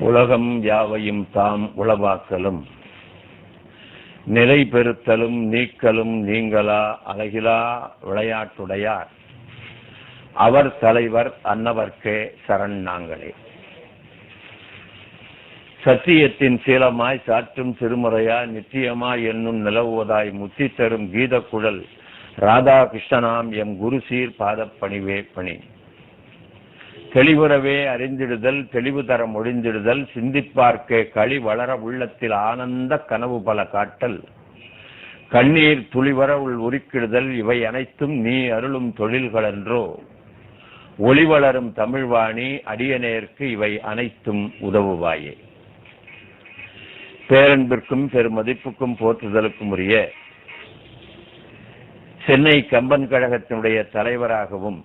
உலகம் யாவையும் தாம் உளவாக்கலும் நிலை பெறுத்தலும் நீக்கலும் நீங்களா அழகிலா விளையாட்டுடையார் அவர் தலைவர் அன்னவர்க்கே சரண் நாங்களே. சத்தியத்தின் சீலமாய் சாற்றும் திருமுறையாய் நித்தியமாய் என்னும் நிலவுவதாய் முத்தி தரும் கீத குழல் ராதாகிருஷ்ணனாம் எம் குருசீர் பாதப்பணிவே பணி. தெளிவுறவே அறிந்திடுதல் தெளிவு தர மொழிந்திடுதல் சிந்திப்பார்க்கே களி வளர உள்ளத்தில் ஆனந்த கனவு பல காட்டல் கண்ணீர் துளிவர உள் உருக்கிடுதல் இவை அனைத்தும் நீ அருளும் தொழில்களன்றோ ஒளி வளரும் தமிழ்வாணி அடியனேற்கு இவை அனைத்தும் உதவுவாயே. பேரன்பிற்கும் பெருமதிப்புக்கும் போற்றுதலுக்கும் உரிய சென்னை கம்பன் கழகத்தினுடைய தலைவராகவும்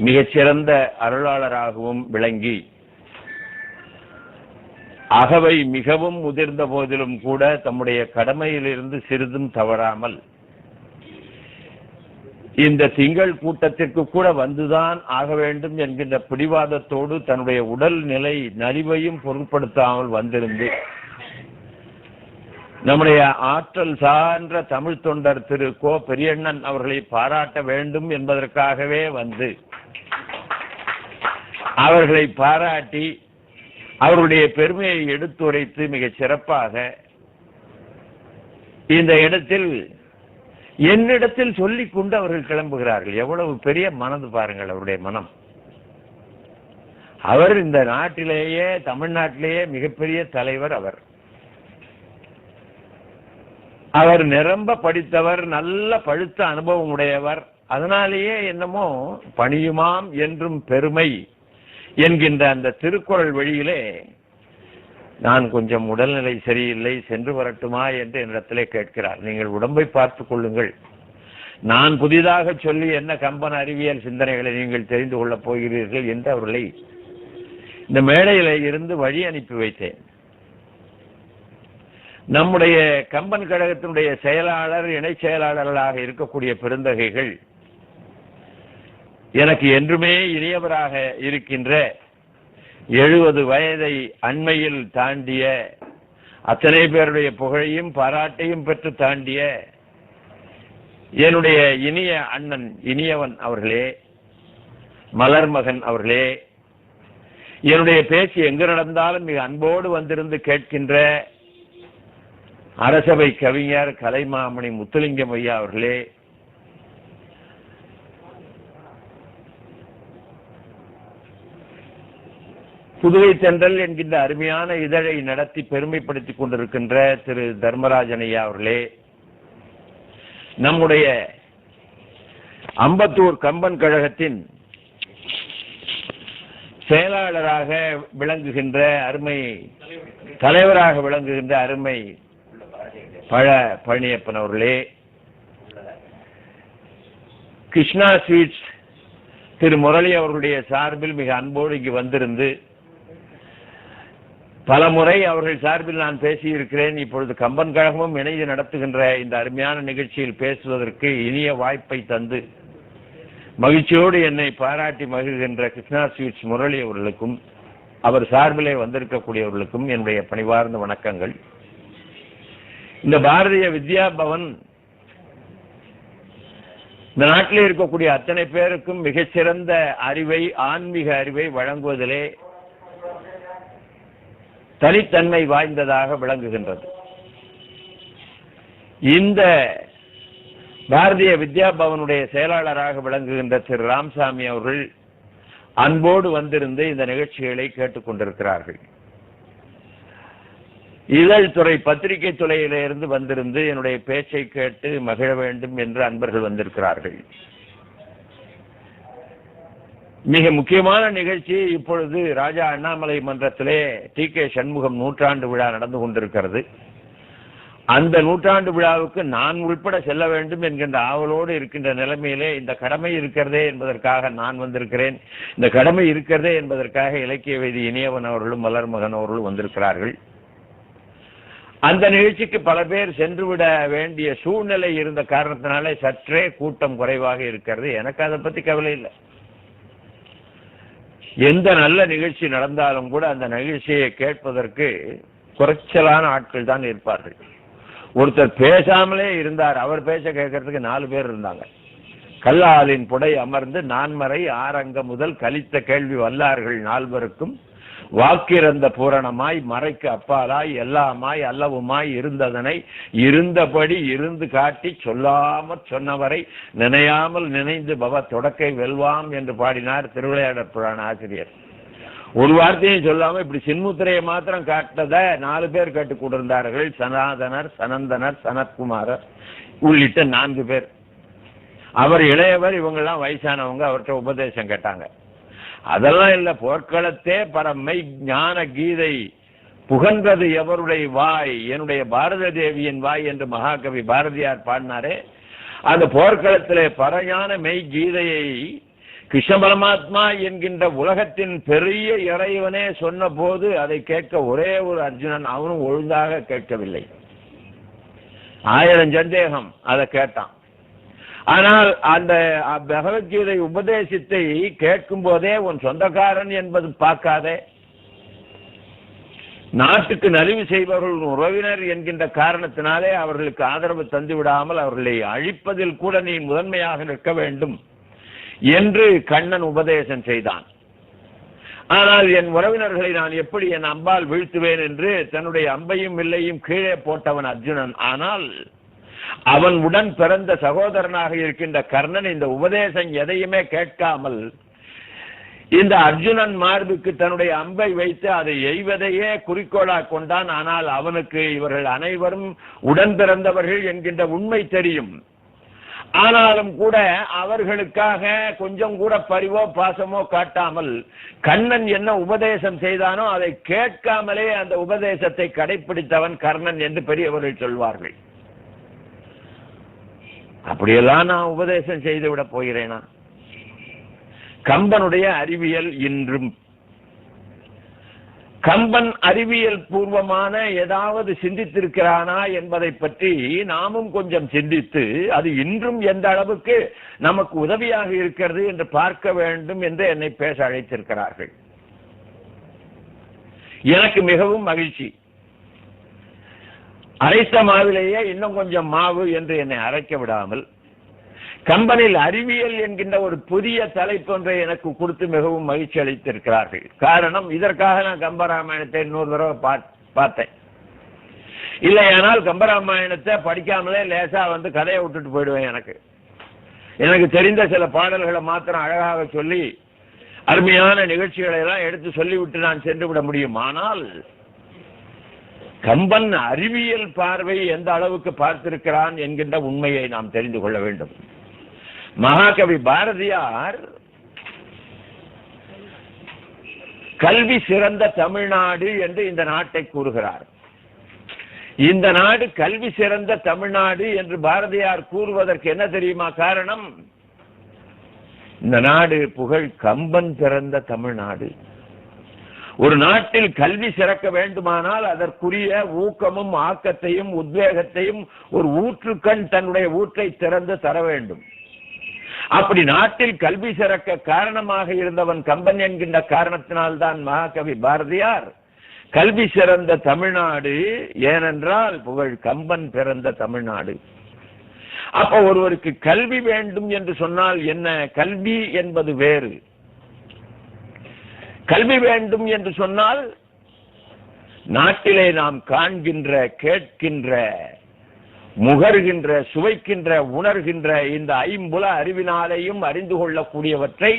மிகச்சிறந்த அருளாளராகவும் விளங்கி அகவை மிகவும் முதிர்ந்த போதிலும் கூட தம்முடைய கடமையிலிருந்து சிறிதும் தவறாமல் இந்த திங்கள் கூட்டத்திற்கு கூட வந்துதான் ஆக வேண்டும் என்கின்ற பிடிவாதத்தோடு தன்னுடைய உடல் நிலை நலிவையும் பொருட்படுத்தாமல் வந்திருந்து நம்முடைய ஆற்றல் சான்ற தமிழ் தொண்டர் திரு கோ பெரியண்ணன் அவர்களை பாராட்ட வேண்டும் என்பதற்காகவே வந்து அவர்களை பாராட்டி அவருடைய பெருமையை எடுத்துரைத்து மிக சிறப்பாக இந்த இடத்தில் என்னிடத்தில் சொல்லிக் கொண்டு அவர்கள் கிளம்புகிறார்கள். எவ்வளவு பெரிய மனது பாருங்கள் அவருடைய மனம். அவர் இந்த நாட்டிலேயே தமிழ்நாட்டிலேயே மிகப்பெரிய தலைவர். அவர் நிரம்ப படித்தவர், நல்ல பழுத்த அனுபவம் உடையவர். அதனாலேயே என்னமோ பணியுமாம் என்றும் பெருமை என்கின்ற அந்த திருக்குறள் வழியிலே நான் கொஞ்சம் உடல்நிலை சரியில்லை சென்று வரட்டுமா என்று என்னிடத்திலே கேட்கிறார். நீங்கள் உடம்பை பார்த்துக் கொள்ளுங்கள், நான் புதிதாக சொல்லி என்ன கம்பன் அறிவியல் சிந்தனைகளை நீங்கள் தெரிந்து கொள்ளப் போகிறீர்கள் என்று அவர்களை இந்த மேடையில இருந்து வழி அனுப்பி வைத்தேன். நம்முடைய கம்பன் கழகத்தினுடைய செயலாளர் இணை செயலாளர்களாக இருக்கக்கூடிய பெருந்தகைகள் எனக்கு என்றுமே இனியவராக இருக்கின்ற 70 வயதை அண்மையில் தாண்டிய அத்தனை பேருடைய புகழையும் பாராட்டையும் பெற்று தாண்டிய என்னுடைய இனிய அண்ணன் இனியவன் அவர்களே, மலர்மகன் அவர்களே, என்னுடைய பேச்சு எங்கு நடந்தாலும் மிக அன்போடு வந்திருந்து கேட்கின்ற அரசவை கவிஞர் கலைமாமணி முத்துலிங்கம் ஐயா அவர்களே, புதுவை தென்றல் என்கின்ற அருமையான இதழை நடத்தி பெருமைப்படுத்திக் கொண்டிருக்கின்ற திரு தர்மராஜன் ஐயா அவர்களே, நம்முடைய அம்பத்தூர் கம்பன் கழகத்தின் செயலாளராக விளங்குகின்ற அருமை தலைவராக விளங்குகின்ற அருமை பழனியப்பன் அவர்களே, கிருஷ்ணா ஸ்வீட்ஸ் திரு முரளி அவர்களுடைய சார்பில் மிக அன்போடு இங்கு வந்திருந்து பல முறை அவர்கள் சார்பில் நான் பேசியிருக்கிறேன். இப்பொழுது கம்பன் கழகமும் இணைந்து நடத்துகின்ற இந்த அருமையான நிகழ்ச்சியில் பேசுவதற்கு இனிய வாய்ப்பை தந்து மகிழ்ச்சியோடு என்னை பாராட்டி மகிழ்கின்ற கிருஷ்ணா ஸ்வீட்ஸ் முரளி அவர்களுக்கும் அவர் சார்பிலே வந்திருக்கக்கூடியவர்களுக்கும் என்னுடைய பணிவார்ந்த வணக்கங்கள். இந்த பாரதிய வித்யா பவன் இந்த நாட்டில் இருக்கக்கூடிய அத்தனை பேருக்கும் மிகச்சிறந்த அறிவை, ஆன்மீக அறிவை வழங்குவதிலே தனித்தன்மை வாய்ந்ததாக விளங்குகின்றது. இந்த பாரதிய வித்யா பவனுடைய செயலாளராக விளங்குகின்ற திரு ராமசாமி அவர்கள் அன்போடு வந்திருந்து இந்த நிகழ்ச்சிகளை கேட்டுக் கொண்டிருக்கிறார்கள். இதழ் துறை பத்திரிகை துறையிலிருந்து வந்திருந்து என்னுடைய பேச்சை கேட்டு மகிழ வேண்டும் என்று அன்பர்கள் வந்திருக்கிறார்கள். மிக முக்கியமான நிகழ்ச்சி இப்பொழுது ராஜா அண்ணாமலை மன்றத்திலே டி.கே. சண்முகம் நூற்றாண்டு விழா நடந்து கொண்டிருக்கிறது. அந்த நூற்றாண்டு விழாவுக்கு நான் உள்பட செல்ல வேண்டும் என்கின்ற ஆவலோடு இருக்கின்ற நிலைமையிலே இந்த கடமை இருக்கிறதே என்பதற்காக நான் வந்திருக்கிறேன். இந்த கடமை இருக்கிறதே என்பதற்காக இலக்கிய வேதி இனியவன் அவர்களும் மலர்மகன் அவர்களும் வந்திருக்கிறார்கள். அந்த நிகழ்ச்சிக்கு பல பேர் சென்றுவிட வேண்டிய சூழ்நிலை இருந்த காரணத்தினாலே சற்றே கூட்டம் குறைவாக இருக்கிறது. எனக்கு அதை பற்றி கவலை இல்லை. எந்த நல்ல நிகழ்ச்சி நடந்தாலும் கூட அந்த நிகழ்ச்சியை கேட்பதற்கு குறைச்சலான ஆட்கள் தான் இருப்பார்கள். ஒருத்தர் பேசாமலே இருந்தார், அவர் பேச கேட்கறதுக்கு 4 பேர் இருந்தாங்க. கல்லாலின் புடை அமர்ந்து நான்மறை ஆரங்க முதல் கலித்த கேள்வி வல்லார்கள் 4 வாக்கிறந்த பூரணமாய் மறைக்கு அப்பாலாய் எல்லாமாய் அல்லவுமாய் இருந்ததனை இருந்தபடி இருந்து காட்டி சொல்லாமற் சொன்னவரை நினையாமல் நினைந்து பவ தொடக்கை வெல்வாம் என்று பாடினார் திருவிளையாடற் புராண ஆசிரியர். ஒரு வார்த்தையும் சொல்லாம இப்படி சின்முத்திரையை மாத்திரம் காட்டத 4 பேர் கேட்டுக் கொண்டிருந்தார்கள். சனாதனர், சனந்தனர், சனத்குமாரர் உள்ளிட்ட 4 பேர். அவர் இளையவர், இவங்கெல்லாம் வயசானவங்க. அவர்கிட்ட உபதேசம் கேட்டாங்க. அதெல்லாம் இல்ல, போர்க்களத்தே பரமை ஞான கீதை புகன்றது எவருடைய வாய், என்னுடைய பாரத தேவியின் வாய் என்று மகாகவி பாரதியார் பாடினாரே. அந்த போர்க்களத்திலே பரஞான மெய் கீதையை கிருஷ்ண பரமாத்மா என்கின்ற உலகத்தின் பெரிய இறைவனே சொன்ன போது அதை கேட்க ஒரே ஒரு அர்ஜுனன், அவனும் ஒழுங்காக கேட்கவில்லை. 1000 சந்தேகம் அதை கேட்டான். ஆனால் அந்த பகவத்கீதை உபதேசத்தை கேட்கும் போதே உன் சொந்தக்காரன் என்பது பார்க்காதே, நாட்டுக்கு நலிவு செய்பவர்கள் உறவினர் என்கின்ற காரணத்தினாலே அவர்களுக்கு ஆதரவு தந்து விடாமல் அவர்களை அழிப்பதில் கூட நீ முதன்மையாக நிற்க வேண்டும் என்று கண்ணன் உபதேசம் செய்தான். ஆனால் என் உறவினர்களை நான் எப்படி என் அம்பால் வீழ்த்துவேன் என்று தன்னுடைய அம்பையும் வில்லையும் கீழே போட்டவன் அர்ஜுனன். ஆனால் அவன் உடன் பிறந்த சகோதரனாக இருக்கின்ற கர்ணன் இந்த உபதேசம் எதையுமே கேட்காமல் இந்த அர்ஜுனன் மார்புக்கு தன்னுடைய அம்பை வைத்து அதை எய்வதையே குறிக்கோளாக கொண்டான். ஆனால் அவனுக்கு இவர்கள் அனைவரும் உடன் பிறந்தவர்கள் என்கின்ற உண்மை தெரியும். ஆனாலும் கூட அவர்களுக்காக கொஞ்சம் கூட பரிவோ பாசமோ காட்டாமல் கண்ணன் என்ன உபதேசம் செய்தானோ அதை கேட்காமலே அந்த உபதேசத்தை கடைபிடித்தவன் கர்ணன் என்று பெரியவர்கள் சொல்வார்கள். அப்படியெல்லாம் நான் உபதேசம் செய்து விட போகிறேனா? கம்பனுடைய அறிவியல் இன்றும், கம்பன் அறிவியல் பூர்வமான ஏதாவது சிந்தித்திருக்கிறானா என்பதை பற்றி நாமும் கொஞ்சம் சிந்தித்து அது இன்றும் எந்த அளவுக்கு நமக்கு உதவியாக இருக்கிறது என்று பார்க்க வேண்டும் என்று என்னை பேச அழைத்திருக்கிறார்கள். எனக்கு மிகவும் மகிழ்ச்சி. அரைத்த மாவிலேயே இன்னும் கொஞ்சம் மாவு என்று என்னை அரைக்க விடாமல் கம்பனில் அறிவியல் என்கின்ற ஒரு புதிய தலைப்பொன்றை எனக்கு கொடுத்து மிகவும் மகிழ்ச்சி அளித்திருக்கிறார்கள். காரணம், இதற்காக நான் கம்பராமாயணத்தை 100 தடவை பார்த்தேன். இல்லையானால் கம்பராமாயணத்தை படிக்காமலே லேசா வந்து கதையை விட்டுட்டு போயிடுவேன். எனக்கு தெரிந்த சில பாடல்களை மாத்திரம் அழகாக சொல்லி அருமையான நிகழ்ச்சிகளை எல்லாம் எடுத்து சொல்லிவிட்டு நான் சென்று விட முடியும். ஆனால் கம்பன் அறிவியல் பார்வை எந்த அளவுக்கு பார்த்திருக்கிறான் என்கின்ற உண்மையை நாம் தெரிந்து கொள்ள வேண்டும். மகாகவி பாரதியார் கல்வி சிறந்த தமிழ்நாடு என்று இந்த நாட்டை கூறுகிறார். இந்த நாடு கல்வி சிறந்த தமிழ்நாடு என்று பாரதியார் கூறுவதற்கு என்ன தெரியுமா காரணம்? இந்த நாடு புகழ் கம்பன் பிறந்த தமிழ்நாடு. ஒரு நாட்டில் கல்வி சிறக்க வேண்டுமானால் அதற்குரிய ஊக்கமும் ஆக்கத்தையும் உத்வேகத்தையும் ஒரு ஊற்றுக்கண் தன்னுடைய ஊற்றை திறந்து தர வேண்டும். அப்படி நாட்டில் கல்வி சிறக்க காரணமாக இருந்தவன் கம்பன் என்கின்ற காரணத்தினால்தான் மகாகவி பாரதியார் கல்வி சிறந்த தமிழ்நாடு, ஏனென்றால் புகழ் கம்பன் பிறந்த தமிழ்நாடு. அப்ப ஒருவருக்கு கல்வி வேண்டும் என்று சொன்னால் என்ன? கல்வி என்பது வேறு. கல்வி வேண்டும் என்று சொன்னால் நாட்டிலே நாம் காண்கின்ற, கேட்கின்ற, முகர்கின்ற, சுவைக்கின்ற, உணர்கின்ற இந்த ஐம்புல அறிவினாலேயும் அறிந்து கொள்ளக்கூடியவற்றை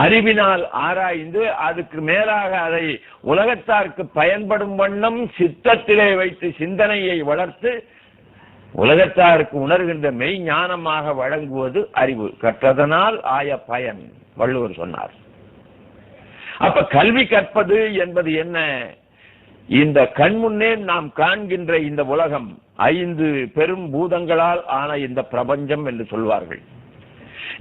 அறிவினால் ஆராய்ந்து அதுக்கு மேலாக அதை உலகத்தாருக்கு பயன்படும் வண்ணம் சித்தத்திலே வைத்து சிந்தனையை வளர்த்து உலகத்தாருக்கு உணர்கின்ற மெய் ஞானமாக வழங்குவது அறிவு. கற்றதனால் ஆய பயன், வள்ளுவர் சொன்னார். அப்ப கல்வி கற்பது என்பது என்ன? இந்த கண்முன்னே நாம் காண்கின்ற இந்த உலகம் 5 பெரும் பூதங்களால் ஆன இந்த பிரபஞ்சம் என்று சொல்வார்கள்.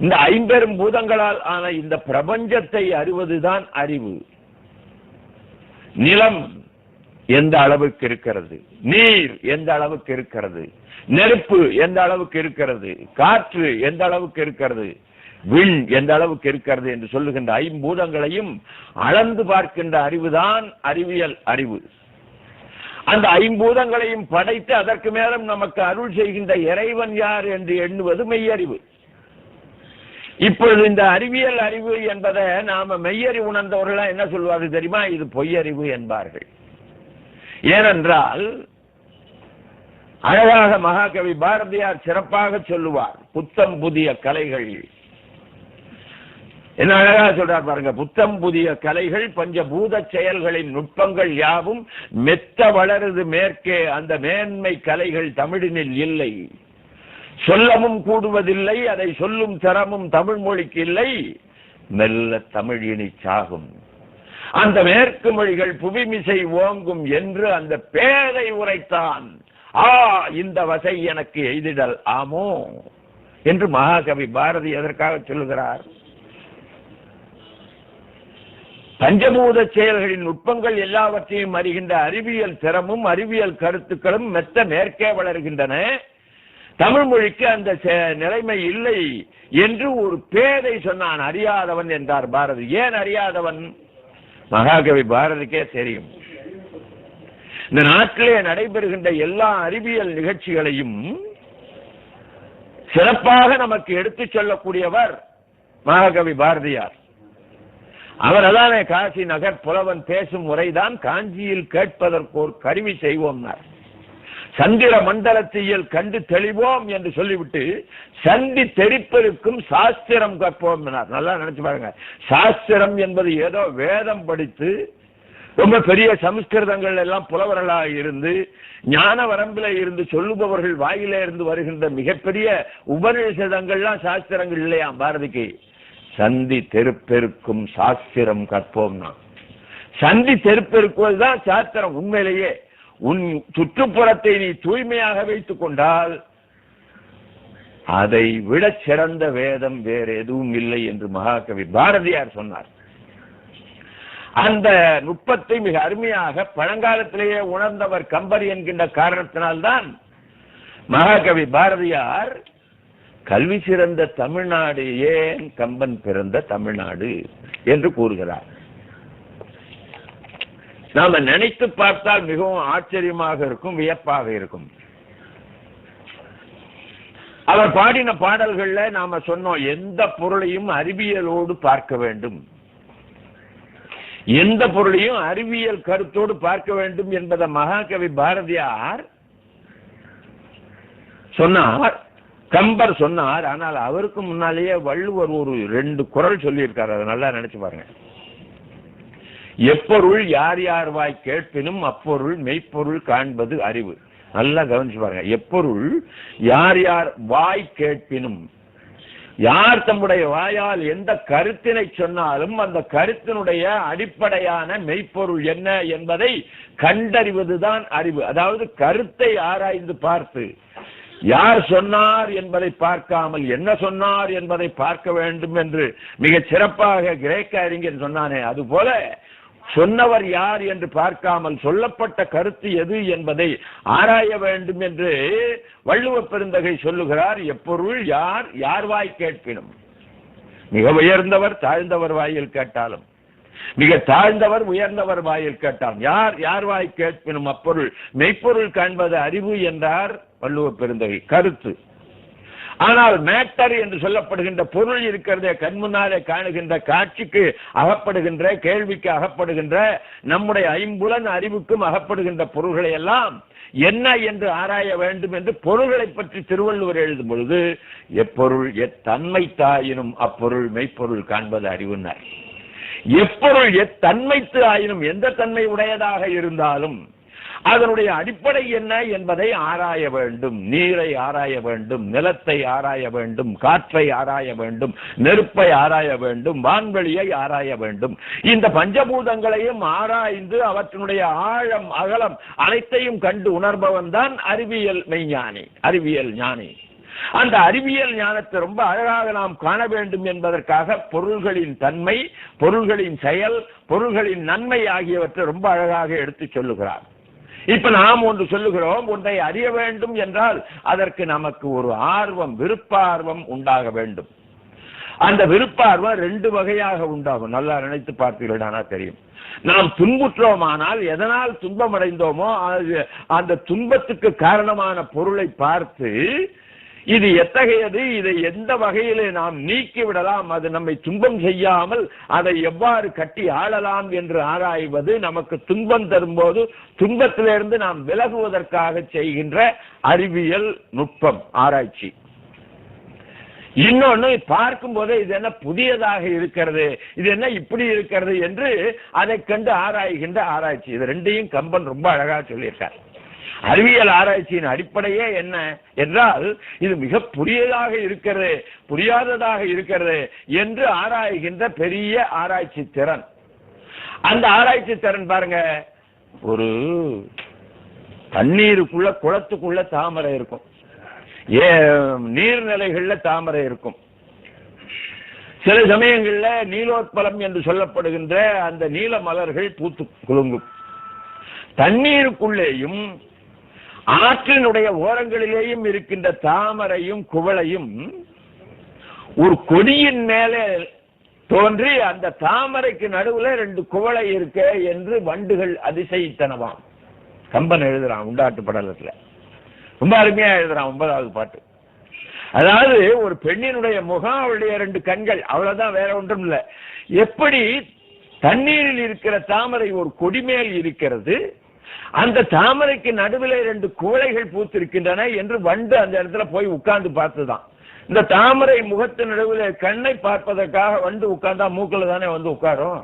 இந்த 5 பெரும் பூதங்களால் ஆன இந்த பிரபஞ்சத்தை அறிவதுதான் அறிவு. நிலம் எந்த அளவுக்கு இருக்கிறது, நீர் எந்த அளவுக்கு இருக்கிறது, நெருப்பு எந்த அளவுக்கு இருக்கிறது, காற்று எந்த அளவுக்கு இருக்கிறது, விண் எந்த அளவுக்கு இருக்கிறது என்று சொல்லுகின்ற ஐம்பூதங்களையும் அளந்து பார்க்கின்ற அறிவுதான் அறிவியல் அறிவு. அந்த ஐம்பூதங்களையும் படைத்து அதற்கு மேலும் நமக்கு அருள் செய்கின்ற இறைவன் யார் என்று எண்ணுவது மெய்யறிவு. இப்பொழுது இந்த அறிவியல் அறிவு என்பதை நாம மெய்யறிவு உணர்ந்தவர்கள் என்ன சொல்வார்கள் தெரியுமா? இது பொய்யறிவு என்பார்கள். ஏனென்றால் அழகாக மகாகவி பாரதியார் சிறப்பாக சொல்லுவார், புத்தம் புதிய கலைகள் என்ன அழகாக சொல்றார் பாருங்க. புத்தம் புதிய கலைகள் பஞ்சபூத செயல்களின் நுட்பங்கள் யாவும் மெத்த வளருது மேற்கே, அந்த மேன்மை கலைகள் தமிழினில் இல்லை. சொல்லமும் கூடுவதில்லை, அதை சொல்லும் தரமும் தமிழ் மொழிக்கு இல்லை, மெல்ல தமிழ் இனி சாகும். அந்த மேற்கு மொழிகள் புவிமிசை ஓங்கும் என்று அந்த பேதை உரைத்தான். இந்த வசை எனக்கு எய்திடல் ஆமோ என்று மகாகவி பாரதி எதற்காக சொல்லுகிறார்? பஞ்சபூத செயல்களின் நுட்பங்கள் எல்லாவற்றையும் அறிகின்ற அறிவியல் திறமும் அறிவியல் கருத்துக்களும் மெத்த மேற்கே வளர்கின்றன, தமிழ் மொழிக்கு அந்த நிலைமை இல்லை என்று ஒரு பேதை சொன்னான். அறியாதவன் என்றார் பாரதி. ஏன் அறியாதவன்? மகாகவி பாரதிக்கே தெரியும். இந்த நாட்டிலே நடைபெறுகின்ற எல்லா அறிவியல் நிகழ்ச்சிகளையும் சிறப்பாக நமக்கு எடுத்துச் சொல்லக்கூடியவர் மகாகவி பாரதியார். அவர் அதானே காசி நகர் புலவன் பேசும் முறைதான் காஞ்சியில் கேட்பதற்கு ஒரு கருவி செய்வோம், சந்திர மண்டலத்தியல் கண்டு தெளிவோம் என்று சொல்லிவிட்டு சந்தி தெரிப்பதற்கும் சாஸ்திரம் கற்போம். நல்லா நினைச்சு பாருங்க. சாஸ்திரம் என்பது ஏதோ வேதம் படித்து ரொம்ப பெரிய சமஸ்கிருதங்கள் எல்லாம் புலவர்களாக இருந்து ஞான வரம்பில இருந்து சொல்லுபவர்கள் வாயில இருந்து வருகின்ற மிகப்பெரிய உபநிஷதங்கள்லாம் சாஸ்திரங்கள் இல்லையா பாரதிக்கு. சந்தி தெருப்பெருக்கும் சாஸ்திரம் கற்போம்னா, சந்தி தெருப்பெருக்குவதுதான் சாஸ்திரம். உண்மையிலேயே உன் சுற்றுப்புறத்தை நீ தூய்மையாக வைத்துக் கொண்டால் அதை விட சிறந்த வேதம் வேறு எதுவும் இல்லை என்று மகாகவி பாரதியார் சொன்னார். அந்த நுட்பத்தை மிக அருமையாக பழங்காலத்திலேயே உணர்ந்தவர் கம்பர் என்கின்ற காரணத்தினால்தான் மகாகவி பாரதியார் கல்வி சிறந்த தமிழ்நாடு ஏன் கம்பன் பிறந்த தமிழ்நாடு என்று கூறுகிறார். நாம நினைத்து பார்த்தால் மிகவும் ஆச்சரியமாக இருக்கும், வியப்பாக இருக்கும். அவர் பாடின பாடல்கள்ல நாம சொன்னோம், எந்த பொருளையும் அறிவியலோடு பார்க்க வேண்டும், எந்த பொருளையும் அறிவியல் கருத்தோடு பார்க்க வேண்டும் என்பதை மகாகவி பாரதியார் சொன்னார், கம்பர் சொன்னார். ஆனால் அவருக்கு முன்னாலேயே வள்ளுவர் ஒரு 2 குறள் சொல்லியிருக்காரு. அதை நல்லா நினைச்சு பாருங்க. எப்பொருள் யார் யார் வாய் கேட்பினும் அப்பொருள் மெய்ப்பொருள் காண்பது அறிவு. நல்லா கவனிச்சு பாருங்க. எப்பொருள் யார் யார் வாய் கேட்பினும், யார் தம்முடைய வாயால் எந்த கருத்தினை சொன்னாலும் அந்த கருத்தினுடைய அடிப்படையான மெய்ப்பொருள் என்ன என்பதை கண்டறிவதுதான் அறிவு. அதாவது கருத்தை ஆராய்ந்து பார்த்து யார் சொன்னார் என்பதை பார்க்காமல் என்ன சொன்னார் என்பதை பார்க்க வேண்டும் என்று மிக சிறப்பாக கிரேக்க அறிஞர் சொன்னானே, அதுபோல சொன்னவர் யார் என்று பார்க்காமல் சொல்லப்பட்ட கருத்து எது என்பதை ஆராய வேண்டும் என்று வள்ளுவ பெருந்தகை சொல்லுகிறார். எப்பொருள் யார் யார் வாய் கேட்பினும், மிக உயர்ந்தவர் தாழ்ந்தவர் வாயில் கேட்டாலும், மிக தாழ்ந்தவர் உயர்ந்தவர் வாயில் கேட்டாலும், யார் யார் வாய் கேட்பினும் அப்பொருள் மெய்ப்பொருள் காண்பது அறிவு என்றார் வள்ளுவ பெருந்தகை. கருத்து. ஆனால் மேட்டர் என்று சொல்லப்படுகின்ற பொருள் இருக்கிறதே, கண்முன்னாலே காணுகின்ற காட்சிக்கு அகப்படுகின்ற, கேள்விக்கு அகப்படுகின்ற, நம்முடைய ஐம்புலன் அறிவுக்கும் அகப்படுகின்ற பொருள்களை எல்லாம் என்ன என்று ஆராய வேண்டும் என்று பொருள்களை பற்றி திருவள்ளுவர் எழுதும் பொழுது எப்பொருள் எத்தன்மை தாயினும் அப்பொருள் மெய்ப்பொருள் காண்பது அறிவுனார். எப்பொருள் எத்தன்மைத்து ஆயினும், எந்த தன்மை உடையதாக இருந்தாலும் அதனுடைய அடிப்படை என்ன என்பதை ஆராய வேண்டும். நீரை ஆராய வேண்டும், நிலத்தை ஆராய வேண்டும், காற்றை ஆராய வேண்டும், நெருப்பை ஆராய வேண்டும், வான்வெளியை ஆராய வேண்டும். இந்த பஞ்சபூதங்களையும் ஆராய்ந்து அவற்றினுடைய ஆழம் அகலம் அனைத்தையும் கண்டு உணர்பவன் தான் அறிவியல் மெய்ஞானி, அறிவியல் ஞானி. அந்த அறிவியல் ஞானத்தை ரொம்ப அழகாக நாம் காண வேண்டும் என்பதற்காக பொருள்களின் தன்மை, பொருள்களின் செயல், பொருள்களின் நன்மை ஆகியவற்றை ரொம்ப அழகாக எடுத்து சொல்லுகிறார். இப்ப நாம் ஒன்று சொல்லுகிறோம், ஒன்றை அறிய வேண்டும் என்றால் அதற்கு நமக்கு ஒரு ஆர்வம், விருப்ப ஆர்வம் உண்டாக வேண்டும். அந்த விருப்பார்வம் 2 வகையாக உண்டாகும். நல்லா நினைத்து பார்த்தீர்களானா தெரியும். நாம் துன்புற்றோமானால் எதனால் துன்பம் அடைந்தோமோ அந்த துன்பத்துக்கு காரணமான பொருளை பார்த்து இது எத்தகையது, இதை எந்த வகையிலே நாம் நீக்கிவிடலாம், அது நம்மை துன்பம் செய்யாமல் அதை எவ்வாறு கட்டி ஆளலாம் என்று ஆராய்வது நமக்கு துன்பம் தரும்போது துன்பத்திலிருந்து நாம் விலகுவதற்காக செய்கின்ற அறிவியல் நுட்பம், ஆராய்ச்சி. இன்னொன்னு பார்க்கும் போதே இது என்ன புதியதாக இருக்கிறது, இது என்ன இப்படி இருக்கிறது என்று அதை கண்டு ஆராய்கின்ற ஆராய்ச்சி. இது 2ஐயும் கம்பன் ரொம்ப அழகா சொல்லியிருக்கார். அறிவியல் ஆராய்ச்சியின் அடிப்படையே என்ன என்றால் இது மிக புதியதாக இருக்கிறது, புரியாததாக இருக்கிறது என்று ஆராய்கின்ற பெரிய ஆராய்ச்சி திறன். அந்த ஆராய்ச்சி திறன் பாருங்க, ஒரு தண்ணீருக்குள்ள குளத்துக்குள்ள தாமரை இருக்கும், நீர்நிலைகள்ல தாமரை இருக்கும். சில சமயங்கள்ல நீலோத்பலம் என்று சொல்லப்படுகின்ற அந்த நீல மலர்கள் பூத்து குலுங்கும். தண்ணீருக்குள்ளேயும் ஆற்றினுடைய ஓரங்களிலேயும் இருக்கின்ற தாமரையும் குவளையும் ஒரு கொடியின் மேலே தோன்றி அந்த தாமரைக்கு நடுவுல 2 குவளை இருக்க என்று வண்டுகள் அதிசயித்தனவாம். கம்பன் எழுதுறான் உண்டாட்டு படலத்துல, ரொம்ப அருமையா எழுதுறான் 9வது பாட்டு. அதாவது ஒரு பெண்ணினுடைய முகம், அவளுடைய 2 கண்கள், அவ்வளவுதான், வேற ஒன்றும் இல்லை. எப்படி தண்ணீரில் இருக்கிற தாமரை ஒரு கொடிமேல் இருக்கிறது, அந்த தாமரைக்கு நடுவில் 2 குவளைகள் பூத்திருக்கின்றன என்று வண்டு அந்த இடத்துல போய் உட்கார்ந்து பார்த்துதான். இந்த தாமரை முகத்து நடுவில் கண்ணை பார்ப்பதற்காக வண்டு உட்கார்ந்தா மூக்கில் தானே வந்து உட்காரும்.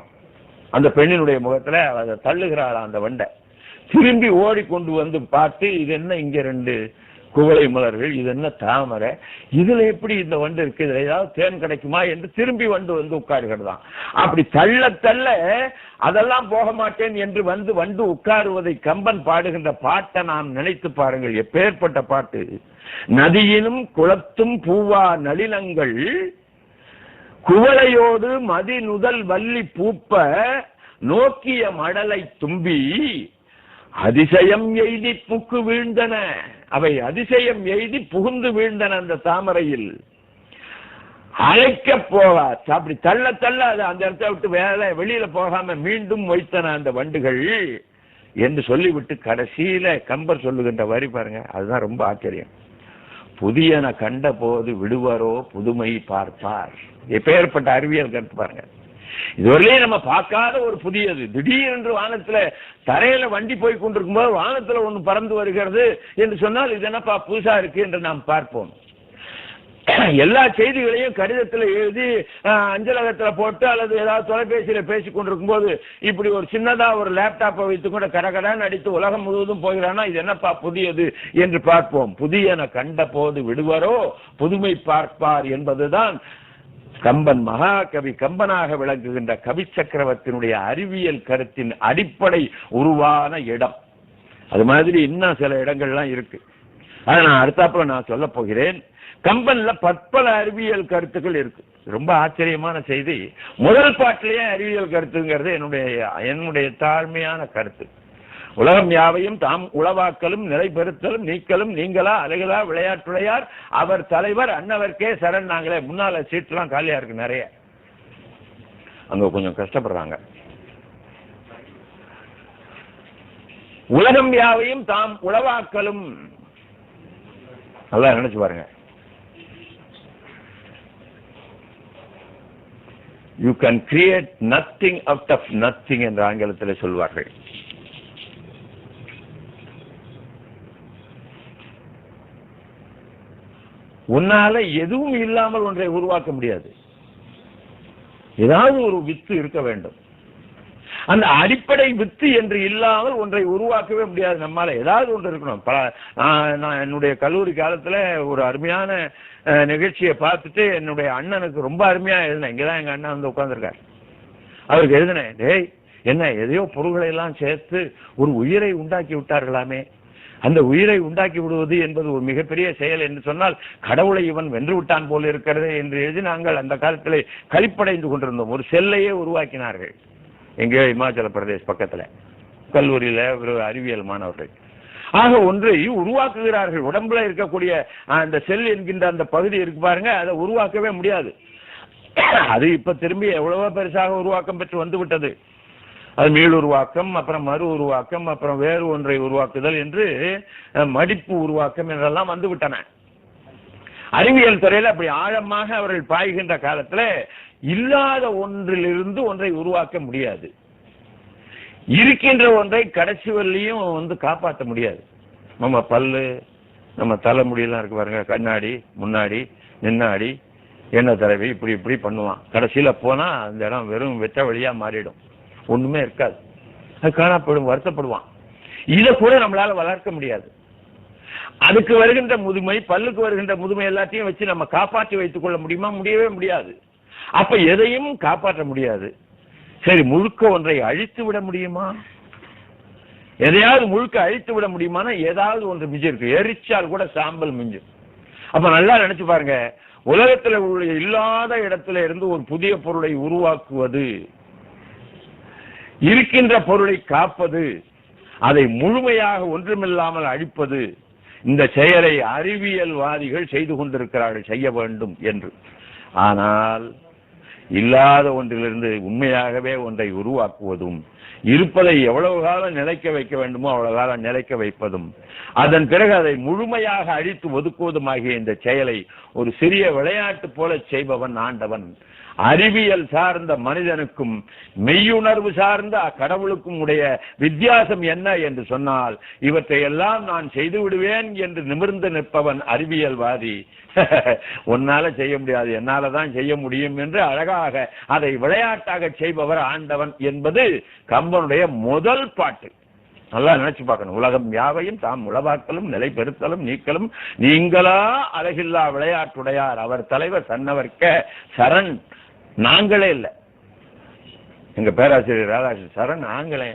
அந்த பெண்ணினுடைய முகத்துல அதை தள்ளுகிறாள் அந்த வண்டை. திரும்பி ஓடிக்கொண்டு வந்து பார்த்து, இது என்ன இங்க 2 குவளை மலர்கள், இது என்ன தாமரை, இதுல எப்படி இந்த வண்டு இருக்கு, இதுல ஏதாவது தேன் கிடைக்குமா என்று திரும்பி வண்டு வந்து உட்காருகிறதான். அப்படி தள்ள தள்ள அதெல்லாம் போக மாட்டேன் என்று வந்து வண்டு உட்காருவதை கம்பன் பாடுகின்ற பாட்டை நாம் நினைத்து பாருங்கள், எப்பேற்பட்ட பாட்டு. நதியினும் குளத்தும் பூவா நளினங்கள் குவளையோடு மதி நுதல் வள்ளி பூப்ப நோக்கிய மடலை தும்பி அதிசயம் எய்தி புக்கு வீழ்ந்தன. அவை அதிசயம் எய்தி புகுந்து வீழ்ந்தன அந்த தாமரையில். அழைக்க போவா, அப்படி தள்ள தள்ள அது அந்த இடத்தை விட்டு வெளியில போகாம மீண்டும் வைத்தன அந்த வண்டுகள் என்று சொல்லிவிட்டு கடைசியில கம்பர் சொல்லுகின்ற வரி பாருங்க, அதுதான் ரொம்ப ஆச்சரியம். புதியன கண்ட போது விடுவாரோ புதுமை பார்ப்பார். எப்பேற்பட்ட அறிவியல் கருத்து பாருங்க. இதுவரையிலே நம்ம பார்க்காத ஒரு புதியது. திடீரென்று வானத்துல தரையில வண்டி போய் கொண்டிருக்கும் போது வானத்துல ஒண்ணு பறந்து வருகிறது என்று சொன்னால் இது என்னப்பா புதுசா இருக்கு என்று நாம் பார்ப்போம். எல்லா செய்திகளையும் கடிதத்தில் எழுதி அஞ்சலகத்துல போட்டு அல்லது ஏதாவது தொலைபேசியில பேசி கொண்டிருக்கும் போது இப்படி ஒரு சின்னதா ஒரு லேப்டாப்பை வைத்து கூட கடகடான்னு அடித்து உலகம் முழுவதும் போகிறானா இது என்னப்பா புதியது என்று பார்ப்போம். புதியன கண்ட போது விடுவாரோ புதுமை பார்ப்பார் என்பதுதான் கம்பன், மகாகவி கம்பனாக விளங்குகின்ற கவி சக்கரவர்த்தியினுடைய அறிவியல் கருத்தின் அடிப்படை உருவான இடம். அது மாதிரி இன்னும் சில இடங்கள்லாம் இருக்கு. அதை நான் அடுத்தாப்புல நான் சொல்ல போகிறேன். கம்பன்ல பற்பல அறிவியல் கருத்துக்கள் இருக்கு. ரொம்ப ஆச்சரியமான செய்தி. முதல் பாட்டிலேயே அறிவியல் கருத்துங்கிறது என்னுடைய தாழ்மையான கருத்து. உலகம் யாவையும் தாம் உளவாக்கலும் நிலைபெறுத்தலும் நீக்கலும் நீங்களா அழகலா விளையாட்டுடையார் அவர் தலைவர் அன்னவர்க்கே சரண். நாங்களே முன்னால சீட்லாம் காலியா இருக்கு நிறைய, அங்க கொஞ்சம் கஷ்டப்படுறாங்க. உலகம் யாவையும் தாம் உளவாக்கலும், நல்லா நினைச்சு பாருங்க. You can create nothing out of nothing என்று ஆங்கிலத்தில் சொல்வார்கள். உன்னால எதுவும் இல்லாமல் ஒன்றை உருவாக்க முடியாது. ஏதாவது ஒரு வித்து இருக்க வேண்டும். அந்த அடிப்படை வித்து என்று இல்லாமல் ஒன்றை உருவாக்கவே முடியாது. நம்மால ஏதாவது ஒன்று இருக்கணும். நான் என்னுடைய கல்லூரி காலத்துல ஒரு அருமையான நிகழ்ச்சியை பார்த்துட்டு என்னுடைய அண்ணனுக்கு ரொம்ப அருமையா எழுதினேன். இங்கதான் எங்க அண்ணன் வந்து உட்கார்ந்துருக்காரு. அவருக்கு எழுதினேன், டேய் என்ன எதையோ பொருள்களை எல்லாம் சேர்த்து ஒரு உயிரை உண்டாக்கி விட்டார்களாமே, அந்த உயிரை உண்டாக்கி விடுவது என்பது ஒரு மிகப்பெரிய செயல் என்று சொன்னால் கடவுளை இவன் வென்று விட்டான் போல இருக்கிறது என்று எழுதி நாங்கள் அந்த காலத்திலே களிப்படைந்து கொண்டிருந்தோம். ஒரு செல்லையே உருவாக்கினார்கள் எங்கேயோ இமாச்சல பிரதேஷ் பக்கத்துல கல்லூரியில ஒரு அறிவியல் மாணவர்கள். ஆக ஒன்றை உருவாக்குகிறார்கள். உடம்புல இருக்கக்கூடிய அந்த செல் என்கின்ற அந்த பகுதி இருக்கு பாருங்க, அதை உருவாக்கவே முடியாது. அது இப்ப திரும்பி எவ்வளவோ பெருசாக உருவாக்கம் பெற்று வந்து விட்டது. அது மீள் உருவாக்கம், அப்புறம் மறு உருவாக்கம், அப்புறம் வேறு ஒன்றை உருவாக்குதல் என்று மடிப்பு உருவாக்கம் என்றெல்லாம் வந்து விட்டன. அறிவியல் துறையில் அப்படி ஆழமாக அவர்கள் பாய்கின்ற காலத்துல இல்லாத ஒன்றிலிருந்து ஒன்றை உருவாக்க முடியாது. இருக்கின்ற ஒன்றை கடைசி வரலையும் வந்து காப்பாற்ற முடியாது. நம்ம பல்லு, நம்ம தலைமுடியெல்லாம் இருக்கு பாருங்க, கண்ணாடி முன்னாடி நின்னாடி என்ன தடவை இப்படி இப்படி பண்ணுவான். கடைசியில போனா அந்த இடம் வெறும் வெட்ட வழியா மாறிடும், ஒண்ணுமே இருக்காது, அது காணப்படும், வருத்தப்படுவான். இதை கூட நம்மளால வளர்க்க முடியாது. அதுக்கு வருகின்ற முதுமை, பல்லுக்கு வருகின்ற முதுமை எல்லாத்தையும் வச்சு நம்ம காப்பாற்றி வைத்துக் கொள்ள முடியுமா? முடியவே முடியாது. அப்ப எதையும் காப்பாற்ற முடியாது. சரி, முழுக்க ஒன்றை அழித்து விட முடியுமா? எதையாவது முழுக்க அழித்து விட முடியுமானா ஏதாவது ஒன்று மிஞ்சி இருக்கு. எரிச்சால் கூட சாம்பல் மிஞ்சும். அப்ப நல்லா நினைச்சு பாருங்க, உலகத்துல இல்லாத இடத்துல இருந்து ஒரு புதிய பொருளை உருவாக்குவது, இருக்கின்ற பொருளை காப்பது, அதை முழுமையாக ஒன்றுமில்லாமல் அழிப்பது, இந்த செயலை அறிவியல்வாதிகள் செய்து கொண்டிருக்கிறார்கள், செய்ய வேண்டும் என்று. ஆனால் இல்லாத ஒன்றிலிருந்து உண்மையாகவே ஒன்றை உருவாக்குவதும், இருப்பதை எவ்வளவு காலம் நிலைக்க வைக்க வேண்டுமோ அவ்வளவு காலம் நிலைக்க வைப்பதும், அதன் பிறகு அதை முழுமையாக அழித்து ஒதுக்குவதும் ஆகிய இந்த செயலை ஒரு சிறிய விளையாட்டு போல செய்பவன் ஆண்டவன். அறிவியல் சார்ந்த மனிதனுக்கும் மெய்யுணர்வு சார்ந்த கடவுளுக்கும் உடைய வித்தியாசம் என்ன என்று சொன்னால், இவற்றை எல்லாம் நான் செய்து விடுவேன் என்று நிமிர்ந்து நிற்பவன் அறிவியல்வாதி. உன்னால செய்ய முடியாது, என்னாலதான் செய்ய முடியும் என்று அழகாக அதை விளையாட்டாக செய்பவர் ஆண்டவன் என்பது கம்பனுடைய முதல் பாட்டு. நல்லா நினைச்சு பார்க்கணும். உலகம் யாவையும் தாம் உளவாக்கலும் நிலை பெறுத்தலும் நீக்கலும் நீங்களா அழகில்லா விளையாட்டுடையார் அவர் தலைவர் சன்னவர்க்க சரண் நாங்களே இல்லை. எங்க பேராசிரியர் ராதாகிருஷ்ணன் சரண் நாங்களே,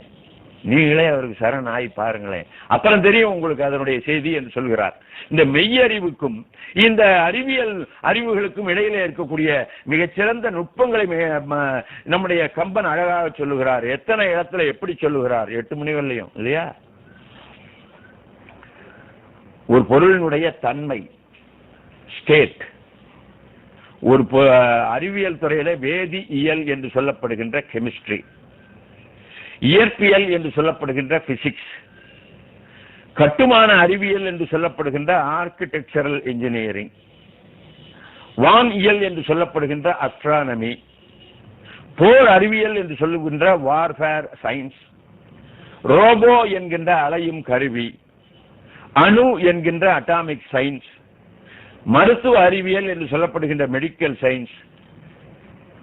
நீங்களே அவருக்கு சரண் ஆகி பாருங்களேன், அப்புறம் தெரியும் உங்களுக்கு அதனுடைய செய்தி என்று சொல்கிறார். இந்த மெய்யறிவுக்கும் இந்த அறிவியல் அறிவுகளுக்கும் இடையிலே இருக்கக்கூடிய மிகச்சிறந்த நுட்பங்களை நம்முடைய கம்பன் அழகாக சொல்லுகிறார். எத்தனை இடத்துல எப்படி சொல்லுகிறார், 8 மணிகள்லையும் இல்லையா? ஒரு பொருளினுடைய தன்மை, ஸ்டேட், ஒரு அறிவியல் துறையில வேதியியல் என்று சொல்லப்படுகின்ற கெமிஸ்ட்ரி, இயற்பியல் என்று சொல்லப்படுகின்ற பிசிக்ஸ், கட்டுமான அறிவியல் என்று சொல்லப்படுகின்ற ஆர்கிடெக்சரல் இன்ஜினியரிங், வானியல் என்று சொல்லப்படுகின்ற அஸ்ட்ரானமி, போர் அறிவியல் என்று சொல்லுகின்ற வார்ஃபேர் சயின்ஸ், ரோபோ என்கின்ற அலையும் கருவி, அணு என்கின்ற அட்டாமிக் சயின்ஸ், மருத்துவ அறிவியல் என்று சொல்லப்படுகின்ற மெடிக்கல் சயின்ஸ்,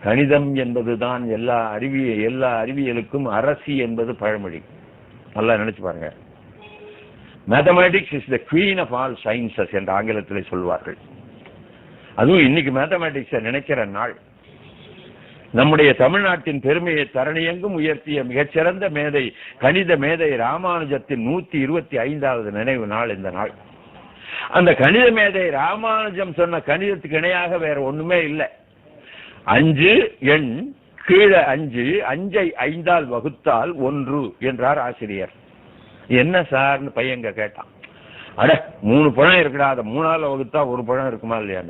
கணிதம் என்பதுதான் எல்லா அறிவியலுக்கும் அரசி என்பது பழமொழி. நல்லா நினைச்சு பாருங்க. Mathematics is the queen of all sciences என்று ஆங்கிலத்தில் சொல்வார்கள். அதுவும் இன்னைக்கு மேத்தமேட்டிக்ஸை நினைக்கிற நாள். நம்முடைய தமிழ்நாட்டின் பெருமையை தரணியெங்கும் உயர்த்திய மிகச்சிறந்த மேதை, கணித மேதை ராமானுஜத்தின் 125வது நினைவு நாள் இந்த நாள். அந்த கணித மேதை ராமானுஜம் சொன்ன கணிதத்துக்கு இணையாக வேற ஒண்ணுமே இல்லை. 5 எண் கீழே 5, 5ஐ 5ஆல் வகுத்தால் 1 என்றார் ஆசிரியர். என்ன சார்னு பையங்க கேட்டான். அட 3 பழம் இருக்குடா, அதை 3ஆல் வகுத்தா 1 பழம் இருக்குமா இல்லையா?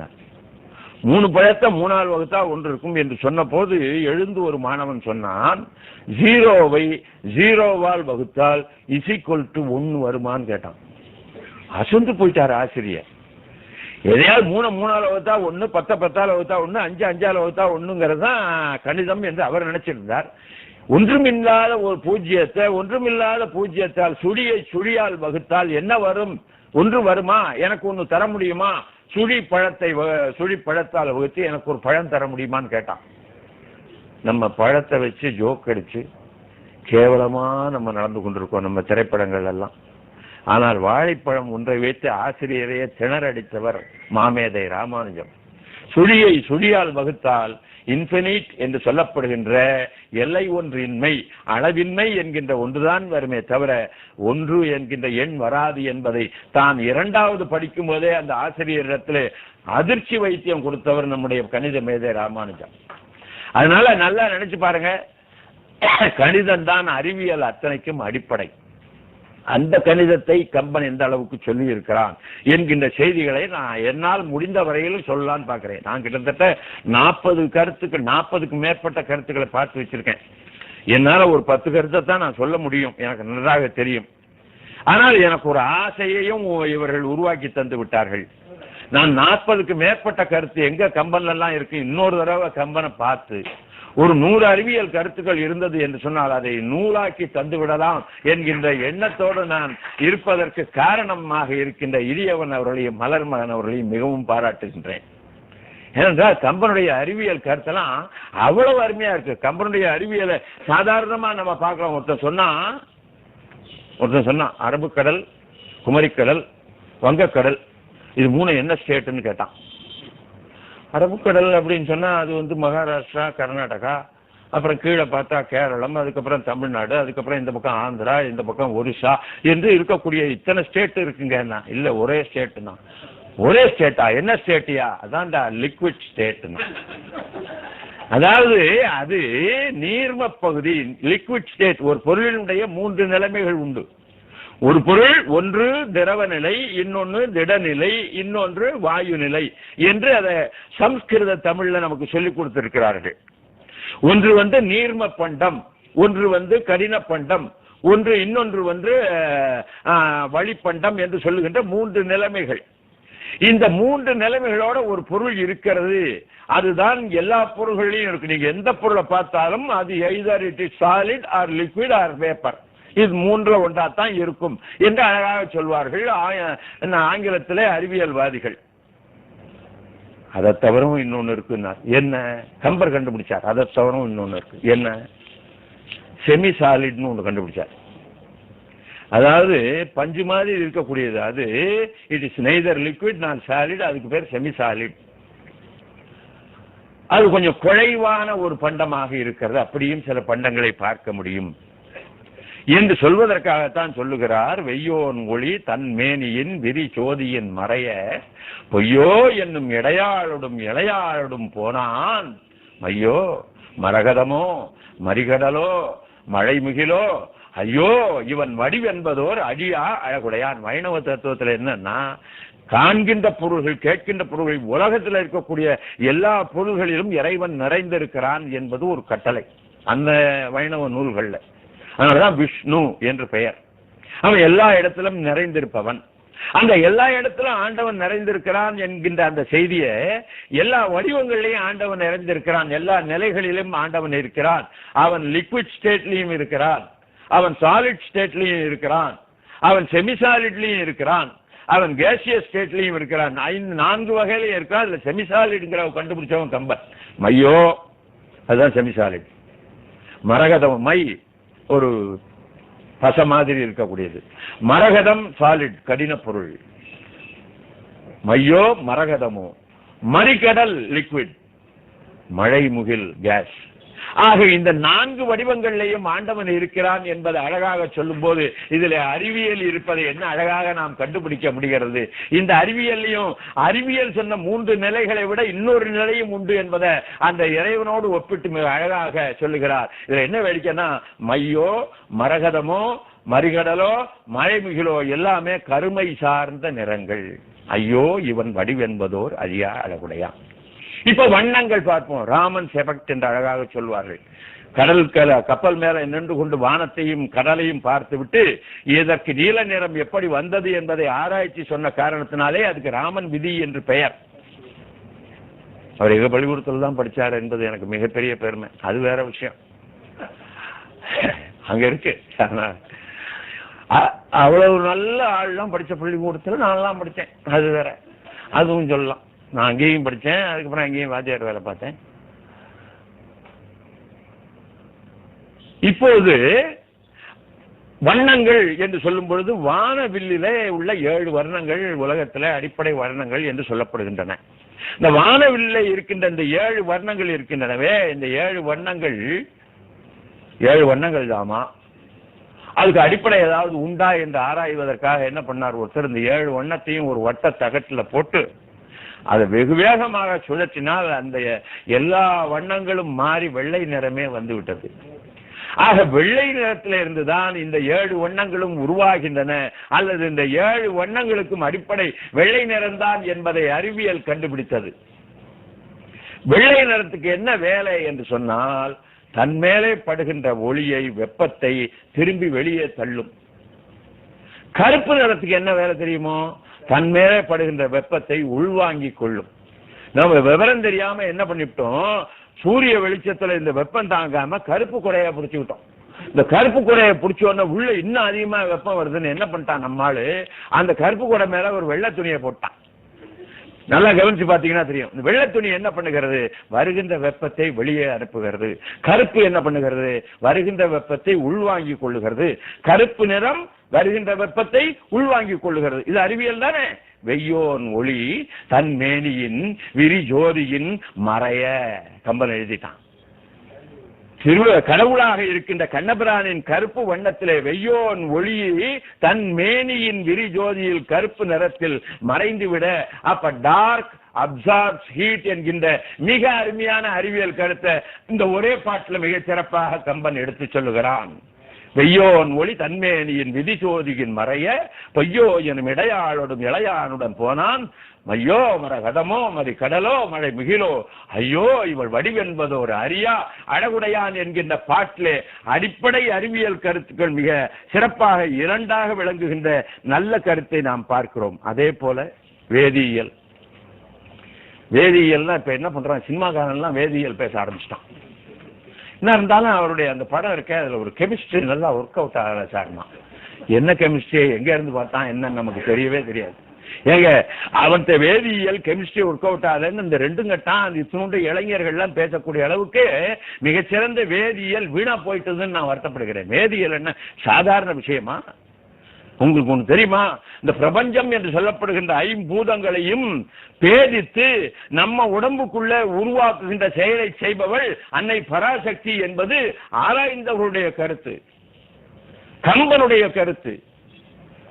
3 பழத்தை 3ஆல் வகுத்தா 1 இருக்கும் என்று சொன்ன போது எழுந்து ஒரு மாணவன் சொன்னான், 0வை 0வால் வகுத்தால் = 1 வருமான்னு கேட்டான். அசந்து போயிட்டார் ஆசிரியர். எதையாவது 3ஆல் வகுத்தா 1, 10 10ஆல் வகுத்தா 1, 5 5ஆல் வகுத்தா 1ங்கிறது தான் கணிதம் என்று அவர் நினைச்சிருந்தார். ஒன்றுமில்லாத ஒரு பூஜ்ஜியத்தை ஒன்றுமில்லாத பூஜ்ஜியத்தால் சுழியை சுழியால் வகுத்தால் என்ன வரும்? 1 வருமா? எனக்கு 1 தர முடியுமா? சுழி பழத்தால் வகுத்து எனக்கு ஒரு பழம் தர முடியுமான்னு கேட்டான். நம்ம பழத்தை வச்சு ஜோக் அடிச்சு கேவலமா நம்ம நடந்து கொண்டிருக்கோம் நம்ம திரைப்படங்கள் எல்லாம். ஆனால் வாழைப்பழம் ஒன்றை வைத்து ஆசிரியரையே திணறடித்தவர் மாமேதை ராமானுஜம். சுழியை சுழியால் வகுத்தால் இன்ஃபினிட் என்று சொல்லப்படுகின்ற எல்லை ஒன்றின்மை, அளவின்மை என்கின்ற ஒன்றுதான் வருமே தவிர 1 என்கின்ற எண் வராது என்பதை தான் 2வது படிக்கும் போதே அந்த ஆசிரியரிடத்திலே அதிர்ச்சி வைத்தியம் கொடுத்தவர் நம்முடைய கணித மேதை ராமானுஜம். அதனால நல்லா நினைச்சு பாருங்க, கணிதம் தான் அறிவியல் அத்தனைக்கும் அடிப்படை. அந்த கணிதத்தை கம்பன் எந்த அளவுக்கு சொல்லி இருக்கிறான் என்கின்ற செய்திகளை நான் என்னால் முடிந்த வரையிலும் சொல்லலான்னு பார்க்கிறேன். நான் கிட்டத்தட்ட 40க்கு மேற்பட்ட கருத்துக்களை பார்த்து வச்சிருக்கேன். என்னால ஒரு 10 கருத்தை தான் நான் சொல்ல முடியும், எனக்கு நன்றாக தெரியும். ஆனால் எனக்கு ஒரு ஆசையையும் இவர்கள் உருவாக்கி தந்து விட்டார்கள். நான் 40க்கு மேற்பட்ட கருத்து எங்க கம்பன்ல எல்லாம் இருக்கு, இன்னொரு தடவை கம்பனை பார்த்து ஒரு 100 அறிவியல் கருத்துக்கள் இருந்தது என்று சொன்னால் அதை நூலாக்கி தந்து விடலாம் என்கின்ற எண்ணத்தோடு நான் இருப்பதற்கு காரணமாக இருக்கின்ற இடியவன் அவர்களையும் மலர்மகன் அவர்களையும் மிகவும் பாராட்டுகின்றேன். ஏனென்றால் கம்பனுடைய அறிவியல் கருத்தெல்லாம் அவ்வளவு அருமையா இருக்கு. கம்பனுடைய அறிவியலை சாதாரணமா நம்ம பார்க்கலாம். ஒருத்தன் சொன்னான் அரபுக்கடல், குமரிக்கடல், வங்கக்கடல், இது 3 என்ன ஸ்டேட்னு கேட்டான். அரபுக்கடல் அப்படின்னு சொன்னா அது மகாராஷ்டிரா, கர்நாடகா, அப்புறம் கீழே பார்த்தா கேரளம், அதுக்கப்புறம் தமிழ்நாடு, அதுக்கப்புறம் இந்த பக்கம் ஆந்திரா, இந்த பக்கம் ஒரிசா என்று இருக்கக்கூடிய இத்தனை ஸ்டேட் இருக்குங்க. இல்ல ஒரே ஸ்டேட் தான். ஒரே ஸ்டேட்டா? என்ன ஸ்டேட்டியா? அதான்டா லிக்விட் ஸ்டேட். அதாவது அது நீர்ம பகுதி, லிக்விட் ஸ்டேட். ஒரு பொருளினுடைய 3 நிலைமைகள் உண்டு. ஒரு பொருள் ஒன்று திரவ நிலை, இன்னொன்று திடநிலை, இன்னொன்று வாயு நிலை என்று அதை சம்ஸ்கிருத தமிழ்ல நமக்கு சொல்லிக் கொடுத்திருக்கிறார்கள். ஒன்று நீர்ம பண்டம், ஒன்று கடின பண்டம், இன்னொன்று வழிப்பண்டம் என்று சொல்லுகின்ற 3 நிலைமைகள். இந்த 3 நிலைமைகளோட ஒரு பொருள் இருக்கிறது. அதுதான் எல்லா பொருள்களையும் இருக்கு. நீங்க எந்த பொருளை பார்த்தாலும் அது either it is solid or liquid or vapour, இது 3 ஒன்றாத்தான் இருக்கும் என்று அழகாக சொல்வார்கள் ஆங்கிலத்திலே அறிவியல்வாதிகள். அதை தவிரவும் இன்னொன்னு இருக்குன்னார். என்ன? கம்பர் கண்டுபிடிச்சார். அதை தவிரவும் இன்னொன்னு இருக்கு. என்ன? செமி சாலிட்னு ஒன்று கண்டுபிடிச்சார். அதாவது பஞ்சு மாதிரி இருக்கக்கூடியது. அது இட் இஸ் நெய்தர் லிக்விட் நான் சாலிட், அதுக்கு பேர் செமி சாலிட். அது கொஞ்சம் குறைவான ஒரு பண்டமாக இருக்கிறது. அப்படியும் சில பண்டங்களை பார்க்க முடியும் என்று சொல்வதற்காகத்தான் சொல்லுகிறார். வெய்யோன் ஒளி தன் மேனியின் விரி சோதியின் மறைய பொய்யோ என்னும் இளையாளோடும் போனான் மையோ மரகதமோ மரிகடலோ மழைமுகிலோ ஐயோ இவன் வடிவென்பதோர் அடியா அழகுடையான். வைணவ தத்துவத்தில் என்னன்னா, காண்கின்ற பொருள்கள், கேட்கின்ற பொருள்கள், உலகத்தில் இருக்கக்கூடிய எல்லா பொருள்களிலும் இறைவன் நிறைந்திருக்கிறான் என்பது ஒரு கட்டளை அந்த வைணவ நூல்கள்ல. அதனாலதான் விஷ்ணு என்று பெயர். அவன் எல்லா இடத்திலும் நிறைந்திருப்பவன். அந்த எல்லா இடத்திலும் ஆண்டவன் நிறைந்திருக்கிறான் என்கின்ற அந்த செய்தியை எல்லா வடிவங்களிலையும் ஆண்டவன் நிறைந்திருக்கிறான், எல்லா நிலைகளிலும் ஆண்டவன் இருக்கிறான். அவன் லிக்விட் ஸ்டேட்லயும் இருக்கிறான், அவன் சாலிட் ஸ்டேட்லயும் இருக்கிறான், அவன் செமிசாலிட்லயும் இருக்கிறான், அவன் கேசியஸ் ஸ்டேட்லயும் இருக்கிறான். 4 வகையிலையும் இருக்கிறான். இல்ல செமிசாலிட்ங்கிற கண்டுபிடிச்சவன் கம்பன். மையோ அதுதான் செமிசாலிட். மரகதம், மை ஒரு பச மாதிரி இருக்கக்கூடியது. மரகதம் சாலிட், கடின பொருள். மையோ மரகதமோ, மறிகடல் லிக்விட், மழை முகில் கேஸ். ஆக இந்த 4 வடிவங்களிலேயும் ஆண்டவன் இருக்கிறான் என்பதை அழகாக சொல்லும் போது இதில் அறிவியல் இருப்பதை என்ன அழகாக நாம் கண்டுபிடிக்க முடிகிறது. இந்த அறிவியல் சொன்ன 3 நிலைகளை விட இன்னொரு நிலையும் உண்டு என்பதை அந்த இறைவனோடு ஒப்பிட்டு மிக அழகாக சொல்லுகிறார். இதுல என்ன வேடிக்கைன்னா, மையோ மரகதமோ மறிகடலோ மழைமுகிலோ எல்லாமே கருமை சார்ந்த நிறங்கள். ஐயோ இவன் வடிவென்பதோர் அழியா அழகுடையான். இப்ப வண்ணங்கள் பார்ப்போம். ராமன் செபக்ட் என்று அழகாக சொல்வார்கள். கப்பல் மேல நின்று கொண்டு வானத்தையும் கடலையும் பார்த்து விட்டு இதற்கு நீல நிறம் எப்படி வந்தது என்பதை ஆராய்ச்சி சொன்ன காரணத்தினாலே அதுக்கு ராமன் விதி என்று பெயர். அவர் எங்க பள்ளிக்கூடத்தில் தான் படிச்சார் என்பது எனக்கு மிகப்பெரிய பெருமை. அது வேற விஷயம், அங்க இருக்கு. அவ்வளவு நல்ல ஆள்லாம் படிச்ச பள்ளிக்கூடத்தில் நான்லாம் படித்தேன், அது வேற, அதுவும் சொல்லலாம். நான் அங்கேயும் படித்தேன், அதுக்கப்புறம் அங்கேயும் வாத்தியார் வேலை பார்த்தேன். இப்போது வண்ணங்கள் என்று சொல்லும் பொழுது வானவில்லிலே உள்ள 7 வர்ணங்கள் உலகத்திலே அடிப்படை வர்ணங்கள் என்று சொல்லப்படுகின்றன. இந்த வானவில்லிலே இருக்கின்ற இந்த 7 வர்ணங்கள் இருக்கின்றனவே, இந்த 7 வண்ணங்கள் தாமா, அதுக்கு அடிப்படை ஏதாவது உண்டா என்று ஆராய்வதற்காக என்ன பண்ணார் ஒருத்தர், இந்த 7 வண்ணத்தையும் ஒரு வட்ட தகட்டில் போட்டு அதை வெகு வேகமாக சுழற்றினால் அந்த எல்லா வண்ணங்களும் மாறி வெள்ளை நிறமே வந்து விட்டது. ஆக வெள்ளை நிறத்தில் இருந்துதான் இந்த 7 வண்ணங்களும் உருவாகின்றன, அல்லது இந்த 7 வண்ணங்களுக்கும் அடிப்படை வெள்ளை நிறம்தான் என்பதை அறிவியல் கண்டுபிடித்தது. வெள்ளை நிறத்துக்கு என்ன வேலை என்று சொன்னால், தன் மேலே படுகின்ற ஒளியை, வெப்பத்தை திரும்பி வெளியே தள்ளும். கருப்பு நிறத்துக்கு என்ன வேலை தெரியுமோ, தன் மேலே படுகின்ற வெப்பத்தை உள்வாங்கிக் கொள்ளும். நம்ம விவரம் தெரியாம என்ன பண்ணிவிட்டோம், சூரிய வெளிச்சத்துல இந்த வெப்பம் தாங்காம கருப்பு குடையை பிடிச்சுக்கிட்டோம். இந்த கருப்பு குடையை பிடிச்சோன்னா உள்ள இன்னும் அதிகமா வெப்பம் வருதுன்னு என்ன பண்ணிட்டான் நம்மாளு, அந்த கருப்பு குடை மேல ஒரு வெள்ளை துணியை போட்டான். நல்லா கவனிச்சு பாத்தீங்கன்னா தெரியும். இந்த வெள்ளை துணி என்ன பண்ணுகிறது, வருகின்ற வெப்பத்தை வெளியே அனுப்புகிறது. கருப்பு என்ன பண்ணுகிறது, வருகின்ற வெப்பத்தை உள்வாங்கிக் கொள்ளுகிறது. கருப்பு நிறம் வருகின்ற வெப்பத்தை உள்வாங்கிக் கொள்ளுகிறது. இது அறிவியல் தானே. வெய்யோன் ஒளி தன் மேனியின் விரி ஜோதியின் மறைய கம்பன் எழுதிட்டான். கடவுளாக இருக்கின்ற கண்ணபிரானின் கருப்பு வண்ணத்திலே வெய்யோன் ஒளி தன் மேனியின் விரி ஜோதியில் கருப்பு நிறத்தில் மறைந்து விட, அப்ப டார்க் அப்சார்ப்ஸ் ஹீட் என்கின்ற மிக அருமையான அறிவியல் கருத்தை இந்த ஒரே பாட்டில் மிகச் சிறப்பாக கம்பன் எடுத்து சொல்லுகிறான். வெய்யோன் ஒளி தன்மேனியின் விதி ஜோதியின் மறைய பொய்யோ எனும் இடையாளோடும் இளையானுடன் போனான். மையோ மர கதமோ மதி கடலோ மழை மிகிலோ ஐயோ இவள் வடிவென்பதோ ஒரு அரியா அழகுடையான் என்கின்ற பாட்டிலே அடிப்படை அறிவியல் கருத்துக்கள் மிக சிறப்பாக 2ஆக விளங்குகின்ற நல்ல கருத்தை நாம் பார்க்கிறோம். அதே போல வேதியியல். வேதியியல்னா இப்ப என்ன பண்றான், சினிமாக்காரன்லாம் வேதியியல் பேச ஆரம்பிச்சிட்டான். என்ன இருந்தாலும் அவருடைய அந்த படம் இருக்க, அதுல ஒரு கெமிஸ்ட்ரி நல்லா ஒர்க் அவுட் ஆகல சார்மா. என்ன கெமிஸ்ட்ரி, எங்க இருந்து பார்த்தான் என்ன நமக்கு தெரியவே தெரியாது. ஏங்க அவன் வேதியியல் கெமிஸ்ட்ரி ஒர்க் அவுட் ஆகலன்னு இந்த 2 கட்டான் அந்த இத்தினோண்டு இளைஞர்கள்லாம் பேசக்கூடிய அளவுக்கு மிகச்சிறந்த வேதியியல் வீணா போயிட்டதுன்னு நான் வருத்தப்படுகிறேன். வேதியியல் என்ன சாதாரண விஷயமா? உங்களுக்கு ஒண்ணு தெரியுமா, இந்த பிரபஞ்சம் என்று சொல்லப்படுகின்ற 5 பூதங்களையும் பேதித்து நம்ம உடம்புக்குள்ள உருவாக்குகின்ற செயலை செய்பவள் அன்னை பராசக்தி என்பது ஆராய்ந்தவர்களுடைய கருத்து, கம்பனுடைய கருத்து.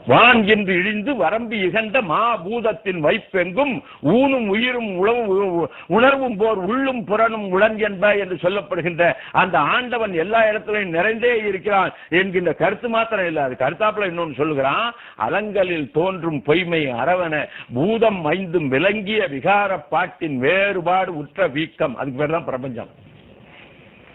வான் என்று இழிந்து வரம்பு இகழ்ந்த மாபூதத்தின் வைப்பெங்கும் ஊனும் உயிரும் உணர்வும் போர் உள்ளும் புறனும் உளன் என்ப என்று சொல்லப்படுகின்ற அந்த ஆண்டவன் எல்லா இடத்திலையும் நிறைந்தே இருக்கிறான் என்கின்ற கருத்து மாத்திரம் இல்லை, அது கருத்தாப்புல இன்னொன்னு சொல்லுகிறான். அலங்களில் தோன்றும் பொய்மை அரவண பூதம் 5 விளங்கிய விகார பாட்டின் வேறுபாடு உற்ற வீக்கம். அதுக்கு பேர் தான் பிரபஞ்சம்.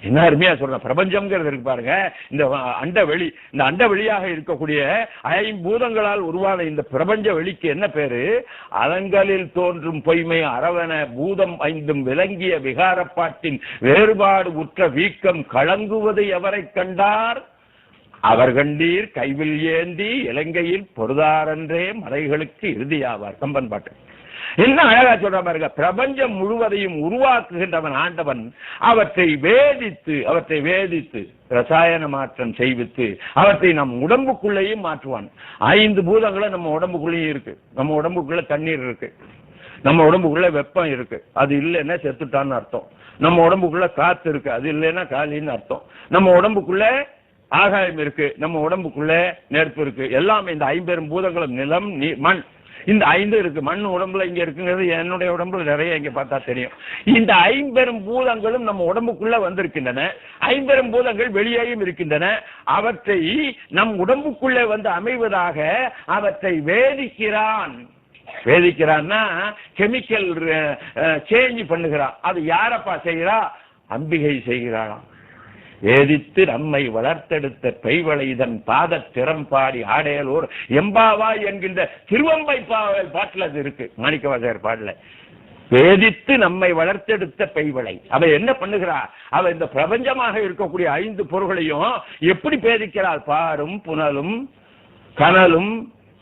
என்ன அருமையா சொல்றேன், பிரபஞ்சம்ங்கிறது இருக்கு பாருங்க. இந்த அண்டவெளி, இந்த அண்டவெளியாக இருக்கக்கூடிய 5 பூதங்களால் உருவான இந்த பிரபஞ்ச வெளிக்கு என்ன பேரு? அலங்களில் தோன்றும் பொய்மை அரவண பூதம் 5 விளங்கிய விகாரப்பாட்டின் வேறுபாடு உற்ற வீக்கம் கலங்குவது எவரை கண்டார் அவர் கண்டீர் கைவில் ஏந்தி இலங்கையில் பொருதாரன்றே மலைகளுக்கு இறுதியாவார். கம்பன் பாட்டு என்ன அழகா சொல்ற பாருங்க. பிரபஞ்சம் முழுவதையும் உருவாக்குகின்றவன் ஆண்டவன். அவற்றை வேதித்து ரசாயன மாற்றம் செய்வித்து அவற்றை நம் உடம்புக்குள்ளேயும் மாற்றுவான். 5 பூதங்களும் நம்ம உடம்புக்குள்ளேயும் இருக்கு. நம்ம உடம்புக்குள்ள தண்ணீர் இருக்கு, நம்ம உடம்புக்குள்ள வெப்பம் இருக்கு, அது இல்லைன்னா செத்துட்டான்னு அர்த்தம். நம்ம உடம்புக்குள்ள காத்து இருக்கு, அது இல்லைன்னா காலின்னு அர்த்தம். நம்ம உடம்புக்குள்ள ஆகாயம் இருக்கு, நம்ம உடம்புக்குள்ள நெருப்பு இருக்கு. எல்லாமே இந்த 5 பூதங்களும் நிலம் நீர் மண், இந்த 5 இருக்கு. மண் உடம்புல இங்க இருக்குங்கிறது என்னுடைய உடம்புல நிறைய இங்க பார்த்தா தெரியும். இந்த 5 பூதங்களும் நம்ம உடம்புக்குள்ள வந்திருக்கின்றன. 5 பூதங்கள் வெளியேயும் இருக்கின்றன. அவற்றை நம் உடம்புக்குள்ளே வந்து அமைவதாக அவற்றை வேதிக்கிறான். வேதிக்கிறான்னா கெமிக்கல் சேஞ்ச் பண்ணுகிறான். அது யாரப்பா செய்கிறா? அம்பிகை செய்கிறாளாம். வேதித்து நம்மை வளர்த்தெடுத்த பெய்வளை இதன் பாத திறம்பாடி ஆடையலோர் எம்பாவா என்கின்ற திருவம்பை பாட்டில் அது இருக்கு, மாணிக்கவாசகர் பாடல. வேதித்து நம்மை வளர்த்தெடுத்த பெய்வளை அவ என்ன பண்ணுகிறா? அவ இந்த பிரபஞ்சமாக இருக்கக்கூடிய 5 பொருள்களையும் எப்படி பேதிக்கிறாள்? பாரும் புனலும் கனலும்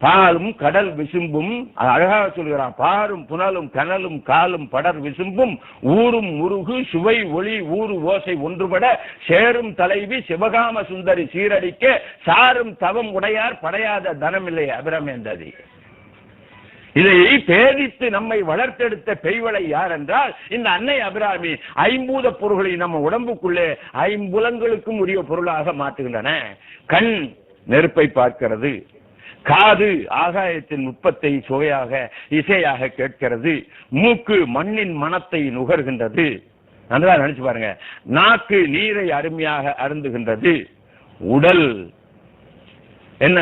பாலும் கடல் விசும்பும். அழகாக சொல்கிறான். பாரும் புனலும் கனலும் காலும் படர் விசும்பும் ஊரும் முருகு சுவை ஒளி ஊரு ஓசை ஒன்றுபட சேரும் தலைவி சிவகாம சுந்தரி சீரடிக்க சாரும் தவம் உடையார் படையாத தனமில்லை அபிரமேந்ததி. இதை பேதித்து நம்மை வளர்த்தெடுத்த பெய்வளை யார் என்றால் இந்த அன்னை அபிராமி. 5 பொருள்களை நம்ம உடம்புக்குள்ளே 5 உரிய பொருளாக மாற்றுகின்றன. கண் நெருப்பை பார்க்கிறது, காது ஆகாயத்தின் நுட்பத்தை சுவையாக இசையாக கேட்கிறது, மூக்கு மண்ணின் மனத்தை நுகர்கின்றது, நல்லா நினைச்சு பாருங்க. நாக்கு நீரை அருமையாக அருந்துகின்றது. உடல் என்ன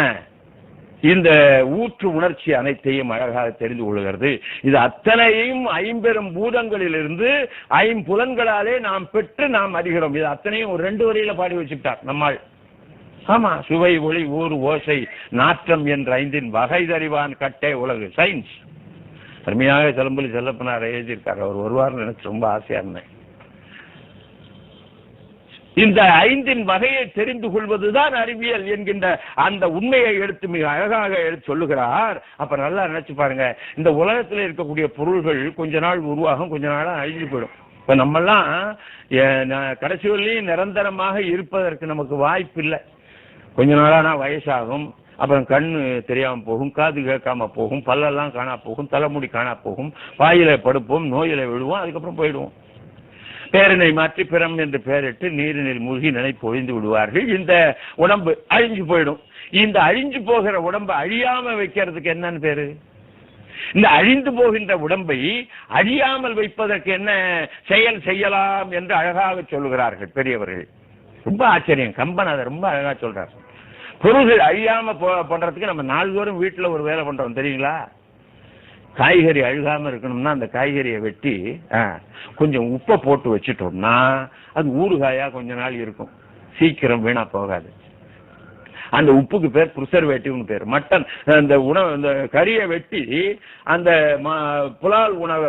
இந்த ஊற்று உணர்ச்சி அனைத்தையும் அழகாக தெரிந்து கொள்கிறது. இது அத்தனையும் ஐம்பெரும் பூதங்களிலிருந்து ஐம்புலன்களாலே நாம் பெற்று நாம் அறிகிறோம். இது அத்தனையும் ஒரு 2 வரியில பாடி வச்சுட்டார் நம்மால். ஆமா, சுவை ஒளி ஊர் ஓசை நாற்றம் என்ற 5 வகை தறிவான் கட்டை உலகு. சயின்ஸ் அருமையாக செலம்புலி செல்லப்பனார் எழுதியிருக்காரு. அவர் வருவார்னு எனக்கு ரொம்ப ஆசையா இருந்தேன். இந்த 5 வகையை தெரிந்து கொள்வதுதான் அறிவியல் என்கின்ற அந்த உண்மையை எடுத்து மிக அழகாக எடுத்து சொல்லுகிறார். அப்ப நல்லா நினைச்சு பாருங்க, இந்த உலகத்தில் இருக்கக்கூடிய பொருள்கள் கொஞ்ச நாள் உருவாகும், கொஞ்ச நாள் அழிஞ்சு போயிடும். இப்ப நம்மெல்லாம் கடைசி வரையிலும் நிரந்தரமாக இருப்பதற்கு நமக்கு வாய்ப்பு இல்லை. கொஞ்ச நாளானா வயசாகும், அப்புறம் கண்ணு தெரியாம போகும், காது கேட்காம போகும், பல்லெல்லாம் காணா போகும், தலைமுடி காணா போகும், வாயில படுப்போம், நோயில விழுவோம், அதுக்கப்புறம் போயிடுவோம். பேரனை மாற்றி பிறம் என்று பெயரிட்டு நீரினில் மூழ்கி நினைப்பு ஒழிந்து விடுவார்கள். இந்த உடம்பு அழிஞ்சு போயிடும். இந்த அழிஞ்சு போகிற உடம்பை அழியாம வைக்கிறதுக்கு என்னன்னு பேரு? இந்த அழிந்து போகின்ற உடம்பை அழியாமல் வைப்பதற்கு என்ன செயல் செய்யலாம் என்று அழகாக சொல்லுகிறார்கள் பெரியவர்கள். ரொம்ப ஆச்சரியம். கம்பன் அதை ரொம்ப அழகா சொல்றார். பொருள்கள் அழியாம பண்றதுக்கு நம்ம நாள்தோறும் வீட்டுல ஒரு வேலை பண்றோம் தெரியுங்களா? காய்கறி அழுகாம இருக்கணும்னா அந்த காய்கறியை வெட்டி கொஞ்சம் உப்பை போட்டு வச்சுட்டோம்னா அது ஊறுகாயா கொஞ்ச நாள் இருக்கும், சீக்கிரம் வீணா போகாது. அந்த உப்புக்கு பேர் ப்ரிசர்வேட்டிவ்னு பேர். மட்டன் அந்த உணவு அந்த கறியை வெட்டி அந்த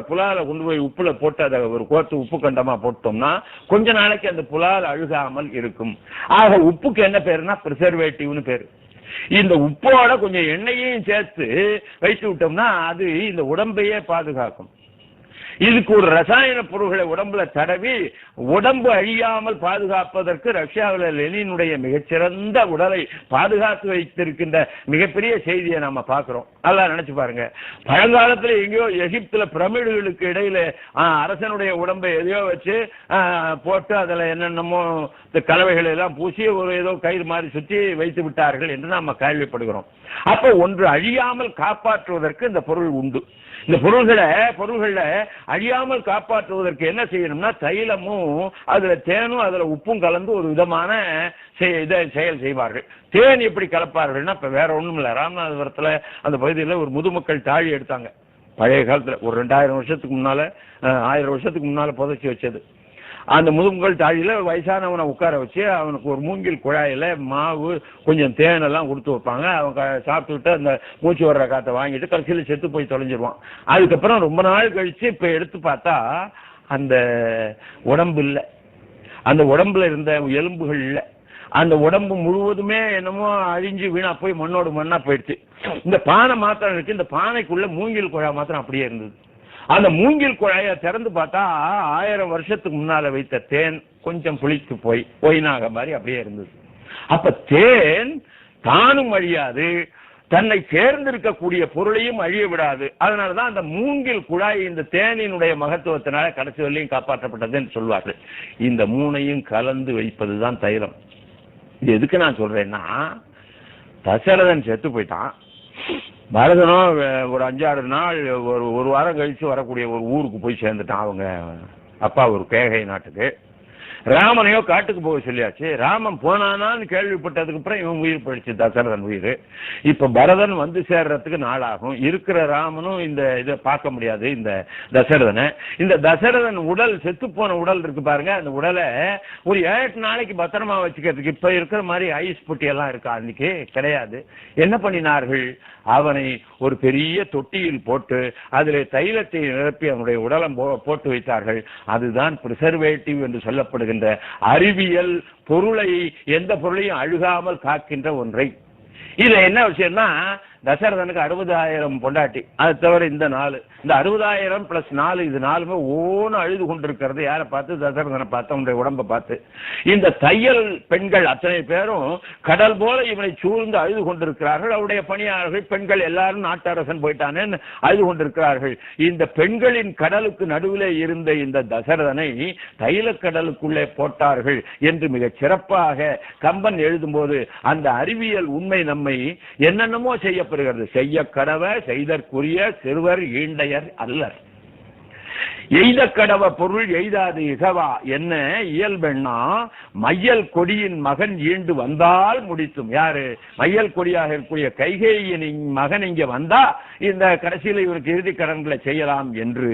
புலால கொண்டு போய் உப்புல போட்டு அதை ஒரு கோர்த்து உப்பு கண்டமா போட்டோம்னா கொஞ்ச நாளைக்கு அந்த புலால் அழுகாமல் இருக்கும். ஆக உப்புக்கு என்ன பேருன்னா ப்ரிசர்வேட்டிவ்னு பேரு. இந்த உப்போட கொஞ்சம் எண்ணெயையும் சேர்த்து வைத்து விட்டோம்னா அது இந்த உடம்பையே பாதுகாக்கும். இதுக்கு ஒரு ரசாயன பொருள்களை உடம்புல தடவி உடம்பு அழியாமல் பாதுகாப்பதற்கு ரஷ்யாவில் லெனினுடைய மிகச்சிறந்த உடலை பாதுகாத்து வைத்திருக்கின்ற மிகப்பெரிய செய்தியை நாம பார்க்கிறோம். நல்லா நினைச்சு பாருங்க. பழங்காலத்துல எங்கேயோ எகிப்துல பிரமிடுகளுக்கு இடையில அரசனுடைய உடம்பை எதையோ வச்சு போட்டு அதுல என்னென்னமோ கலவைகளை எல்லாம் பூசி ஒரு ஏதோ கயிறு மாதிரி சுற்றி வைத்து விட்டார்கள் என்று நாம கேள்விப்படுகிறோம். அப்ப ஒன்று அழியாமல் காப்பாற்றுவதற்கு இந்த பொருள் உண்டு. இந்த பொருள்களை அழியாமல் காப்பாற்றுவதற்கு என்ன செய்யணும்னா தைலமும் அதுல தேனும் அதுல உப்பும் கலந்து ஒரு விதமான செயல் செய்வார்கள். தேன் எப்படி கலப்பார்கள்னா இப்ப வேற ஒண்ணும் இல்ல. ராமநாதபுரத்துல அந்த பகுதியில் ஒரு முதுமக்கள் தாழி எடுத்தாங்க. பழைய காலத்துல ஒரு 2000 வருஷத்துக்கு முன்னால 1000 வருஷத்துக்கு முன்னால புதைச்சி வச்சது. அந்த முதுமக்கள் தாழியில வயசானவனை உட்கார வச்சு அவனுக்கு ஒரு மூங்கில் குழாயில மாவு கொஞ்சம் தேனெல்லாம் கொடுத்து வைப்பாங்க. அவங்க சாப்பிட்டுட்டு அந்த மூச்சு வர்ற காற்றை வாங்கிட்டு கடைசியில் செத்து போய் தொலைஞ்சிருவான். அதுக்கப்புறம் ரொம்ப நாள் கழிச்சு இப்ப எடுத்து பார்த்தா அந்த உடம்பு இல்லை, அந்த உடம்புல இருந்த எலும்புகள் இல்லை, அந்த உடம்பு முழுவதுமே என்னமோ அழிஞ்சு வீணா போய் மண்ணோடு மண்ணா போயிடுச்சு. இந்த பானை மாத்திரம் இருக்கு, இந்த பானைக்குள்ள மூங்கில் குழா மாத்திரம் அப்படியே இருந்தது. அந்த மூங்கில் குழாயை திறந்து பார்த்தா 1000 வருஷத்துக்கு முன்னால வைத்த தேன் கொஞ்சம் புளித்து போய் ஒயினாக மாதிரி அப்படியே இருந்தது. அப்ப தேன் தானும் அழியாது, தன்னை சேர்ந்திருக்கக்கூடிய பொருளையும் அழிய விடாது. அதனாலதான் அந்த மூங்கில் குழாய் இந்த தேனினுடைய மகத்துவத்தினால கடைசி வரையும் காப்பாற்றப்பட்டதுன்னு சொல்வார்கள். இந்த 3ஐயும் கலந்து வைப்பதுதான் தைலம். இது எதுக்கு நான் சொல்றேன்னா, தசரதன் செத்து போயிட்டான். பரதனும் ஒரு 5-6 நாள் ஒரு வாரம் கழிச்சு வரக்கூடிய ஒரு ஊருக்கு போய் சேர்ந்துட்டான். அவங்க அப்பா ஒரு கேகை நாட்டுக்கு. ராமனையோ காட்டுக்கு போக சொல்லியாச்சு. ராமன் போனானான்னு கேள்விப்பட்டதுக்கு அப்புறம் இவன் உயிர் போயிடுச்சு, தசரதன் உயிர். இப்ப பரதன் வந்து சேர்றதுக்கு நாளாகும். இருக்கிற ராமனும் இந்த இதை பார்க்க முடியாது இந்த தசரதனை. இந்த தசரதன் உடல் செத்து போன உடல் இருக்கு பாருங்க, அந்த உடலை ஒரு 7 நாளைக்கு பத்திரமா வச்சுக்கிறதுக்கு இப்ப இருக்கிற மாதிரி ஐஸ் பொட்டி எல்லாம் இருக்கா? அன்னைக்கு கிடையாது. என்ன பண்ணினார்கள்? அவனை ஒரு பெரிய தொட்டியில் போட்டு அதில் தைலத்தை நிரப்பி அவனுடைய உடலை போட்டு வைத்தார்கள். அதுதான் பிரிசர்வேட்டிவ் என்று சொல்லப்படுகின்ற அறிவியல் பொருளை, எந்த பொருளையும் அழுகாமல் காக்கின்ற ஒன்றை. இதுல என்ன விஷயம்னா, தசரதனுக்கு 60,000 பொண்டாட்டி, அது தவிர இந்த 4, இந்த 60,000 + 4, இது 4மே ஓன்னு அழுது கொண்டிருக்கிறது. யாரை பார்த்து? தசரதனை பார்த்து, அவனுடைய உடம்பை பார்த்து. இந்த தையல் பெண்கள் அத்தனை பேரும் கடல் போல இவனை சூழ்ந்து அழுது கொண்டிருக்கிறார்கள். அவருடைய பணியாளர்கள் பெண்கள் எல்லாரும் நாட்டரசன் போயிட்டானேன்னு அழுது கொண்டிருக்கிறார்கள். இந்த பெண்களின் கடலுக்கு நடுவிலே இருந்த இந்த தசரதனை தைல கடலுக்குள்ளே போட்டார்கள் என்று மிக சிறப்பாக கம்பன் எழுதும்போது அந்த அறிவியல் உண்மை நம்மை என்னென்னமோ செய்ய கடவை செய்தற்குரிய சிறுவர் ஈண்டையர் அல்லர். எய்த கடவ பொருள் எய்தாது இகவா என்ன இயல்பெண்ணா மையல் கொடியின் மகன் ஈண்டு வந்தால் முடித்தும். யாரு? மையல் கொடியாக இருக்கக்கூடிய கைகேயின் மகன் இங்க வந்தா இந்த கடைசியில் இவருக்கு இறுதி கடன்களை செய்யலாம் என்று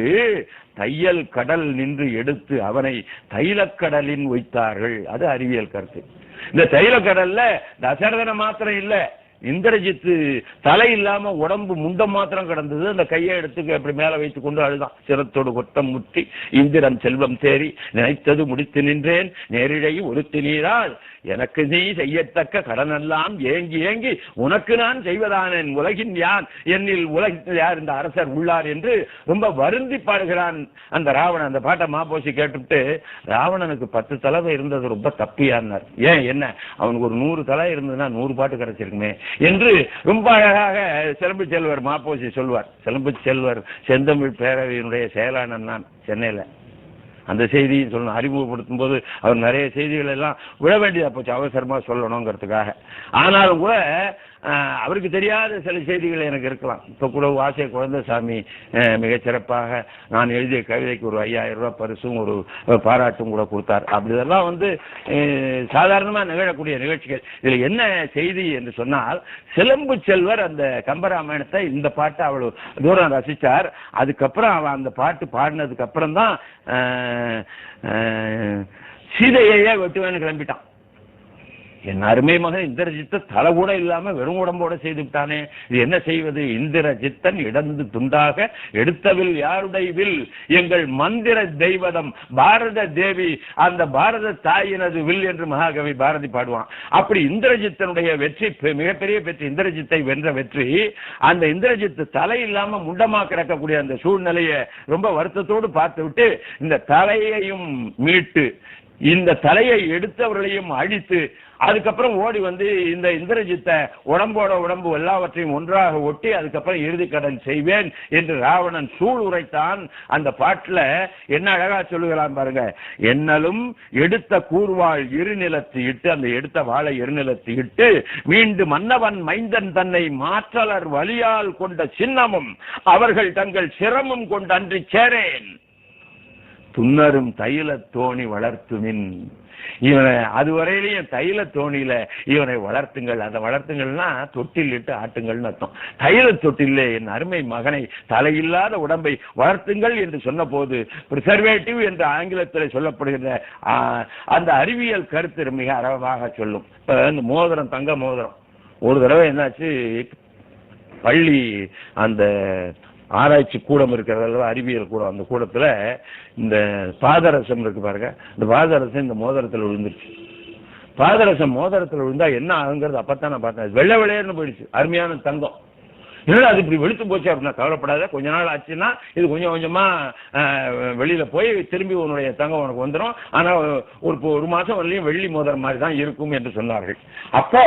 தையல் கடல் நின்று எடுத்து அவனை தைலக்கடலின் வைத்தார்கள். அது அறிவியல் கருத்து. இந்த தைலக்கடல்ல தசரதனை மாத்திரம் இல்ல, இந்திரஜித்து தலை இல்லாம உடம்பு முண்டம் மாத்திரம் கிடந்தது. அந்த கையை எடுத்து அப்படி மேல வைத்துக் கொண்டு அழுதான். சிரத்தோடு கொட்டம் முற்றி இந்திரன் செல்வம் தேறி நினைத்தது முடித்து நின்றேன் நேரிழை ஒருத்தி நீரால் எனக்கு நீ செய்யத்தக்க கடனெல்லாம் ஏங்கி ஏங்கி உனக்கு நான் செய்வதானேன் உலகின் யான் என்னில் உலகில் யார் இந்த அரசர் உள்ளார் என்று ரொம்ப வருந்தி பாடுகிறான் அந்த ராவணன். அந்த பாட்டை மாப்போசி கேட்டுவிட்டு ராவணனுக்கு 10 தலை இருந்தது ரொம்ப தப்பியானார். ஏன் என்ன அவனுக்கு ஒரு 100 தலை இருந்ததுன்னா 100 பாட்டு கிடைச்சிருக்குமே என்று ரொம்ப அழகாக சிலம்பு செல்வர் மாப்போசி சொல்வார். சிலம்பு செல்வர் செந்தமிழ் பேரவையினுடைய செயலாளர் நான் சென்னையில. அந்த செய்தியை சொல்லணும். அறிமுகப்படுத்தும் போது அவர் நிறைய செய்திகள் எல்லாம் விட வேண்டியதா போச்சு அவசரமா சொல்லணுங்கிறதுக்காக. ஆனாலும் கூட அவருக்கு தெரியாத சில செய்திகள் எனக்கு இருக்கலாம். இப்ப கூட வாசிய குழந்தைசாமி மிகச்சிறப்பாக நான் எழுதிய கவிதைக்கு ஒரு 5000 ரூபாய் பரிசும் ஒரு பாராட்டும் கூட கொடுத்தார். அப்படி இதெல்லாம் சாதாரணமா நிகழக்கூடிய நிகழ்ச்சிகள். இதுல என்ன செய்தி என்று சொன்னால், சிலம்பு செல்வர் அந்த கம்பராமாயணத்தை இந்த பாட்டை அவ்வளவு தூரம் ரசிச்சார். அதுக்கப்புறம் அவன் அந்த பாட்டு பாடினதுக்கு அப்புறம் தான் சீதையே வெட்டுவேன்னு கிளம்பிட்டான். என் அருமை மகன் இந்திரஜித்த தலை கூட இல்லாம வெறும் உடம்போட செய்து விட்டானே, இது என்ன செய்வது? இந்திரஜித்தன் இடந்து துண்டாக எடுத்தவில் யாருடைய வில் எங்கள் மந்திர தெய்வதம் பாரத தேவி அந்த பாரத தாயினது வில் என்று மகாகவி பாரதி பாடுவான். அப்படி இந்திரஜித்தனுடைய வெற்றி மிகப்பெரிய வெற்றி, இந்திரஜித்தை வென்ற வெற்றி. அந்த இந்திரஜித்து தலை இல்லாம முண்டமா கிடக்கக்கூடிய அந்த சூழ்நிலையை ரொம்ப வருத்தத்தோடு பார்த்து விட்டு இந்த தலையையும் மீட்டு இந்த தலையை எடுத்தவர்களையும் அழித்து அதுக்கப்புறம் ஓடி இந்த இந்திரஜித்தை உடம்போட உடம்பு எல்லாவற்றையும் ஒன்றாக ஒட்டி அதுக்கப்புறம் இறுதி கடன் செய்வேன் என்று ராவணன் சூழ் உரைத்தான். அந்த பாட்டுல என்ன அழகா சொல்லுகிறான் பாருங்க. என்னலும் எடுத்த கூர்வாள் இருநிலத்து இட்டு, அந்த எடுத்த வாளை இருநிலத்து இட்டு மீண்டு மன்னவன் மைந்தன் தன்னை மாற்றலர் வலியால் கொண்ட சின்னமும் அவர்கள் தங்கள் சிரமும் கொண்டு அன்றி சேரேன் துன்னரும் தைல தோணி வளர்த்துமின். இவனை அதுவரையிலையும் தைல தோணியில இவனை வளர்த்துங்கள். அந்த வளர்த்துங்கள்னா தொட்டில் இட்டு ஆட்டுங்கள்னு அர்த்தம். தைல தொட்டிலே என் அருமை மகனை தலையில்லாத உடம்பை வளர்த்துங்கள் என்று சொன்ன போது பிரிசர்வேட்டிவ் என்று ஆங்கிலத்தில் சொல்லப்படுகிற அந்த அறிவியல் கருத்து மிக அழகாக சொல்லும். இப்ப இந்த மோதிரம், தங்க மோதிரம், ஒரு தடவை என்னாச்சு, பள்ளி அந்த ஆராய்ச்சி கூடம் இருக்கிறது, அறிவியல் கூடம், அந்த கூடத்துல இந்த பாதரசம் இருக்கு பாருங்க, இந்த பாதரசம் இந்த மோதிரத்தில் விழுந்துருச்சு. பாதரசம் மோதிரத்தில் விழுந்தா என்ன ஆகுங்கிறது அப்பத்தான் நான் பார்த்தேன். வெள்ளை வெள்ளையர்னு போயிடுச்சு, அருமையான தங்கம். என்னடா அது இப்படி வெளுத்து போச்சு அப்படின்னா கவலைப்படாத, கொஞ்ச நாள் ஆச்சுன்னா இது கொஞ்சம் கொஞ்சமா வெளியில போய் திரும்பி உன்னுடைய தங்கம் உனக்கு வந்துடும். ஆனா ஒரு மாசம் வரலையும் வெள்ளி மோதிரம் மாதிரி தான் இருக்கும் என்று சொன்னார்கள். அப்போ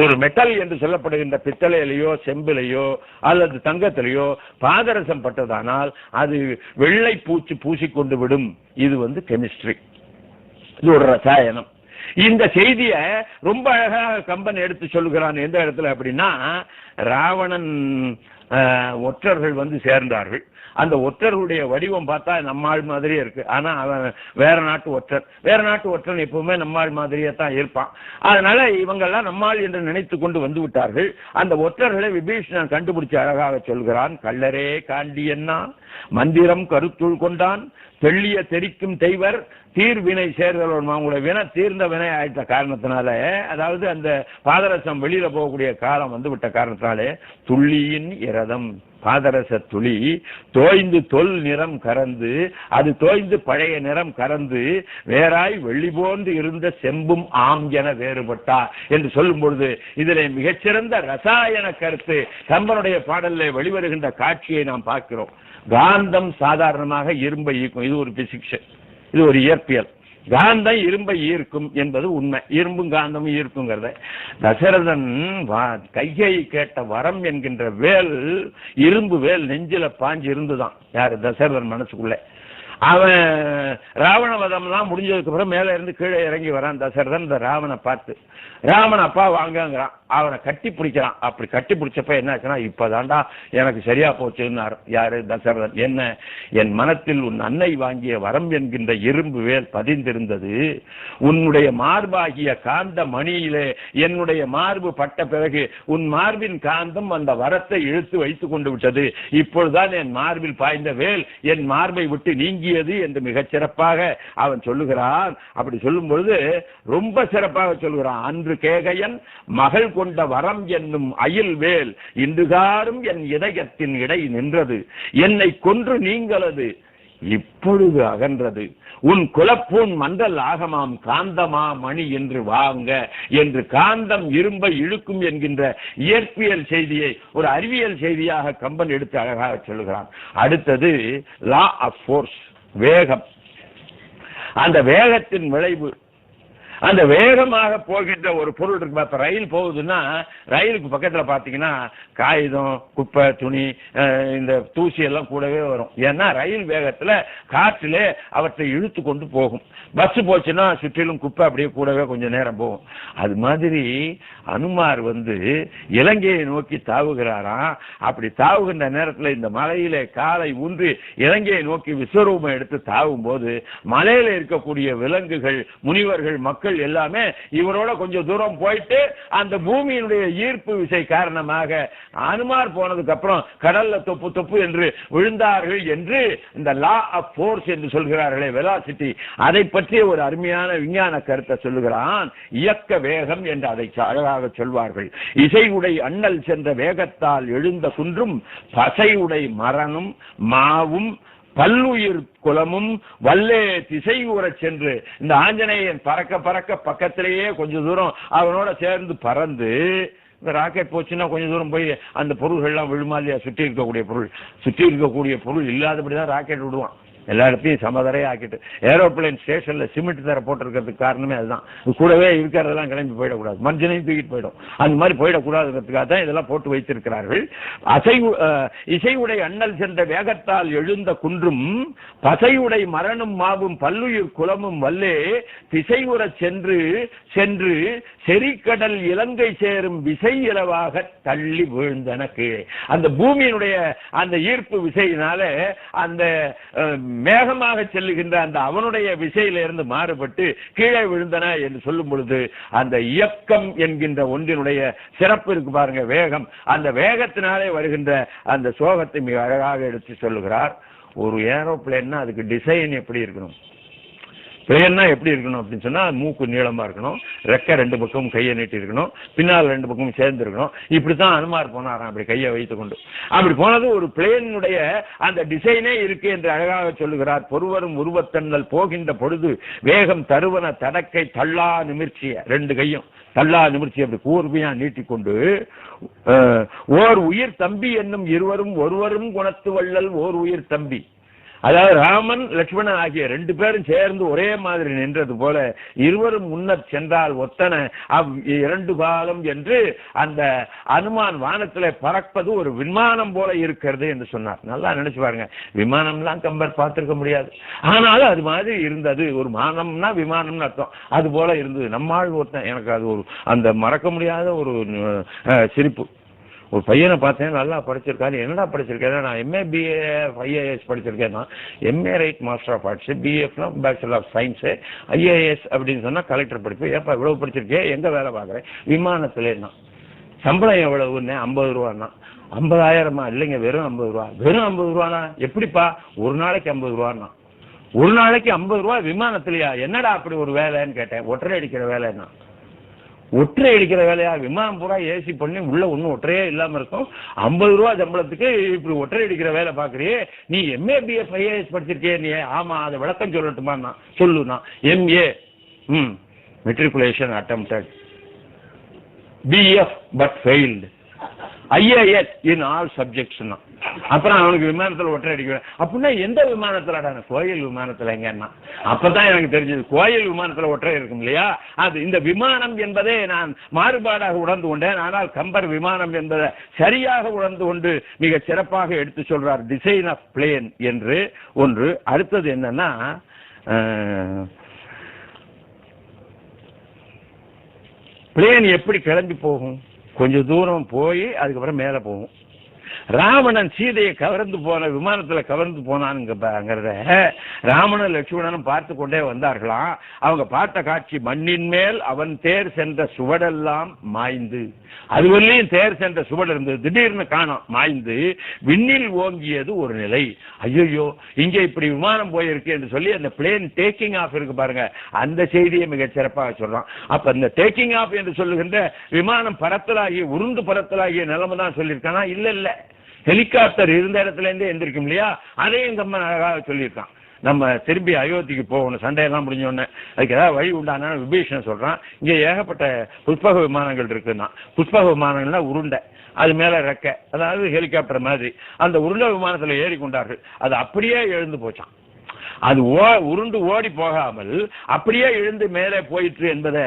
ஒரு மெட்டல் என்று சொல்லப்படுகின்ற பித்தளையிலையோ செம்பிலையோ அல்லது தங்கத்திலேயோ பாதரசம் பட்டதானால் அது வெள்ளை பூச்சி பூசிக்கொண்டு விடும். இது கெமிஸ்ட்ரி, இது ஒரு ரசாயனம். இந்த செய்தியை ரொம்ப அழகாக கம்பன் எடுத்து சொல்லுகிறான். எந்த இடத்துல அப்படின்னா, ராவணன் ஒற்றர்கள் சேர்ந்தார்கள். அந்த ஒற்றர்களுடைய வடிவம் பார்த்தா நம்மாள் மாதிரியே இருக்கு. ஆனா அவன் வேற நாட்டு ஒற்றர். வேற நாட்டு ஒற்றன் எப்பவுமே நம்மாள் மாதிரியே தான் இருப்பான். அதனால இவங்கெல்லாம் நம்மாள் என்று நினைத்து கொண்டு வந்து விட்டார்கள். அந்த ஒற்றர்களை விபீஷணன் கண்டுபிடிச்சு அழகாக சொல்கிறான். கள்ளரே காண்டி என்ன மந்திரம் கருத்துள் கொண்டான் தெள்ளிய தெரிக்கும் தெய்வர் தீர்வினை சேர்தலோன். அவங்களோட வினை தீர்ந்த வினை ஆயிட்ட காரணத்தினால, அதாவது அந்த பாதரசம் வெளியில போகக்கூடிய காலம் விட்ட காரணத்தினாலே துள்ளியின் இரதம் பாதரச துளி தோய்ந்து தொல் நிறம் கறந்து, அது தோய்ந்து பழைய நிறம் கறந்து வேறாய் வெள்ளி போன்று இருந்த செம்பும் ஆம் என வேறுபட்டார் என்று சொல்லும் பொழுது இதிலே மிகச்சிறந்த ரசாயன கருத்து கம்பனுடைய பாடலிலே வெளிவருகின்ற காட்சியை நாம் பார்க்கிறோம். காந்தம் சாதாரணமாக இரும்பை ஈர்க்கும். இது ஒரு பிசிக்ஸ், இது ஒரு இயற்பியல். காந்தம் இரும்பை ஈர்க்கும் என்பது உண்மை. இரும்பும் காந்தமும் ஈர்க்குங்கிறத தசரதன் கையை கேட்ட வரம் என்கின்ற வேல், இரும்பு வேல் நெஞ்சில பாஞ்சு இருந்துதான் யாரு தசரதன் மனசுக்குள்ள. அவன் ராவண வதம்லாம் முடிஞ்சதுக்கு அப்புறம் மேல இருந்து கீழே இறங்கி வரான் தசரதன். இந்த ராவனை பார்த்து, ராமன் அப்பா வாங்கங்கிறான். அவனை கட்டி பிடிக்கிறான். அப்படி கட்டி பிடிச்சப்ப என்ன ஆச்சுன்னா, இப்பதாண்டா எனக்கு சரியா போச்சுன்னார். யாரு? தசரதன். என்ன? என் மனத்தில் உன் அன்னை வாங்கிய வரம் என்கின்ற இரும்பு வேல் பதிந்திருந்தது. உன்னுடைய மார்பாகிய காந்த மணியிலே என்னுடைய மார்பு பட்ட பிறகு உன் மார்பின் காந்தம் அந்த வரத்தை இழுத்து வைத்துக் கொண்டு விட்டது. இப்பொழுதுதான் என் மார்பில் பாய்ந்த வேல் என் மார்பை விட்டு நீங்கியது என்று மிகச் சிறப்பாக அவன் சொல்லுகிறான். அப்படி சொல்லும் பொழுது ரொம்ப சிறப்பாக சொல்கிறான். அன்று கேகையன் மகள் கொண்ட வரம் என்னும் அயில் வேல் இன்றுகாரும் என் இதயத்தின் இடை நின்றது. என்னை கொன்று நீங்களது இப்பொழுது அகன்றது. உன் குலப்பூன் மண்டல் ஆகமாம் காந்தமா மணி என்று வாங்க என்று காந்தம் இரும்பை இழுக்கும் என்கின்ற இயற்பியல் செய்தியை ஒரு அறிவியல் செய்தியாக கம்பன் எடுத்து அழகாக சொல்லுகிறான். அடுத்தது லா ஆஃப் ஃபோர்ஸ், வேகம். அந்த வேகத்தின் விளைவு, அந்த வேகமாக போகின்ற ஒரு பொருள் இருக்கு. இப்ப ரயில் போகுதுன்னா ரயிலுக்கு பக்கத்துல பாத்தீங்கன்னா காகிதம், குப்பை, துணி, இந்த தூசி எல்லாம் கூடவே வரும். ஏன்னா ரயில் வேகத்துல காற்றிலே அவற்றை இழுத்து கொண்டு போகும். பஸ் போச்சுன்னா சுற்றிலும் குப்பை அப்படியே கூடவே கொஞ்சம் நேரம் போகும். அது மாதிரி அனுமார் இலங்கையை நோக்கி தாவுகிறாராம். அப்படி தாவுகின்ற நேரத்தில் இந்த மலையிலே காலை ஊன்றி இலங்கையை நோக்கி விஸ்வரூபம் எடுத்து தாவும் போது மலையில இருக்கக்கூடிய விலங்குகள், முனிவர்கள், மக்கள் எல்லாமே இவரோட கொஞ்சம் தூரம் போயிட்டு அந்த பூமியினுடைய ஈர்ப்பு விசை காரணமாக அனுமார் போனதுக்கு அப்புறம் கடல்ல தொப்பு தொப்பு என்று விழுந்தார்கள் என்று இந்த லா ஆஃப் ஃபோர்ஸ் என்று சொல்கிறார்களே, வெலாசிட்டி, அதை பற்றிய ஒரு அருமையான விஞ்ஞான கருத்தை சொல்லுகிறான். இயக்க வேகம் என்று அதை அழகாக சொல்வார்கள். இசை உடை அண்ணல் சென்ற வேகத்தால் எழுந்த குன்றும் பசை உடை மரணும் மாவும் பல்லுயிர் குலமும் வல்லே திசை ஊற சென்று இந்த ஆஞ்சநேயன் பறக்க பறக்க பக்கத்திலேயே கொஞ்சம் தூரம் அவனோட சேர்ந்து பறந்து, இந்த ராக்கெட் போச்சுன்னா கொஞ்சம் தூரம் போய் அந்த பொருள்கள்லாம் விழுமா இல்லையா? சுற்றி இருக்கக்கூடிய பொருள் இல்லாதபடிதான் ராக்கெட் விடுவான். எல்லா இடத்தையும் சமதரையா ஆக்கிட்டு ஏரோப்ளைன் ஸ்டேஷன்ல சிமெண்ட் தர போட்டிருக்கிறதுக்கு காரணமே அதுதான். கூடவே இருக்கிறதெல்லாம் கிளம்பி போயிடக்கூடாது, மஞ்சளையும் தூக்கிட்டு போயிடும். அந்த மாதிரி போயிடக்கூடாதுங்கிறதுக்காக தான் இதெல்லாம் போட்டு வைத்திருக்கிறார்கள். இசையுடை அண்ணல் சென்ற வேகத்தால் எழுந்த குன்றும் பசையுடை மரணும் மாவும் பல்லுயிர் குலமும் வல்லே திசையுற சென்று சென்று செறிக்கடல் இலங்கை சேரும் விசை இலவாக தள்ளி வீழ்ந்தன கீழே. அந்த பூமியினுடைய அந்த ஈர்ப்பு விசையினால அந்த மேகமாக செல்லுகின்ற அந்த அவனுடைய விசையிலிருந்து மாறுபட்டு கீழே விழுந்தன என்று சொல்லும் பொழுது அந்த இயக்கம் என்கின்ற ஒன்றினுடைய சிறப்பு இருக்கு பாருங்க, வேகம். அந்த வேகத்தினாலே வருகின்ற அந்த சோகத்தை மிக அழகாக எடுத்து சொல்லுகிறார். ஒரு ஏரோப்ளேன்னா அதுக்கு டிசைன் எப்படி இருக்கணும், பிளேன்னா எப்படி இருக்கணும் அப்படின்னு சொன்னா, மூக்கு நீளமா இருக்கணும், ரெக்க ரெண்டு பக்கமும் கையை நீட்டி இருக்கணும், பின்னால் ரெண்டு பக்கமும் சேர்ந்து இருக்கணும். இப்படித்தான் அனுமார் போனாராம், அப்படி கையை வைத்துக் கொண்டு. அப்படி போனது ஒரு பிளேனுடைய அந்த டிசைனே இருக்கு என்று அழகாக சொல்லுகிறார். பொறுவரும் உருவத்தண்ணல் போகின்ற பொழுது வேகம் தருவன தடக்கை தள்ளா நிமிர்ச்சிய, ரெண்டு கையும் தள்ளா நிமிர்ச்சி அப்படி கூர்மையா நீட்டிக்கொண்டு ஓர் உயிர் தம்பி என்னும் இருவரும் ஒருவரும் குணத்து வள்ளல் ஓர் உயிர் தம்பி. அதாவது ராமன் லட்சுமணன் ஆகிய ரெண்டு பேரும் சேர்ந்து ஒரே மாதிரி நின்றது போல இருவரும் முன்னர் சென்றால் ஒத்தன இரண்டு காலம் என்று அந்த அனுமான் வானத்திலே பறப்பது ஒரு விமானம் போல இருக்கிறது என்று சொன்னார். நல்லா நினைச்சு பாருங்க, விமானம்லாம் கம்பர் பார்த்திருக்க முடியாது, ஆனாலும் அது மாதிரி இருந்தது. ஒரு மானம்னா விமானம்னு அர்த்தம். அது போல இருந்தது. நம்மால் ஒருத்தன், எனக்கு அது ஒரு அந்த மறக்க முடியாத ஒரு சிரிப்பு. ஒரு பையனை பார்த்தேன், நல்லா படிச்சிருக்காரு. என்னடா படிச்சிருக்கேன்? நான் எம்ஏ பிஏ ஐஏஎஸ் படிச்சிருக்கேன். MA right master of arts, பிஎஃப்னா பேச்சுலர் ஆஃப் சயின்ஸு, ஐஏஎஸ் அப்படின்னு சொன்னா கலெக்டர் படிப்பு. ஏப்பா இவ்வளவு படிச்சிருக்கேன், எங்க வேலை பார்க்குறேன்? விமானத்துலேன்னா. சம்பளம் எவ்வளவுன்னு? 50 ரூபான்னா. 50,000மா? இல்லைங்க, வெறும் 50 ரூபா. வெறும் 50 ரூபானா எப்படிப்பா? ஒரு நாளைக்கு 50 ரூபான்னா. ஒரு நாளைக்கு 50 ரூபா விமானத்திலையா? என்னடா அப்படி ஒரு வேலைன்னு கேட்டேன். ஒற்றை அடிக்கிற வேலைன்னா. ஒற்றை அடிக்கிற வேலையா? விமானம் பூரா ஏசி பண்ணி உள்ள ஒன்றும் ஒற்றையே இல்லாம இருக்கும். 50 ரூபா சம்பளத்துக்கு இப்படி ஒற்றை அடிக்கிற வேலை பாக்குறியே, நீ எம்ஏ பிஎஃப் ஐஏஎஸ் படிச்சிருக்கே நீ? ஆமா, அதை விளக்கம் சொல்லட்டுமா? சொல்லுனா MA matriculation attempted, BF but failed, IAS in all சப்ஜெக்ட்ஸ்னா. அப்புறம் அவனுக்கு விமானத்தில் ஒற்றை அடிக்கிறேன் அப்படின்னா எந்த விமானத்துல? கோயில் விமானத்துல எங்கன்னா. அப்பதான் எனக்கு தெரிஞ்சது கோயில் விமானத்துல ஒற்றை இருக்கும் இல்லையா. அது இந்த விமானம் என்பதே நான் மாறுபாடாக உணர்ந்து கொண்டேன். ஆனால் கம்பர் விமானம் என்பதை சரியாக உணர்ந்து கொண்டு மிக சிறப்பாக எடுத்து சொல்றார். டிசைன் ஆஃப் பிளேன் என்று ஒன்று. அடுத்தது என்னன்னா, பிளேன் எப்படி கிளம்பி போகும்? கொஞ்சம் தூரம் போய் அதுக்கப்புறம் மேல போகும். ராவணன் சீதையை கவர்ந்து போன விமானத்துல கவர்ந்து போனான்ங்கிறத ராமனும் லட்சுமணனும் பார்த்து கொண்டே வந்தார்களாம். அவங்க பார்த்த காட்சி, மண்ணின் மேல் அவன் தேர் சென்ற சுவடெல்லாம் மாய்ந்து, அது வரலையும் தேர் சென்ற சுவடு இருந்தது, திடீர்னு காணோம், மாய்ந்து விண்ணில் ஓங்கியது ஒரு நிலை. ஐயோ இங்க இப்படி விமானம் போயிருக்கு என்று சொல்லி அந்த பிளேன் டேக்கிங் ஆஃப் இருக்கு பாருங்க, அந்த செய்தியை மிக சிறப்பாக சொல்றான். அப்ப இந்த டேக்கிங் ஆஃப் என்று சொல்லுகின்ற விமானம் பறத்தலாகிய உருண்டு பறத்தலாகிய நிலைமை தான் சொல்லியிருக்கானா? இல்ல, ஹெலிகாப்டர் இருந்த இடத்துல இருந்து எந்திரிக்கும் இல்லையா, அதையும் கம்மன் அழகாக சொல்லியிருக்கான். நம்ம திரும்பி அயோத்திக்கு போகணும், சண்டையெல்லாம் முடிஞ்சோடனே அதுக்கு ஏதாவது வழி உண்டான விபீஷணன் சொல்றான். இங்க ஏகப்பட்ட புஷ்பக விமானங்கள் இருக்குன்னா, புஷ்பக விமானங்கள்னா உருண்டை, அது மேல ரெக்க, அதாவது ஹெலிகாப்டர் மாதிரி அந்த உருண்டை விமானத்துல ஏறி கொண்டார்கள். அது அப்படியே எழுந்து போச்சான். அது உருண்டு ஓடி போகாமல் அப்படியே எழுந்து மேலே போயிற்று என்பதை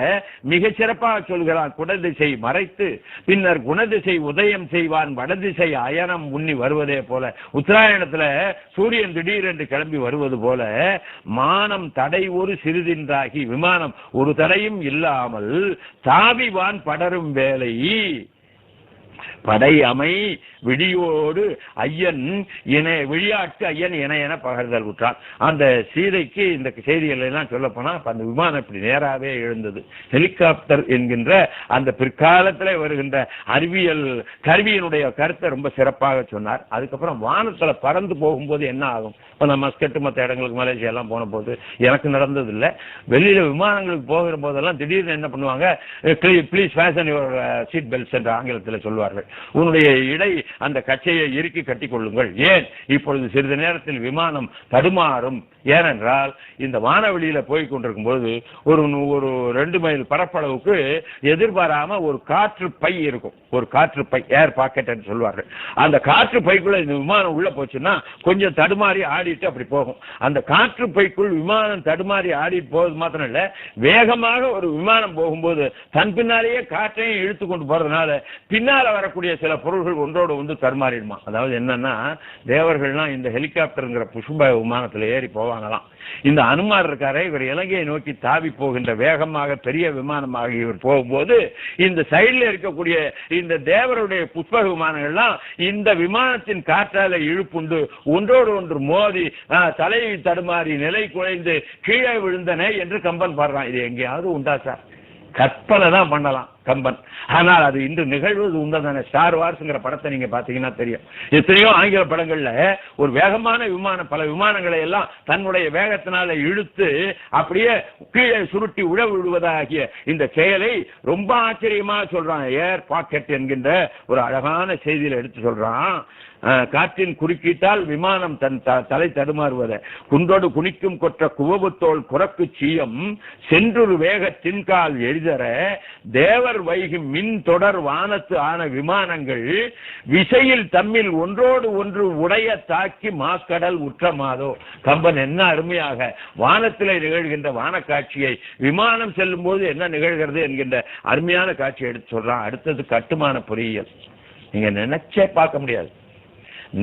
மிக சிறப்பாக சொல்கிறான். குடதிசை மறைத்து பின்னர் குணதிசை உதயம் செய்வான், வடதிசை அயனம் முன்னி வருவதே போல, உத்தராயணத்துல சூரியன் திடீரென்று கிளம்பி வருவது போல மானம் தடை ஒரு சிறிதின்றாகி, விமானம் ஒரு தடையும் இல்லாமல் தாவிவான் படரும் வேலை படை அமை விடியோடு ஐயன் விளையாட்டு ஐயன் என பகர்தல் உற்றான். அந்த சீதைக்கு இந்த செய்திகள் எல்லாம் சொல்ல போனா அந்த விமானம் இப்படி நேராகவே எழுந்தது. ஹெலிகாப்டர் என்கின்ற அந்த பிற்காலத்தில் வருகின்ற அறிவியல் கருவியினுடைய கருத்தை ரொம்ப சிறப்பாக சொன்னார். அதுக்கப்புறம் வானத்துல பறந்து போகும்போது என்ன ஆகும்? இப்போ நம்ம மஸ்கட்டு மற்ற இடங்களுக்கு மலேசியா எல்லாம் போன போது எனக்கு நடந்தது இல்லை. வெளியில விமானங்களுக்கு போகிற போதெல்லாம் திடீர்னு என்ன பண்ணுவாங்க, please fasten your seat belts என்று ஆங்கிலத்தில் சொல்வார்கள். உன்னுடைய இடை அந்த கச்சையை இறுக்கி கட்டி கொள்ளுங்கள், ஏன் இப்பொழுது சிறிது நேரத்தில் விமானம் தடுமாறும். ஏனென்றால் இந்த வானவெளியில போய் கொண்டிருக்கும் போது ஒரு 2 மைல் பரப்பளவுக்கு எதிர்பாராம ஒரு காற்று பை இருக்கும், ஒரு காற்று பை, ஏர் பாக்கெட் என்று சொல்வார்கள். அந்த காற்று பைக்குள்ள இந்த விமானம் உள்ள போச்சுன்னா கொஞ்சம் தடுமாறி ஆடிட்டு அப்படி போகும். அந்த காற்று பைக்குள் விமானம் தடுமாறி ஆடிட்டு போவது மாத்திரம் இல்ல, வேகமாக ஒரு விமானம் போகும்போது தன் பின்னாலேயே காற்றையும் இழுத்து கொண்டு போறதுனால பின்னால வரக்கூடிய சில பொருள்கள் ஒன்றோடு ஒன்று தடுமாறிடுமா. அதாவது என்னன்னா, தேவர்கள்லாம் இந்த ஹெலிகாப்டர்ங்கிற புஷ்ப விமானத்துல ஏறி போவாங்களாம். இந்த அனுமார் இருக்காரே, இவர் இலங்கையை நோக்கி தாவி போகின்ற வேகமாக பெரிய விமானமாக இவர் போகும்போது இந்த சைட்ல இருக்கக்கூடிய இந்த தேவருடைய புஷ்ப விமானங்கள்லாம் இந்த விமானத்தின் காற்றால இழுப்புண்டு ஒன்றோடு ஒன்று மோதி தலையை தடுமாறி நிலை குலைந்து கீழே விழுந்தன என்று கம்பன் பாடுறான். இது எங்கேயாவது உண்டா சார்? கற்பனை தான் பண்ணலாம் கம்பன். ஆனால் அது இன்று நிகழ்வது உண்மைதானே. ஸ்டார் வார்ஸ்ங்கிற படத்தை நீங்க பாத்தீங்கன்னா தெரியும். எத்தனையோ ஆங்கில படங்கள்ல ஒரு வேகமான விமானம் பல விமானங்களை எல்லாம் தன்னுடைய வேகத்தினால இழுத்து அப்படியே கீழே சுருட்டி உழவு விடுவதாகிய இந்த செயலை ரொம்ப ஆச்சரியமா சொல்றான். ஏர் பாக்கெட் என்கின்ற ஒரு அழகான செய்தியில எடுத்து சொல்றான். காற்றின் குறுக்கீட்டால் விமானம் தன் தலை தடுமாறுவதை குன்றோடு குனிக்கும் கொற்ற குவபுத்தோல் குறக்கு சீயம் சென்றொரு வேக தின்கால் எளிதர தேவர் வைகும் மின் தொடர் வானத்து ஆன விமானங்கள் விசையில் தம்மில் ஒன்றோடு ஒன்று உடைய தாக்கி மாக்கடல் உற்றமாதோ. கம்பன் என்ன அருமையாக வானத்திலே நிகழ்கின்ற வான காட்சியை விமானம் செல்லும் போது என்ன நிகழ்கிறது என்கின்ற அருமையான காட்சியை எடுத்து சொல்றான். அடுத்தது கட்டுமான பொறியியல். நீங்க நினைச்சே பார்க்க முடியாது,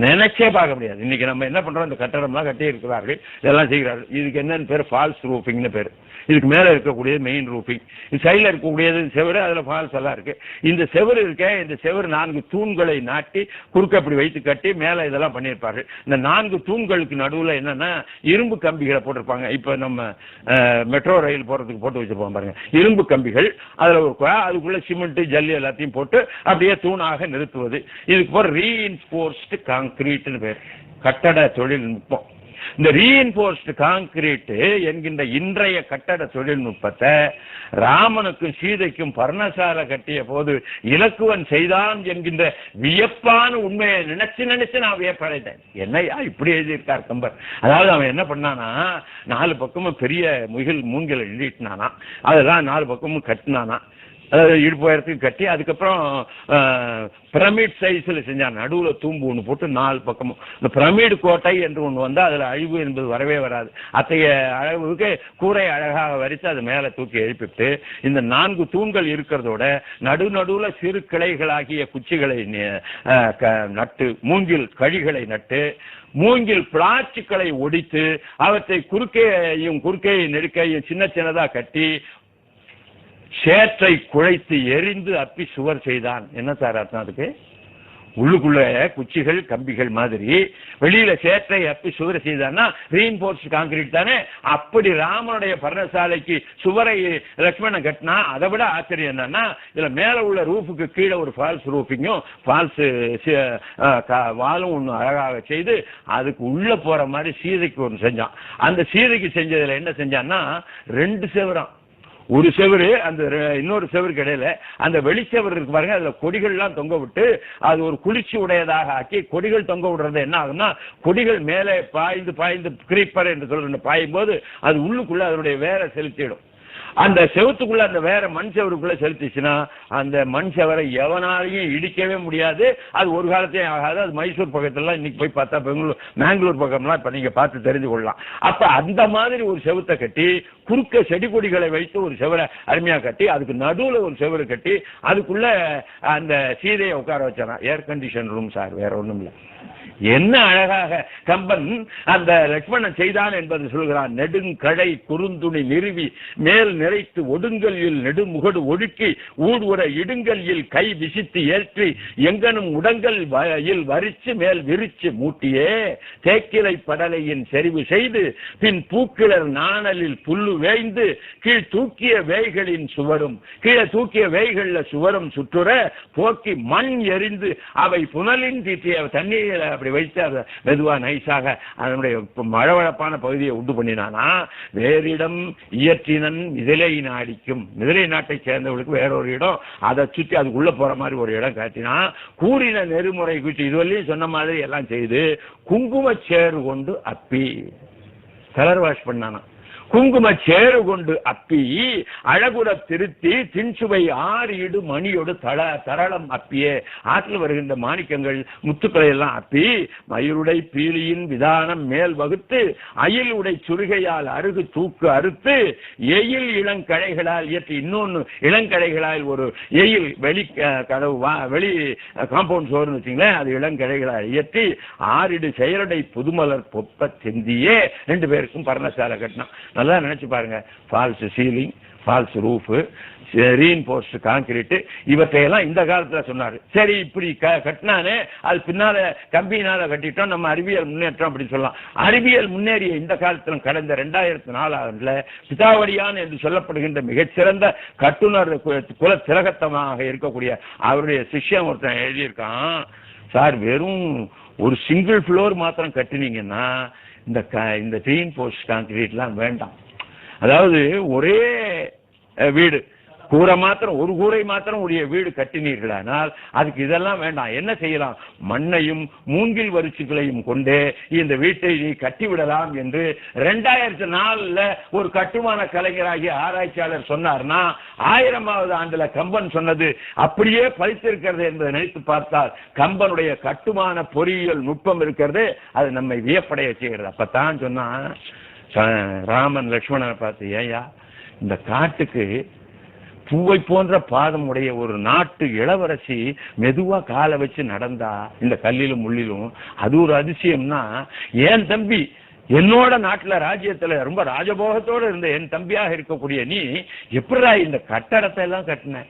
நினைச்சே பார்க்க முடியாது. இன்னைக்கு நம்ம என்ன பண்றோம், இந்த கட்டடம்லாம் கட்டி இருக்கிறார்கள், இதெல்லாம் செய்கிறார்கள். இதுக்கு என்னன்னு பேர்? ஃபால்ஸ் ரூஃபிங்னு பேர். இதுக்கு மேல இருக்கக்கூடியது மெயின் ரூஃபிங், சைட்ல இருக்கக்கூடியது செவரு, அதுல ஃபால்ஸ் எல்லாம் இருக்கு. இந்த செவரு இருக்க, இந்த செவரு 4 தூண்களை நாட்டி குறுக்க அப்படி வைத்து கட்டி மேல இதெல்லாம் பண்ணியிருப்பார்கள். இந்த 4 தூண்களுக்கு நடுவுல என்னன்னா இரும்பு கம்பிகளை போட்டிருப்பாங்க. இப்ப நம்ம மெட்ரோ ரயில் போறதுக்கு போட்டு வச்சிருப்போம் பாருங்க, இரும்பு கம்பிகள். அதுல அதுக்குள்ள சிமெண்ட் ஜல்லி எல்லாத்தையும் போட்டு அப்படியே தூணாக நிறுத்துவது. இதுக்கு போற ரீஇன்ஃபோர்ஸ்டு கான்கிரீட்னு பேர், கட்டட தொழில்நுட்பம். இந்த ரீஇன்ஃபோர்ஸ்டு கான்கிரீட் என்கின்ற இன்றைய கட்டட தொழில்நுட்பத்தை ராமனுக்கும் சீதைக்கும் பர்ணசாலை கட்டிய போது இலக்குவன் செய்தான் என்கின்ற வியப்பான உண்மையை நினைச்சு நான் வியப்படைத்தேன். என்னையா இப்படி எழுதியிருக்கார் கம்பர். அதாவது அவன் என்ன பண்ணானா, 4 பக்கமும் பெரிய மூங்கில எழுதிட்டானா, அதெல்லாம் 4 பக்கமும் கட்டினானா, அதாவது இடுப்பு உயரத்துக்கு கட்டி அதுக்கப்புறம் பிரமிட் சைஸ்ல செஞ்சான். நடுவில் தூம்பு ஒன்று போட்டு 4 பக்கமும். இந்த பிரமிடு கோட்டை என்று ஒன்று வந்தால் அதில் அழிவு என்பது வரவே வராது. அத்தகைய அளவுக்கு கூரை அழகாக வரித்து அது மேலே தூக்கி எழுப்பிட்டு இந்த 4 தூண்கள் இருக்கிறதோட நடுவில் சிறு கிளைகளாகிய குச்சிகளை நட்டு, மூங்கில் கழிகளை நட்டு, மூங்கில் பிளாச்சுக்களை ஒடித்து அவற்றை குறுக்கே நெடுக்கையும் சின்னதாக கட்டி சேற்றை குழைத்து எரிந்து அப்பி சுவர் செய்தான். என்ன சார் அர்த்தம் அதுக்கு? உள்ளுக்குள்ள குச்சிகள் கம்பிகள் மாதிரி வெளியில சேற்றை அப்பி சுவர் செய்தான்னா ரீஇன்போர்ஸ்ட் கான்கிரீட் தானே. அப்படி ராமனுடைய பர்ணசாலைக்கு சுவரை லட்சுமணன் கட்டினா அதை விட ஆச்சரியம் என்னன்னா, இதுல மேல உள்ள ரூஃபுக்கு கீழே ஒரு ஃபால்ஸ் ரூஃபிங்கும் ஃபால்ஸ் வாலும் ஒண்ணு அழகாக செய்து அதுக்கு உள்ள போற மாதிரி சீதைக்கு ஒன்று செஞ்சான். அந்த சீதைக்கு செஞ்சதுல என்ன செஞ்சான்னா 2 செவரம், ஒரு செவரு அந்த இன்னொரு செவருக்கு இடையில அந்த வெளிச்செவர் இருக்கு பாருங்க, அதுல கொடிகள்லாம் தொங்க விட்டு அது ஒரு குளிர்ச்சி உடையதாக ஆக்கி கொடிகள் தொங்க விடுறது என்ன ஆகும்னா, கொடிகள் மேலே பாய்ந்து பாய்ந்து கிரீப்பர் என்று சொல்ற பாயும் போது அது உள்ளுக்குள்ள அதனுடைய வேற செலுத்திடும். அந்த செவத்துக்குள்ள அந்த வேற மண் செவருக்குள்ள செலுத்திச்சுன்னா அந்த மண் செவரை எவனாலையும் இடிக்கவே முடியாது. அது ஒரு காலத்தையும் ஆகாது. அது மைசூர் பக்கத்துலாம் இன்னைக்கு போய் பார்த்தா மேங்களூர் பக்கம்லாம் இப்ப நீங்க பார்த்து தெரிஞ்சு கொள்ளலாம். அப்ப அந்த மாதிரி ஒரு செவத்தை கட்டி குறுக்க செடி கொடிகளை வைத்து ஒரு செவரை அருமையா கட்டி அதுக்கு நடுவுல ஒரு செவரு கட்டி அதுக்குள்ள அந்த சீதையை உட்கார வச்சானா. ஏர் கண்டிஷன் ரூம் சார், வேற ஒண்ணும் இல்லை. என்ன அழகாக கம்பன் அந்த லட்சுமணன் செய்தான் என்பது சொல்கிறான். நெடுங்கடை குறுந்துணி நிறுவி மேல் நிறைத்து ஒடுங்கலில் நெடுமுகடு ஒடுக்கி ஊடுற இடுங்கலில் கை விசித்து ஏற்றி எங்கனும் உடங்கல் வரிச்சு மேல் விரிச்சு மூட்டியே தேக்கிலை படலையின் செறிவு செய்து பின் பூக்கிளர் நாணலில் புல்லு வேய்ந்து கீழ் தூக்கிய வேய்களின் சுவரும், கீழே தூக்கிய வேய்கள்ல சுவரும் சுற்றுற போக்கி மண் எரிந்து அவை புனலின் தீட்டிய தண்ணீரை அப்படி வைத்து அதை மெதுவா நைஸாக அதனுடைய மழவழப்பான பகுதியை உண்டு பண்ணினானா. வேறிடம் இயற்றினன் மிதிலை நாடிக்கும், மிதிலை நாட்டை சேர்ந்தவர்களுக்கு வேறொரு இடம், அதை சுற்றி அதுக்குள்ள போற மாதிரி ஒரு இடம் காட்டினா. கூறின நெறிமுறை குறித்து இதுவரையும் சொன்ன மாதிரி எல்லாம் செய்து குங்கும சேறு கொண்டு அப்பி கலர் வாஷ் பண்ணானா. குங்கும சேறு கொண்டு அப்பி அழகுற திருத்தி தின்சுவை 6 இடு மணியோடு தரளம் அப்பியே. ஆற்றில் வருகின்ற மாணிக்கங்கள் முத்துக்களை எல்லாம் அப்பி மயிருடை பீலியின் விதானம் மேல் வகுத்து அயில் உடை சுருகையால் அருகு தூக்கு அறுத்து எயில் இளங்கழைகளால் இயற்றி, இன்னொன்னு இளங்கழைகளால் ஒரு எயில் வெளி கதவு வெளி காம்பவுண்ட் சோறுன்னு வச்சுங்களேன், அது இளங்கழைகளால் இயற்றி 6 இடு செயலடை புதுமலர் பொப்ப செந்தியே 2 பேருக்கும் பர்ணசாலை கட்டினான். நல்லா நினைச்சு பாருங்க. False ceiling, false roof, reinforced concrete, இவற்றையெல்லாம் இந்த காலத்துல சொன்னாரு. சரி இப்படி கட்டினானே அது பின்னால கம்பியினால கட்டிட்டோம், நம்ம அறிவியல் முன்னேற்றம் அப்படின்னு சொல்லலாம். அறிவியல் முன்னேறிய இந்த காலத்துல கடந்த 2004 பிதாவடியான் என்று சொல்லப்படுகின்ற மிகச்சிறந்த கட்டுனர் குல திலகத்தமாக இருக்கக்கூடிய அவருடைய சிஷ்யம் ஒருத்தன் எழுதியிருக்கான். சார் வெறும் ஒரு சிங்கிள் ஃப்ளோர் மாத்திரம் கட்டினீங்கன்னா இந்த ரீஇன்போர்ஸ்ட் கான்கிரீட்லாம் வேண்டாம். அதாவது ஒரே வீடு கூரை மாத்திரம், ஒரு கூரை மாத்திரம் உடைய வீடு கட்டினீர்களானால் அதுக்கு இதெல்லாம் வேண்டாம். என்ன செய்யலாம்? மண்ணையும் மூங்கில் வரிச்சுகளையும் கொண்டே இந்த வீட்டை நீ கட்டிவிடலாம் என்று 2004 ஒரு கட்டுமான கலைஞராகிய ஆராய்ச்சியாளர் சொன்னார்னா 1000வது ஆண்டுல கம்பன் சொன்னது அப்படியே பலித்திருக்கிறது என்பதை நினைத்து பார்த்தால் கம்பனுடைய கட்டுமான பொறியியல் நுட்பம் இருக்கிறது, அது நம்மை வியப்படைய செய்கிறது. அப்பதான் சொன்னா ராமன் லட்சுமணனை பார்த்து, ஏயா இந்த காட்டுக்கு பூவை போன்ற பாதம் உடைய ஒரு நாட்டு இளவரசி மெதுவா காலை வச்சு நடந்தா இந்த கல்லிலும் முள்ளிலும், அது ஒரு அதிசயம்னா ஏன் தம்பி என்னோட நாட்டுல ராஜ்யத்துல ரொம்ப ராஜபோகத்தோட இருந்த என் தம்பியாக இருக்கக்கூடிய நீ எப்படா இந்த கட்டடத்தை எல்லாம் கட்டின,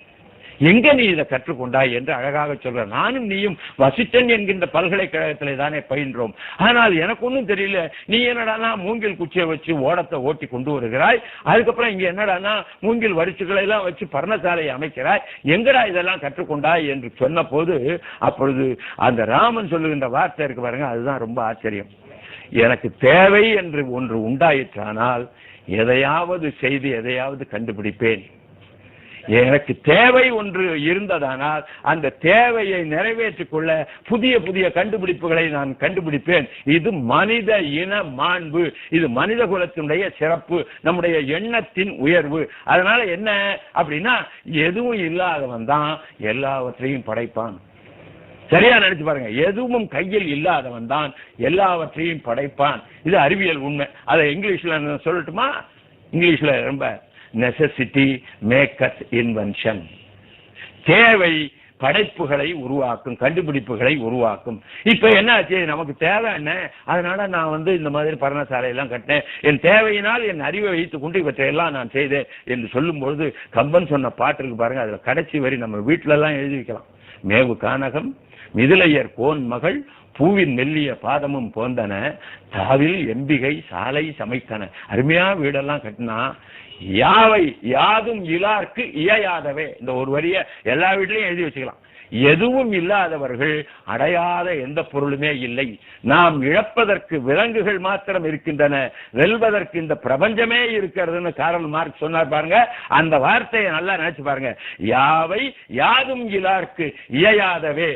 எங்க நீ இதை கற்றுக்கொண்டாய் என்று அழகாக சொல்ற. நானும் நீயும் வசிட்டன் என்கின்ற பல்கலைக்கழகத்திலே தானே பயின்றோம். ஆனால் எனக்கு ஒன்றும் தெரியல, நீ என்னடானா மூங்கில் குச்சியை வச்சு ஓடத்தை ஓட்டி கொண்டு வருகிறாய், அதுக்கப்புறம் இங்க என்னடானா மூங்கில் வரிச்சுகளை எல்லாம் வச்சு பர்ணசாலை அமைக்கிறாய், எங்கடா இதெல்லாம் கற்றுக்கொண்டாய் என்று சொன்ன போது அப்பொழுது அந்த ராமன் சொல்லுகின்ற வார்த்தை இருக்கு பாருங்க, அதுதான் ரொம்ப ஆச்சரியம். எனக்கு தேவை என்று ஒன்று உண்டாயிற்றானால் எதையாவது செய்து எதையாவது கண்டுபிடிப்பேன். எனக்கு தேவை ஒன்று இருந்ததானால் அந்த தேவையை நிறைவேற்றிக் கொள்ள புதிய புதிய கண்டுபிடிப்புகளை நான் கண்டுபிடிப்பேன். இது மனித இன மாண்பு, இது மனித குலத்தினுடைய சிறப்பு, நம்முடைய எண்ணத்தின் உயர்வு. அதனால என்ன அப்படின்னா எதுவும் இல்லாதவன் தான் எல்லாவற்றையும் படைப்பான். சரியா நினைச்சு பாருங்க, எதுவும் கையில் இல்லாதவன் தான் எல்லாவற்றையும் படைப்பான். இது அறிவியல் உண்மை. அதை இங்கிலீஷ்ல சொல்லட்டுமா? இங்கிலீஷ்ல ரொம்ப நெசசிட்டி மேக்கஸ் இன்வென்ஷன். தேவை படைப்புகளை உருவாக்கும், கண்டுபிடிப்புகளை உருவாக்கும். இப்ப என்ன ஆச்சு, நமக்கு தேவை என்ன, அதனால நான் இந்த மாதிரி பர்ணசாலையெல்லாம் கட்டினேன், என் தேவையினால் என் அறிவை வைத்துக் கொண்டு இவற்றையெல்லாம் நான் செய்தேன் என்று சொல்லும் பொழுது கம்பன் சொன்ன பாட்டு இருக்கு பாருங்க, அதுல கடைசி வரி நம்ம வீட்டுல எல்லாம் எழுதி வைக்கலாம். மேவு கானகம் மிதிலையர் கோன் மகள் பூவின் மெல்லிய பாதமும் போந்தன தாவில் எம்பிகை சாலை சமைத்தன. அருமையா வீடெல்லாம் கட்டினா யாவை யாதும் இலார்க்கு இயையாதவே, இந்த ஒரு வரிய எல்லா வீட்லயும் எழுதி வச்சுக்கலாம். எதுவும் இல்லாதவர்கள் அடையாத எந்த பொருளுமே இல்லை. நாம் இழப்பதற்கு விலங்குகள் மாத்திரம் இருக்கின்றன, வெல்வதற்கு இந்த பிரபஞ்சமே இருக்கிறதுன்னு காரல் மார்க்ஸ் சொன்னார் பாருங்க. அந்த வார்த்தையை நல்லா நினைச்சு பாருங்க. யாவை யாதும் இலார்க்கு இயையாதவே,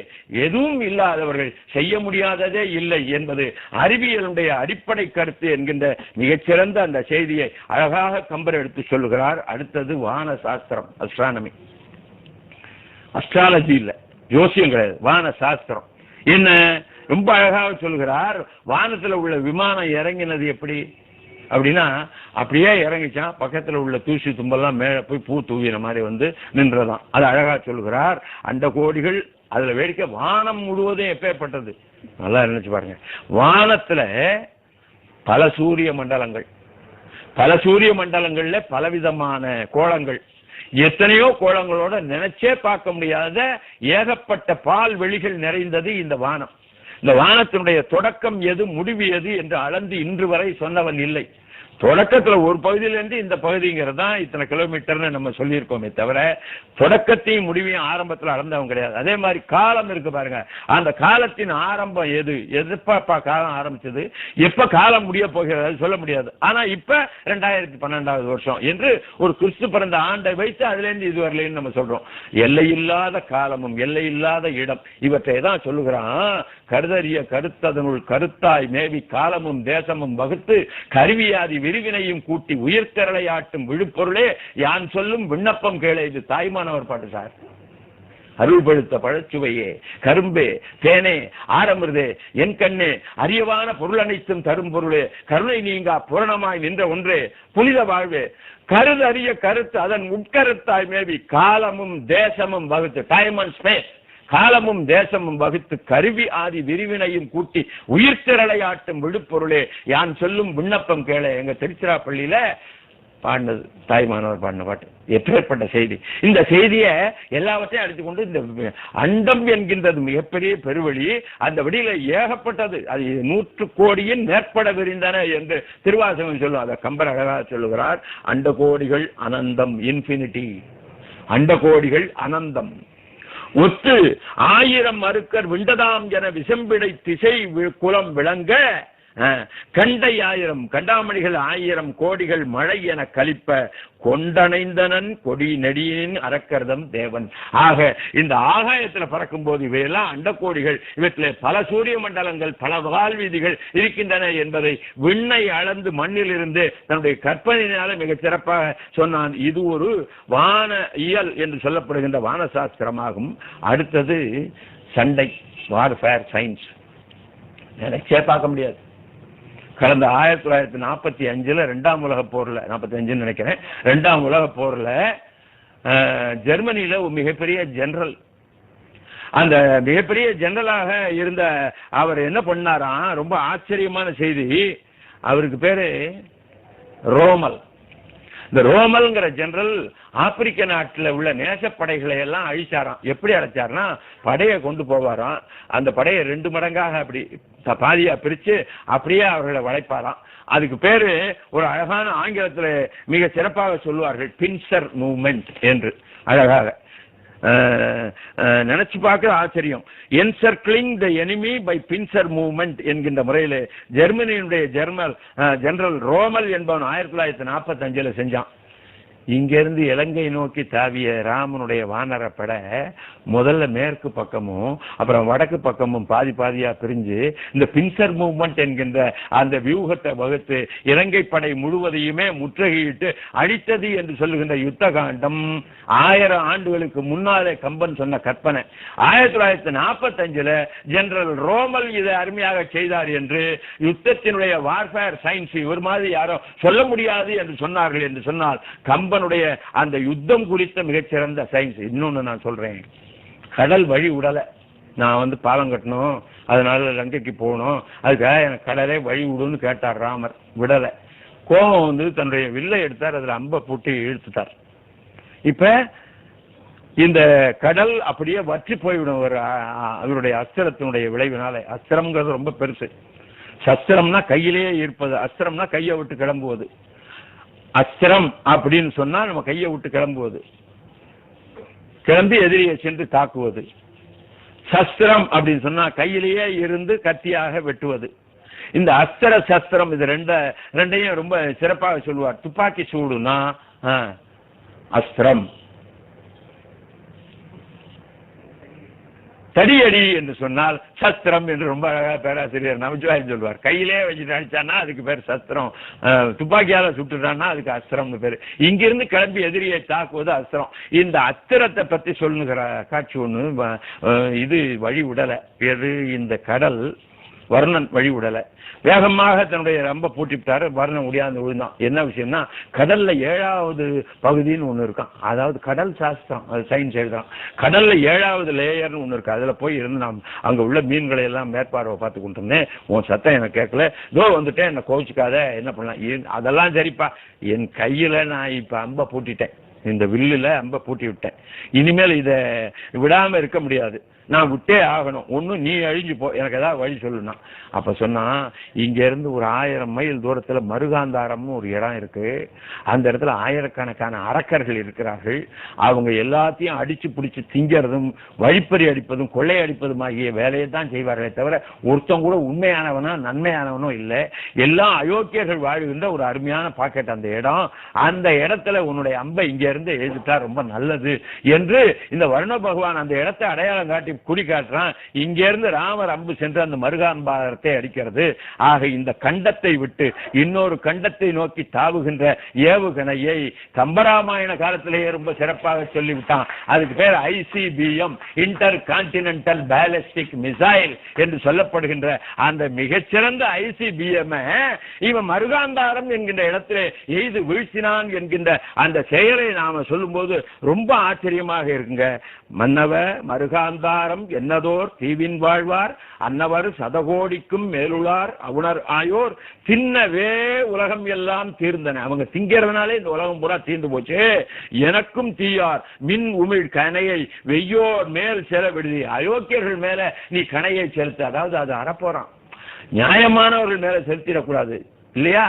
எதுவும் இல்லாதவர்கள் செய்ய முடியாததே இல்லை என்பது அறிவியலுடைய அடிப்படை கருத்து என்கின்ற மிகச்சிறந்த அந்த செய்தியை அழகாக கம்பர் எடுத்து சொல்லுகிறார். அடுத்தது வான சாஸ்திரம், அஸ்ட்ரானமி. அஸ்ட்ராலஜி இல்ல, ஜோசியம் கிடையாது, வான சாஸ்திரம். என்ன ரொம்ப அழகாக சொல்கிறார். வானத்துல உள்ள விமானம் இறங்கினது எப்படி அப்படின்னா, அப்படியே இறங்கிச்சான், பக்கத்துல உள்ள தூசி தும்பெல்லாம் மேல போய் பூ தூவின மாதிரி நின்றதான். அது அழகா சொல்கிறார். அண்ட கோடிகள் அதுல வேடிக்கை. வானம் முழுவதும் எப்பேற்பட்டது நல்லா நினைச்சு பாருங்க. வானத்துல பல சூரிய மண்டலங்கள், பல சூரிய மண்டலங்கள்ல பலவிதமான கோளங்கள், எத்தனையோ கோளங்களோட நினைச்சே பார்க்க முடியாத ஏகப்பட்ட பால் வெளிகள் நிறைந்தது இந்த வானம். இந்த வானத்தினுடைய தொடக்கம் எது முடிவு எது என்று அளந்து இன்று வரை சொன்னவன் இல்லை. தொடக்கத்துல ஒரு பகுதியிலிருந்து இந்த பகுதிங்கிறது தான் இத்தனை கிலோமீட்டர்னு நம்ம சொல்லியிருக்கோமே தவிர தொடக்கத்தையும் முடிவையும் ஆரம்பத்தில் அளந்தவங்க கிடையாது. அதே மாதிரி காலம் இருக்கு பாருங்க, அந்த காலத்தின் ஆரம்பம் எது, எப்ப காலம் ஆரம்பிச்சது, எப்ப காலம் முடிய போகிறது சொல்ல முடியாது. ஆனா இப்ப 2012வது வருஷம் என்று ஒரு கிறிஸ்து பிறந்த ஆண்டை வைத்து அதுல இருந்து இதுவரையிலும் நம்ம சொல்றோம். எல்லையில்லாத காலமும் எல்லையில்லாத இடம், இவற்றை தான் சொல்லுகிறான். கருதறிய கருத்ததனுள் கருத்தாய் மேவி காலமும் தேசமும் வகுத்து கருவியாதி விரிவினையும் கூட்டி உயிர்கரளையாட்டும் விழுப்பொருளே யான் சொல்லும் விண்ணப்பம் கேள. இது தாய்மானவர் பாட்டு சார். அருள்படுத்த பழச்சுவையே கரும்பே தேனே ஆரமிருதே என் கண்ணே அரியவான பொருள் அனைத்தும் தரும் பொருளே கருணை நீங்கா பூரணமாய் நின்ற ஒன்றே புனித வாழ்வே கருதறிய கருத்து அதன் உட்கருத்தாய் மேவி காலமும் தேசமும் வகுத்து, டைம் அண்ட் ஸ்பேஸ், காலமும் தேசமும் வகுத்து கருவி ஆதி விரிவினையும் கூட்டி உயிர்த்திரளையாட்டும் விழுப்பொருளே யான் சொல்லும் விண்ணப்பம் கேள. எங்க திருச்சிராப்பள்ளியில பாடினது தாய்மானவர் பாடின பாட்டு. எப்பேற்பட்ட செய்தி! இந்த செய்தியை எல்லாவற்றையும் அடித்துக்கொண்டு இந்த அண்டம் என்கின்றது மிகப்பெரிய பெருவழி. அந்த வழியில ஏகப்பட்டது, அது 100 கோடியின் மேற்பட விரிந்தன என்று திருவாசகம் சொல்லும். அதை கம்பர் அழகாக சொல்லுகிறார். அண்ட கோடிகள் அனந்தம், இன்ஃபினிட்டி. அண்ட கோடிகள் அனந்தம். ஒத்து 1000 மருக்கர் விண்டதாம் என விசம்பிடை திசை குலம் விளங்க கண்டை 1000 கண்டாமணிகள் 1000 கோடிகள் மழை என கழிப்ப கொண்டணைந்தனன் கொடி நெடியின் அரக்கர்தம் தேவன். ஆக இந்த ஆகாயத்துல பறக்கும் போது இவையெல்லாம் அண்டக்கோடிகள், இவற்றிலே பல சூரிய மண்டலங்கள் பல வாழ்வீதிகள் இருக்கின்றன என்பதை விண்ணை அளந்து மண்ணில் இருந்து தன்னுடைய கற்பனையினால மிக சிறப்பாக சொன்னான். இது ஒரு வான இயல் என்று சொல்லப்படுகின்ற வான சாஸ்திரமாகும். அடுத்தது சண்டை, வார்ஃபேர் சயின்ஸ். நினைச்சே பார்க்க முடியாது. கடந்த 1945 2ஆம் உலக போர்ல, 45 நினைக்கிறேன், 2ஆம் உலக போர்ல ஜெர்மனியில ஒரு மிகப்பெரிய ஜெனரல், அந்த மிகப்பெரிய ஜெனரலாக இருந்த அவர் என்ன பண்ணாராம், ரொம்ப ஆச்சரியமான செய்தி. அவருக்கு பேரு ரோமல். இந்த ரோமல்ங்கிற ஜெனரல் ஆப்பிரிக்க நாட்டில் உள்ள நேசப்படைகளை எல்லாம் அழிச்சாராம். எப்படி அழைச்சார்னா, படையை கொண்டு போவாராம், அந்த படையை 2 மடங்காக அப்படி பாதியா பிரிச்சு அப்படியே அவர்களை வளைப்பாராம். அதுக்கு பேரு ஒரு அழகான ஆங்கிலத்தில் மிக சிறப்பாக சொல்லுவார்கள், பின்சர் மூவ்மெண்ட் என்று. அழகாக நினைச்சு பார்க்க ஆச்சரியம். Encircling the enemy by pincer movement என்கின்ற முறையில் ஜெர்மனியினுடைய ஜெனரல் ரோமல் என்பவன் 1945 செஞ்சான். இங்கிருந்து இலங்கை நோக்கி தாவிய ராமனுடைய வானரப்பட முதல்ல மேற்கு பக்கமும் அப்புறம் வடக்கு பக்கமும் பாதி பாதியா பிரிஞ்சு இந்த பின்சர் மூவ்மெண்ட் என்கின்ற அந்த வியூகத்தை வகுத்து இலங்கை படை முழுவதையுமே முற்றுகையிட்டு அழித்தது என்று சொல்லுகின்ற யுத்த காண்டம் 1000 ஆண்டுகளுக்கு முன்னாலே கம்பன் சொன்ன கற்பனை. 1945 ஜெனரல் ரோமல் இதை அருமையாக செய்தார் என்று யுத்தத்தினுடைய வார்ஃபேர் சயின்ஸ் ஒரு மாதிரி யாரோ சொல்ல முடியாது என்று சொன்னார்கள். என்று சொன்னால் கம்பன் அந்த யுத்தம் குறித்த மிகச்சிறந்த சயின்ஸ். இன்னொன்னு நான் சொல்றேன், கடல் வழி விடலை. நான் வந்து பாலம் கட்டணும், அதனால லங்கைக்கு போகணும், அதுக்காக எனக்கு கடலே வழி விடுன்னு கேட்டார் ராமர். விடலை. கோபம் வந்து தன்னுடைய வில்லை எடுத்தார், அதில் அம்பை பூட்டி இழுத்துட்டார். இப்ப இந்த கடல் அப்படியே வற்றி போய்விடும் அவருடைய அஸ்திரத்தினுடைய விளைவினால. அஸ்திரம்ங்கிறது ரொம்ப பெருசு. சஸ்திரம்னா கையிலேயே இருப்பது, அஸ்திரம்னா கையை விட்டு கிளம்புவது. அஸ்திரம் அப்படின்னு சொன்னா நம்ம கையை விட்டு கிளம்புவது, கிளம்பி எதிரியை சென்று தாக்குவது. சஸ்திரம் அப்படின்னு சொன்னா கையிலேயே இருந்து கத்தியாக வெட்டுவது. இந்த அஸ்திர சஸ்திரம் இது ரெண்டையும் ரொம்ப சிறப்பாக சொல்லுவார். துப்பாக்கி சூடுனா அஸ்திரம், தடியடி என்று சொன்னால் சஸ்திரம் என்று ரொம்ப அழகா பேராசிரியர் நமச்சிவாயம் சொல்வார். கையிலே வச்சுட்டு அடிச்சான்னா அதுக்கு பேர் சஸ்திரம், துப்பாக்கியால சுட்டுட்டான்னா அதுக்கு அஸ்திரம்னு பேரு. இங்கிருந்து கிளம்பி எதிரியை தாக்குவது அஸ்திரம். இந்த அஸ்திரத்தை பத்தி சொல்லுகிற காட்சி ஒண்ணு இது வழி விடலை. எது? இந்த கடல் வர்ணன் வழி விடலை. வேகமாக தன்னுடைய ரொம்ப பூட்டிவிட்டாரு. வர்ணன் முடியாத விழுந்தான். என்ன விஷயம்னா கடல்ல 7வது பகுதின்னு ஒண்ணு இருக்கான். அதாவது கடல் சாஸ்திரம், அது சயின்ஸ் எழுதுறான். கடல்ல 7வது லேயர்னு ஒண்ணு இருக்கு. அதுல போய் இருந்து நாம் அங்க உள்ள மீன்களை எல்லாம் மேற்பார்வை பார்த்து கொண்டு இருந்தேன். உன் சத்தம் எனக்கு கேட்கல, இதோ வந்துட்டேன், என்ன கோவிச்சுக்காத, என்ன பண்ணலாம். அதெல்லாம் சரிப்பா, என் கையில நான் இப்ப அம்பை பூட்டிட்டேன், இந்த வில்லுல அம்பை பூட்டி விட்டேன். இனிமேல் இத விடாம இருக்க முடியாது, நான் விட்டே ஆகணும். ஒன்னும் நீ அழிஞ்சு போ, எனக்கு ஏதாவது வழி சொல்லுனா. அப்ப சொன்னா, இங்க இருந்து ஒரு 1000 மைல் தூரத்துல மருகாந்தாரம்னு ஒரு இடம் இருக்கு. அந்த இடத்துல ஆயிரக்கணக்கான அரக்கர்கள் இருக்கிறார்கள். அவங்க எல்லாத்தையும் அடிச்சு பிடிச்சு திங்கிறதும் வழிப்பறி அடிப்பதும் கொள்ளை அடிப்பதும் ஆகிய வேலையை தான் செய்வார்களே தவிர ஒருத்தம் கூட உண்மையானவனோ நன்மையானவனோ இல்லை. எல்லாம் அயோக்கியர்கள் வாழ்கின்ற ஒரு அருமையான பாக்கெட் அந்த இடம். அந்த இடத்துல உன்னுடைய அம்பை இங்க இருந்து எழுதிட்டா ரொம்ப நல்லது என்று இந்த வருண பகவான் அந்த இடத்தை அடையாளம் காட்டி குடி காட்டுறான். இங்க இருந்து ராமர் அம்பு சென்று அந்த மருகான்பாரத்தை அடிக்கிறது. ஆக இந்த கண்டத்தை விட்டு இன்னொரு கண்டத்தை நோக்கி தாவுகின்ற ஏவுகணையை கம்பராமாயண காலத்திலேயே ரொம்ப சிறப்பாக சொல்லிவிட்டான். அதுக்கு பேர் ICBM, inter continental ballistic missile என்று சொல்லப்படுகின்ற அந்த மிகச்சிறந்த ICBM இவன் மருகாந்தாரம் என்கின்ற இடத்திலே எய்து வீழ்த்தினான் என்கின்ற அந்த செயலை நாம சொல்லும் போது ரொம்ப ஆச்சரியமாக இருக்குங்க. மன்னவ மருகாந்தாரம் என்னதோர் தீவின் வாழ்வார் அன்னவர் சதகோடிக்கும் மேலுளார் அவுணர் ஆயோர் தின்னவே உலகம் எல்லாம் தீர்ந்தன. அவங்க திங்கிறதுனாலே இந்த உலகம் பூரா தீர்ந்து போச்சு. எனக்கும் தீயார் மின் உமிழ் கணையை வெய்யோர் மேல் செலவிடுதி. அயோக்கியர்கள் மேல நீ கணையை செலுத்த, அதாவது அது அறப்போறான், நியாயமானவர்கள் மேல செலுத்திடக்கூடாது இல்லையா?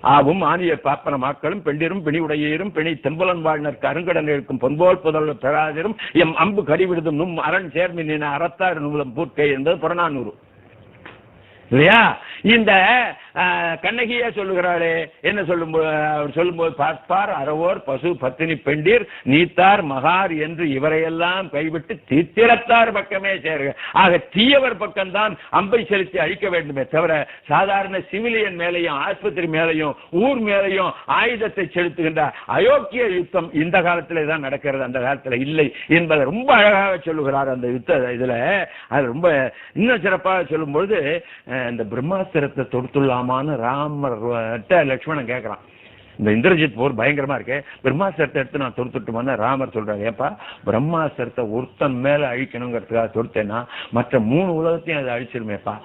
ஆவும் ஆணிய பாப்பன மாக்களும் பெண்டிரும் பிணி உடையீரும் பிணி தெம்பலன் வாழ்னர் கருங்கடன் இருக்கும் பொன்போல் புதல் பெறாதிரும் எம் அம்பு கடிவிடுதும் நும் அரண் சேர்மின் அறத்தாறு நூலம் பூர்க்கை என்பது புறநானூறு இல்லையா? இந்த கண்ணகியா சொல்லுகிறாளே, என்ன சொல்லும்போது பார்ப்பார் அறவோர் பசு பத்தினி பெண்டீர் நீத்தார் மகார் என்று இவரையெல்லாம் கைவிட்டு தீத்திரத்தார் பக்கமே சேருக. ஆக தீயவர் பக்கம்தான் அம்பை செலுத்தி அழிக்க வேண்டுமே தவிர சாதாரண சிவிலியன் மேலையும் ஆஸ்பத்திரி மேலையும் ஊர் மேலையும் ஆயுதத்தை செலுத்துகின்ற அயோக்கிய யுத்தம் இந்த காலத்திலே தான் நடக்கிறது, அந்த காலத்துல இல்லை என்பதை ரொம்ப அழகாக சொல்லுகிறார் அந்த யுத்த இதுல. அது ரொம்ப இன்னும் சிறப்பாக சொல்லும்பொழுது இந்த பிரம்மாஸ்திரத்தை தொடுத்துள்ளாமான்னு ராமர் லட்சுமணன் கேட்கிறான். இந்த இந்திரஜித் போர் பயங்கரமா இருக்கு, பிரம்மாஸ்திரத்தை எடுத்து நான் தொடுத்துட்டுமான்னு ராமர் சொல்றாரு. ஏப்பா, பிரம்மாஸ்திரத்தை ஒருத்தன் மேல அழிக்கணுங்கிறதுக்காக தொடுத்தேன்னா மற்ற 3 உலகத்தையும் அதை அழிச்சிருமேப்பா.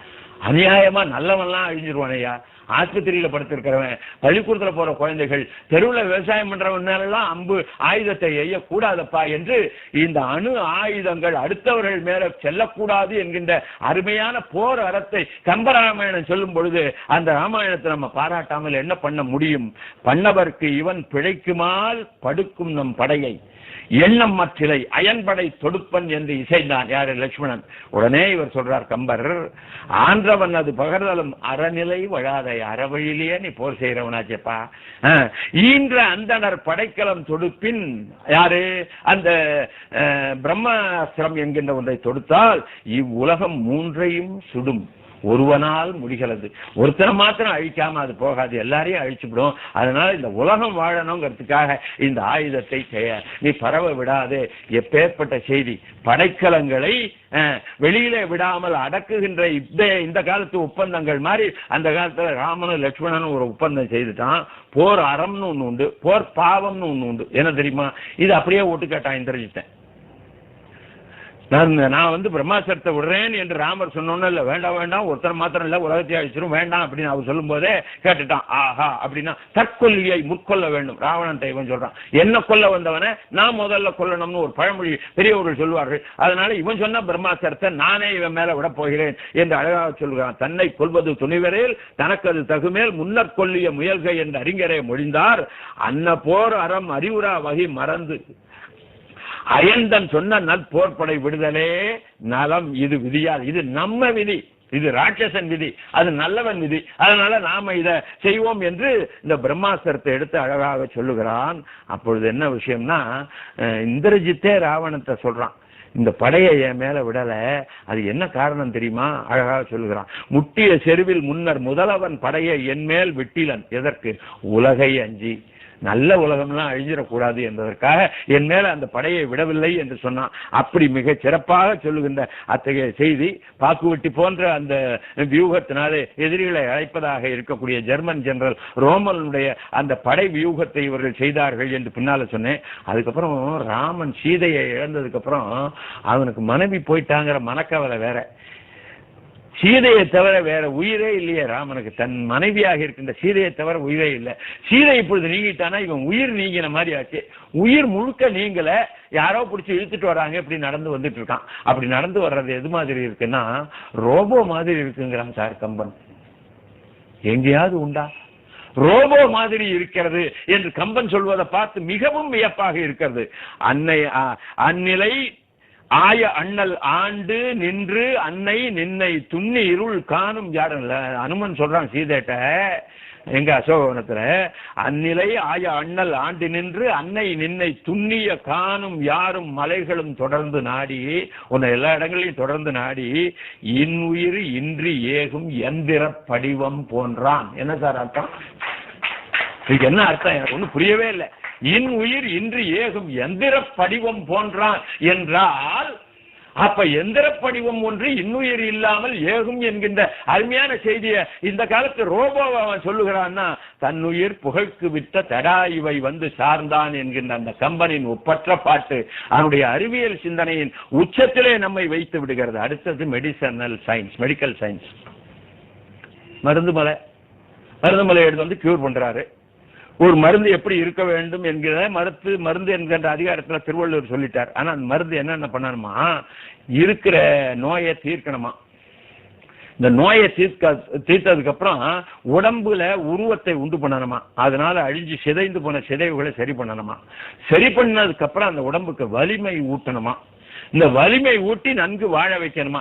அநியாயமா நல்லவன்லாம் அழிஞ்சிருவானையா. ஆஸ்பத்திரியில படுத்திருக்கிறவன், பள்ளிக்கூடத்துல போற குழந்தைகள், தெருவில் விவசாயம் பண்றவன் மேலாம் அம்பு ஆயுதத்தை எய்யக்கூடாதப்பா என்று இந்த அணு ஆயுதங்கள் அடுத்தவர்கள் மேல செல்லக்கூடாது என்கின்ற அருமையான போர் அறத்தை கம்பராமாயணம் சொல்லும் பொழுது அந்த ராமாயணத்தை நம்ம பாராட்டாமல் என்ன பண்ண முடியும்? பண்ணவர்க்கு இவன் பிழைக்குமால் படுக்கும் நம் படையை எண்ணம் மற்றிலை அயன்படை தொடுப்பன் என்று இசைந்தான். யாரு? லட்சுமணன். உடனே இவர் சொல்றார் கம்பர், ஆன்றவன் அது பகர்தலும் அறநிலை வழாதை, அறவழியிலேயே நீ போர் செய்யறவனாச்சப்பா. ஈன்ற அந்தனர் படைக்கலம் தொடுப்பின் யாரு? அந்த பிரம்மாஸ்திரம் என்கின்ற ஒன்றை தொடுத்தால் இவ்வுலகம் 3ஐயும் சுடும், ஒருவனால் முடிகிறது. ஒருத்தரை மாத்திரம் அழிக்காம அது போகாது, எல்லாரையும் அழிச்சுவிடும். அதனால இந்த உலகம் வாழணுங்கிறதுக்காக இந்த ஆயுதத்தை நீ பரவ விடாது. எப்பேற்பட்ட செய்தி! படைக்கலங்களை வெளியில விடாமல் அடக்குகின்ற இந்த காலத்து ஒப்பந்தங்கள் மாதிரி அந்த காலத்துல ராமனும் லட்சுமணனும் ஒரு ஒப்பந்தம் செய்துட்டான். போர் அறம்னு ஒண்ணு உண்டு, போர் பாவம்னு ஒண்ணு உண்டு. என்ன தெரியுமா? இது அப்படியே ஓட்டு கேட்டான் இந்திரஜித்தன். நான் வந்து பிரம்மாஸ்திரத்தை விடுறேன் என்று ராமர் சொன்னோன்னு இல்ல, வேண்டாம் வேண்டாம் ஒருத்தர் மாத்திரம் இல்ல உலகத்தை அழிச்சிரும் வேண்டாம் அப்படின்னு அவர் சொல்லும் போதே கேட்டுட்டான். ஆஹா அப்படின்னா தற்கொல்லியை முற்கொள்ள வேண்டும். ராவணன் இவன் சொல்றான், என்ன கொல்ல வந்தவனை நான் முதல்ல கொல்லணும்னு ஒரு பழமொழி பெரியவர்கள் சொல்வார்கள். அதனால இவன் சொன்ன பிரம்மாஸ்திரத்தை நானே இவன் மேல விட போகிறேன் என்று அழகாக சொல்கிறான். தன்னை கொல்வது துணிவரேல் தனக்கு அது தகுமேல் முன்னர் கொல்லிய முயல்கை என்று அறிஞரே மொழிந்தார். அன்ன போர் அறம் அறிவுரா வகை மறந்து அயந்தன் சொன்ன நற்போர்படை விடுதலே நலம். இது விதியால், இது நம்ம விதி, இது ராட்சசன் விதி, அது நல்லவன் விதி. அதனால நாம இதை செய்வோம் என்று இந்த பிரம்மாஸ்திரத்தை எடுத்து அழகாக சொல்லுகிறான். அப்பொழுது என்ன விஷயம்னா, இந்திரஜித்தே ராவணத்தை சொல்றான், இந்த படையை என் மேல விடல, அது என்ன காரணம் தெரியுமா? அழகாக சொல்லுகிறான். முட்டிய செருவில் முன்னர் முதலவன் படையை என் மேல் விட்டிலன். எதற்கு? உலகை அஞ்சி, நல்ல உலகம்லாம் அழிஞ்சிடக்கூடாது என்பதற்காக என் மேல அந்த படையை விடவில்லை என்று சொன்னான். அப்படி மிக சிறப்பாக சொல்லுகின்ற அத்தகைய செய்தி பாக்குவெட்டி போன்ற அந்த வியூகத்தினாலே எதிரிகளை அழைப்பதாக இருக்கக்கூடிய ஜெர்மன் ஜெனரல் ரோமனுடைய அந்த படை வியூகத்தை இவர்கள் செய்தார்கள் என்று பின்னால சொன்னேன். அதுக்கப்புறம் ராமன் சீதையை இழந்ததுக்கு அப்புறம் அவனுக்கு மனைவி போயிட்டாங்கிற மனக்கவலை வேற. சீதையை தவிர வேற உயிரே இல்லையே ராமனுக்கு, தன் மனைவியாக இருக்கின்ற சீதையை தவிர உயிரே இல்லை. சீதை இப்பொழுது நீங்கிட்டானா இவன் உயிர் நீங்கின மாதிரி ஆச்சு. உயிர் முழுக்க நீங்கல, யாரோ பிடிச்சி இழுத்துட்டு வராங்க, இப்படி நடந்து வந்துட்டு இருக்கான். அப்படி நடந்து வர்றது எது மாதிரி இருக்குன்னா ரோபோ மாதிரி இருக்குங்கிறான் சார் கம்பன். எங்கேயாவது உண்டா? ரோபோ மாதிரி இருக்கிறது என்று கம்பன் சொல்வதை பார்த்து மிகவும் வியப்பாக இருக்கிறது. அந்நிலை ஆய அண்ணல் ஆண்டு நின்று அன்னை நின்னை துண்ணி இருள் காணும் யாருல்ல. அனுமன் சொல்றான் சீதைட்ட எங்க அசோகவனத்துல, அந்நிலை ஆய அண்ணல் ஆண்டு நின்று அன்னை நின்னை துண்ணிய காணும் யாரும் மலைகளும் தொடர்ந்து நாடி, உன்னை எல்லா இடங்களையும் தொடர்ந்து நாடி இன்னுயிர் இன்றி ஏகும் எந்திர படிவம் போன்றான். என்ன சார் அர்த்தம்? இதுக்கு என்ன அர்த்தம்? எனக்கு ஒன்றும் புரியவே இல்லை. இன் உயிர் இன்று ஏகும் எந்திர படிவம் போன்றான் என்றால் அப்ப எந்திர படிவம் ஒன்று இன்னுயிர் இல்லாமல் ஏகும் என்கின்ற அருமையான செய்தியை இந்த காலத்து ரோபோவை அவன் சொல்லுகிறான்னா, தன்னுயிர் புகழ்க்கு விட்ட தடாயுவை வந்து சார்ந்தான் என்கின்ற அந்த கம்பனின் ஒப்பற்ற பாட்டு அவனுடைய அறிவியல் சிந்தனையின் உச்சத்திலே நம்மை வைத்து விடுகிறது. அடுத்தது மெடிக்கல் சயின்ஸ். மருந்துமலை எடுத்து வந்து கியூர் பண்றாரு. ஒரு மருந்து எப்படி இருக்க வேண்டும் என்கிற மருந்து என்கின்ற அதிகாரத்தில் திருவள்ளுவர் சொல்லிட்டார். ஆனா அந்த மருந்து என்னென்ன பண்ணணுமா? இருக்கிற நோயை தீர்க்கணுமா. இந்த நோயை தீர்த்ததுக்கு அப்புறம் உடம்புல உருவத்தை உண்டு பண்ணணுமா. அதனால அழிஞ்சு சிதைந்து போன சிதைவுகளை சரி பண்ணணுமா. சரி பண்ணதுக்கு அப்புறம் அந்த உடம்புக்கு வலிமை ஊட்டணுமா. இந்த வலிமை ஊட்டி நன்கு வாழ வைக்கணுமா.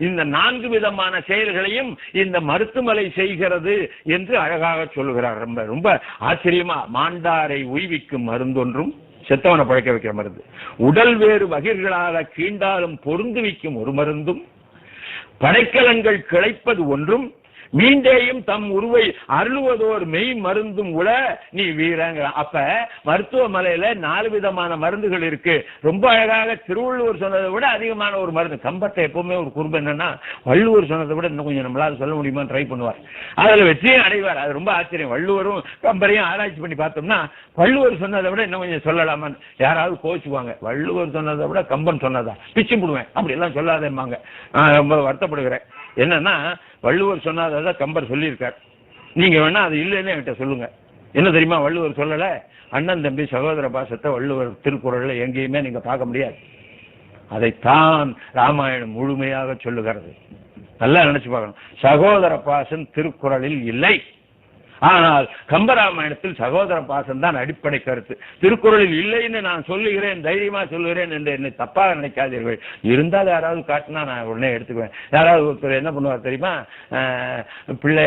இந்த 4 விதமான செயல்களையும் இந்த மருத்துவமனை செய்கிறது என்று அழகாக சொல்லுகிறார். ரொம்ப ரொம்ப ஆச்சரியமா, மாண்டாரை உய்விக்கும் மருந்தொன்றும், செத்தவனை பழக்க வைக்கிற மருந்து, உடல் வேறு வகைகளால கீண்டாலும் பொருந்து வைக்கும் ஒரு மருந்தும், படைக்கலன்கள் கிளைப்பது ஒன்றும், மீண்டேயும் தம் உருவை அருளுவதோர் மெய் மருந்தும் உள நீ வீரங்க. அப்ப மருத்துவமனையில 4 விதமான மருந்துகள் இருக்கு. ரொம்ப அழகாக திருவள்ளுவர் சொன்னதை விட அதிகமான ஒரு மருந்து. கம்பத்தை எப்பவுமே ஒரு குறும்பு என்னன்னா, வள்ளுவர் சொன்னதை விட இன்னும் கொஞ்சம் நம்மளால சொல்ல முடியுமா ட்ரை பண்ணுவார், அதுல வெற்றியும் அடைவார். அது ரொம்ப ஆச்சரியம். வள்ளுவரும் கம்பரையும் ஆராய்ச்சி பண்ணி பார்த்தோம்னா வள்ளுவர் சொன்னதை விட இன்னும் கொஞ்சம் சொல்லலாமான்னு யாராவது கோச்சுவாங்க. வள்ளுவர் சொன்னதை விட கம்பன் சொன்னதா பிச்சு போடுவேன், அப்படி எல்லாம் சொல்லாதேம்பாங்க. நான் ரொம்ப வருத்தப்படுகிறேன். என்னன்னா வள்ளுவர் சொன்னாதான் கம்பர் சொல்லியிருக்கார். நீங்க வேணா அது இல்லைன்னு என்கிட்ட சொல்லுங்க. என்ன தெரியுமா வள்ளுவர் சொல்லல? அண்ணன் தம்பி சகோதர பாசத்தை வள்ளுவர் திருக்குறள்ல எங்கேயுமே நீங்க பார்க்க முடியாது. அதைத்தான் ராமாயணம் முழுமையாக சொல்லுகிறது. நல்லா நினைச்சு பார்க்கணும். சகோதர பாசம் திருக்குறளில் இல்லை. ஆனால் கம்பராமாயணத்தில் சகோதர பாசம் தான் அடிப்படை கருத்து. திருக்குறளில் இல்லைன்னு நான் சொல்லுகிறேன், தைரியமா சொல்லுகிறேன் என்று என்னை தப்பாக நினைக்காதீர்கள். இருந்தால் யாராவது காட்டினா நான் உடனே எடுத்துக்குவேன். யாராவது ஒருத்தர் என்ன பண்ணுவார் தெரியுமா? பிள்ளை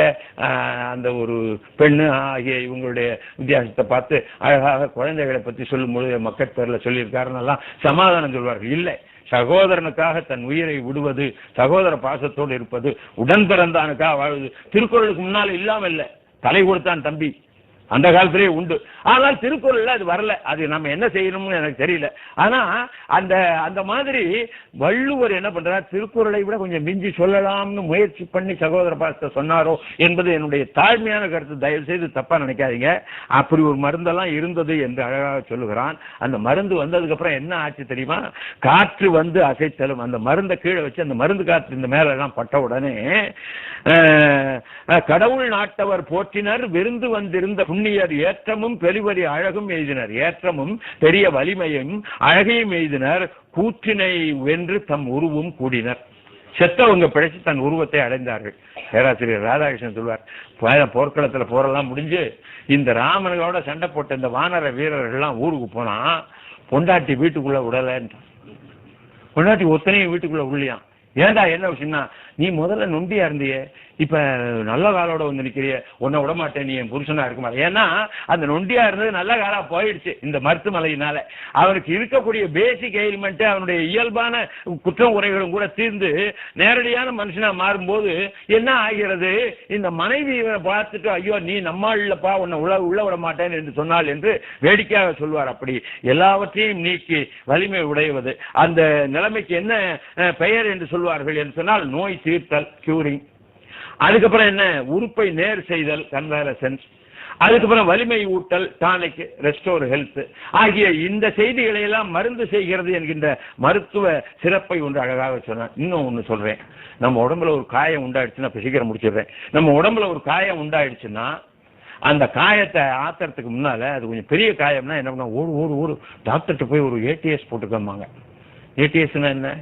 அந்த ஒரு பெண்ணு ஆகிய இவங்களுடைய வித்தியாசத்தை பார்த்து அழகாக குழந்தைகளை பற்றி சொல்லும் பொழுது மக்கள் பேர்ல சொல்லியிருக்காருன்னெல்லாம் சமாதானம் சொல்வார்கள். இல்லை, சகோதரனுக்காக தன் உயிரை விடுவது, சகோதர பாசத்தோடு இருப்பது, உடன் பிறந்தானுக்காக வாழ்வது திருக்குறளுக்கு முன்னால் இல்லாமல் இல்லை. தலை கொடுத்தான் தம்பி, அந்த காலத்திலேயே உண்டு. ஆனால் திருக்குறள்ல அது வரல. அது நம்ம என்ன செய்யணும்னு எனக்கு தெரியல. ஆனா அந்த அந்த மாதிரி வள்ளுவர் என்ன பண்றார், திருக்குறளை விட கொஞ்சம் மிஞ்சி சொல்லலாம்னு முயற்சி பண்ணி சகோதர பாசத்தை சொன்னாரோ என்பது என்னுடைய தாழ்மையான கருத்து. தயவு செய்து தப்பா நினைக்காதீங்க. அப்படி ஒரு மருந்தெல்லாம் இருந்தது என்று அழகாக சொல்லுகிறான். அந்த மருந்து வந்ததுக்கு அப்புறம் என்ன ஆச்சு தெரியுமா? காற்று வந்து அசைத்தலும் அந்த மருந்தை கீழே வச்சு அந்த மருந்து காற்று இந்த மேல எல்லாம் பட்ட உடனே கடவுள் நாட்டவர் போற்றினர் விருந்து வந்திருந்த புண்ணியர் ஏற்றமும் பெருவரி அழகும் எய்தினர். ஏற்றமும் பெரிய வலிமையும் அழகையும் எய்தினர். கூற்றினை வென்று தம் உருவும் கூடினர். செத்தவங்க பிழைச்சு தன் உருவத்தை அடைந்தார்கள். பேராசிரியர் ராதாகிருஷ்ணன் சொல்வார், போர்க்களத்துல போரெல்லாம் முடிஞ்சு இந்த ராமனோட சண்டை போட்ட இந்த வானர வீரர்கள்லாம் ஊருக்கு போனா பொண்டாட்டி வீட்டுக்குள்ள விடலன்றான். பொண்டாட்டி ஒத்தனையும் வீட்டுக்குள்ள உள்ளியான். ஏண்டா என்ன விஷயம்னா, நீ முதல்ல நொண்டியா இருந்தியே, இப்ப நல்ல காலோட வந்து நிக்கிறிய, உன்னை விட மாட்டேன், நீ என் புருஷனா இருக்க மாட்டேன். ஏன்னா அந்த நொண்டியா இருந்தது நல்ல காலா போயிடுச்சு இந்த மருத்துவமனையினால. அவனுக்கு இருக்கக்கூடிய பேசிக் எலிமெண்ட், அவனுடைய இயல்பான குற்றம் குறைகளும் கூட தீர்ந்து நேரடியான மனுஷனா மாறும்போது என்ன ஆகிறது, இந்த மனைவி பார்த்துட்டு ஐயோ நீ நம்மால் இல்லப்பா, உன்னை உள்ள விட மாட்டேன் என்று சொன்னால் என்று வேடிக்கையாக சொல்வார். அப்படி எல்லாவற்றையும் நீக்கி வலிமை உடையவது. அந்த நிலைமைக்கு என்ன பெயர் என்று சொல்வார்கள் என்று சொன்னால் நோய் தீர்த்தல், கியூரிங். அதுக்கப்புறம் என்ன, உறுப்பை நேர் செய்தல், கன்வாலசன்ஸ். அதுக்கப்புறம் வலிமை ஊட்டல், டானிக், ரெஸ்டோர் ஹெல்த் ஆகிய இந்த செய்திகளை எல்லாம் மருந்து செய்கிறது என்கின்ற மருத்துவ சிறப்பை ஒன்று அழகாக சொன்னார். இன்னும் ஒன்று சொல்றேன், நம்ம உடம்புல ஒரு காயம் உண்டாயிடுச்சுன்னா, சீக்கிரம் முடிச்சிடுறேன். நம்ம உடம்புல ஒரு காயம் உண்டாயிடுச்சுன்னா அந்த காயத்தை ஆத்துறதுக்கு முன்னால, அது கொஞ்சம் பெரிய காயம்னா என்ன பண்ண, ஒரு டாக்டர்கிட்ட போய் ஒரு ஏடிஎஸ் போட்டுக்கோமாங்க. ஏடிஎஸ்னா என்ன,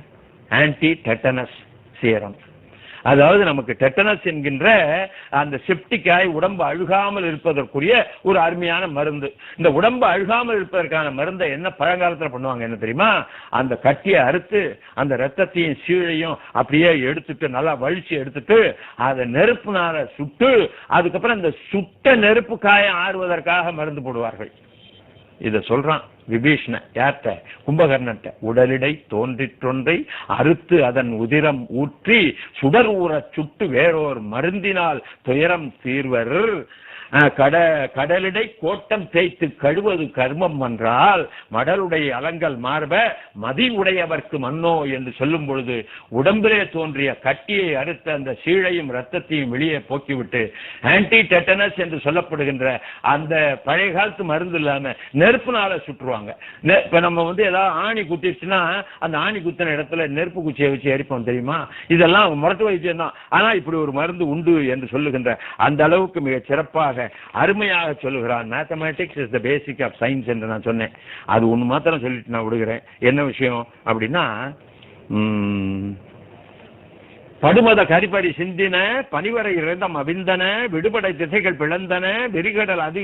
ஆன்டி டெட்டனஸ் சீரம். அதாவது நமக்கு டெட்டனஸ் என்கின்ற அந்த செப்டிக்காய் உடம்பு அழுகாமல் இருப்பதற்குரிய ஒரு அருமையான மருந்து. இந்த உடம்பு அழுகாமல் இருப்பதற்கான மருந்தை என்ன பழங்காலத்தில் பண்ணுவாங்க என்ன தெரியுமா, அந்த கட்டியை அறுத்து அந்த ரத்தத்தையும் சீழையும் அப்படியே எடுத்துட்டு நல்லா வலிச்சு எடுத்துட்டு அதை நெருப்புனால சுட்டு, அதுக்கப்புறம் இந்த சுட்ட நெருப்பு காயம் ஆறுவதற்காக மருந்து போடுவார்கள். இத சொல்றான் விபீஷ்ண, யார்ட்ட, கும்பகர்ணன்ட்ட. உடலிடை தோன்றிற்றொன்றை அறுத்து அதன் உதிரம் ஊற்றி சுடர் ஊறச் சுட்டு வேறோர் மருந்தினால் துயரம் தீர்வர். கடலிடை கோட்டம் தேய்த்து கழுவது கர்மம் என்றால் மடலுடைய அலங்கல் மார்ப மதி உடையவர்க்கு மன்னோ என்று சொல்லும் பொழுது, உடம்பிலே தோன்றிய கட்டியை அறுத்த அந்த சீழையும் ரத்தத்தையும் வெளியே போக்கிவிட்டு ஆன்டி டெட்டனஸ் என்று சொல்லப்படுகின்ற அந்த பழைய காலத்து மருந்து இல்லாம நெருப்புனால சுற்றுவாங்க. இப்ப நம்ம ஏதாவது ஆணி குத்திச்சுன்னா அந்த ஆணி குத்தின இடத்துல நெருப்பு குச்சியை வச்சு எரிப்போம் தெரியுமா. இதெல்லாம் முரட்டு வைத்தியம் தான். ஆனா இப்படி ஒரு மருந்து உண்டு என்று சொல்லுகின்ற அந்த அளவுக்கு மிக சிறப்பாக அருமையாக சொல்லுகிறான். Mathematics is the basic of science என்று நான் சொன்னேன். அது ஒண்ணு மாத்திரம் சொல்லிட்டு நான் விடுகிறேன். என்ன விஷயம் அப்படின்னா, படுமத கரிப்படி சிந்தின பனிவரை இறந்தம் அவிந்தன விடுபடை திசைகள் பிளந்தன வெறிகடல் அது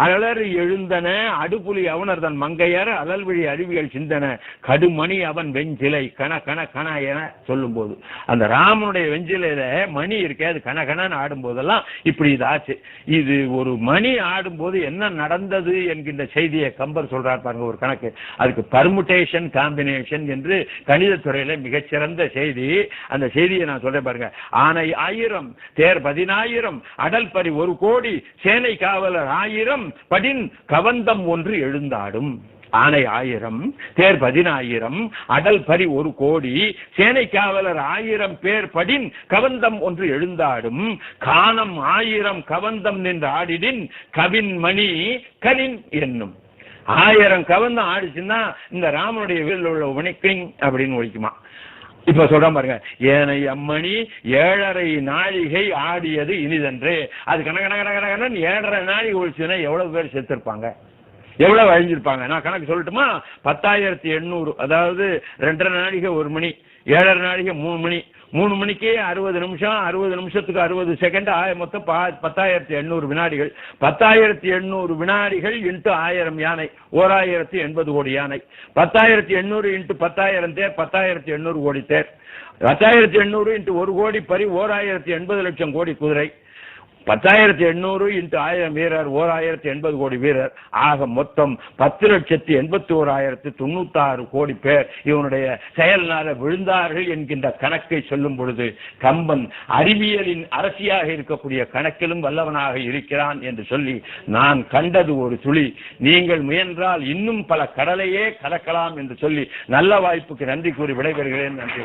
அலறி எழுந்தன அடுப்புலி அவனர் தன் மங்கையர் அலல்விழி அருவிகள் சிந்தன கடுமணி அவன் வெஞ்சிலை கண கண கண என சொல்லும் போது, அந்த ராமனுடைய வெஞ்சிலையில மணி இருக்கே, அது கண கணன்னு ஆடும் போதெல்லாம் இப்படி இதாச்சு. இது ஒரு மணி ஆடும்போது என்ன நடந்தது என்கின்ற செய்தியை கம்பர் சொல்றார் பாருங்க, ஒரு கணக்கு. அதுக்கு பர்முடேஷன் காம்பினேஷன் என்று கணிதத்துறையில மிகச்சிறந்த செய்தி. அந்த செய்தியை நான் சொல்றேன் பாருங்க. ஆனை 1000 தேர் 10000 அடல் பரி 1 கோடி சேனை காவலர் 1000 படின் கவந்தம் ஒன்று எழுந்தாடும். ஆனை 1000 தேர் 10000 அடல் பரி 1 கோடி சேனை காவலர் 1000 பேர் படின் கவந்தம் ஒன்று எழுந்தாடும். காணம் 1000 கவந்தம் நின்று ஆடிடின் கவின் மணி கலின் என்னும். 1000 கவந்தம் ஆடிச்சுன்னா இந்த ராமனுடைய வீட்டில் உள்ள உணிக்கிங் அப்படின்னு ஒழிக்குமா. இப்ப சொல்றேன் பாருங்க, ஏனை அம்மணி 7.5 நாழிகை ஆடியது இனிதன்று. அது கணக்கணக்கணக்கணக்கணன் 7.5 நாழிகை ஒழிச்சுன்னா எவ்வளவு பேர் செத்துருப்பாங்க, எவ்வளவு அழிஞ்சிருப்பாங்க. நான் கணக்கு சொல்லட்டுமா, 10,800. அதாவது 2.5 நாழிகை 1 மணி, 7.5 நாழிகை 3 மணி, 3 மணிக்கு 60 நிமிஷம், 60 நிமிஷத்துக்கு 60 செகண்ட், மொத்தம் 10,800 வினாடிகள். 10,800 வினாடிகள் இன்ட்டு 1000 யானை, 1080 கோடி யானை. 10,800 இன்ட்டு 10,000 தேர், 10,800 கோடி தேர். 10,800 இன்ட்டு 1 கோடி பரி 1080 லட்சம் கோடி குதிரை. 10,800 into 1000 வீரர் 1080 கோடி வீரர் ஆக மொத்தம் 10,81,996 கோடி பேர் இவனுடைய செயல்னால விழுந்தார்கள் என்கின்ற கணக்கை சொல்லும் பொழுது கம்பன் அறிவியலின் அரசியாக இருக்கக்கூடிய கணக்கிலும் வல்லவனாக இருக்கிறான் என்று சொல்லி நான் கண்டது ஒரு துளி. நீங்கள் முயன்றால் இன்னும் பல கடலையே கலக்கலாம் என்று சொல்லி நல்ல வாய்ப்புக்கு நன்றி கூறி விடைபெறுகிறேன். நன்றி.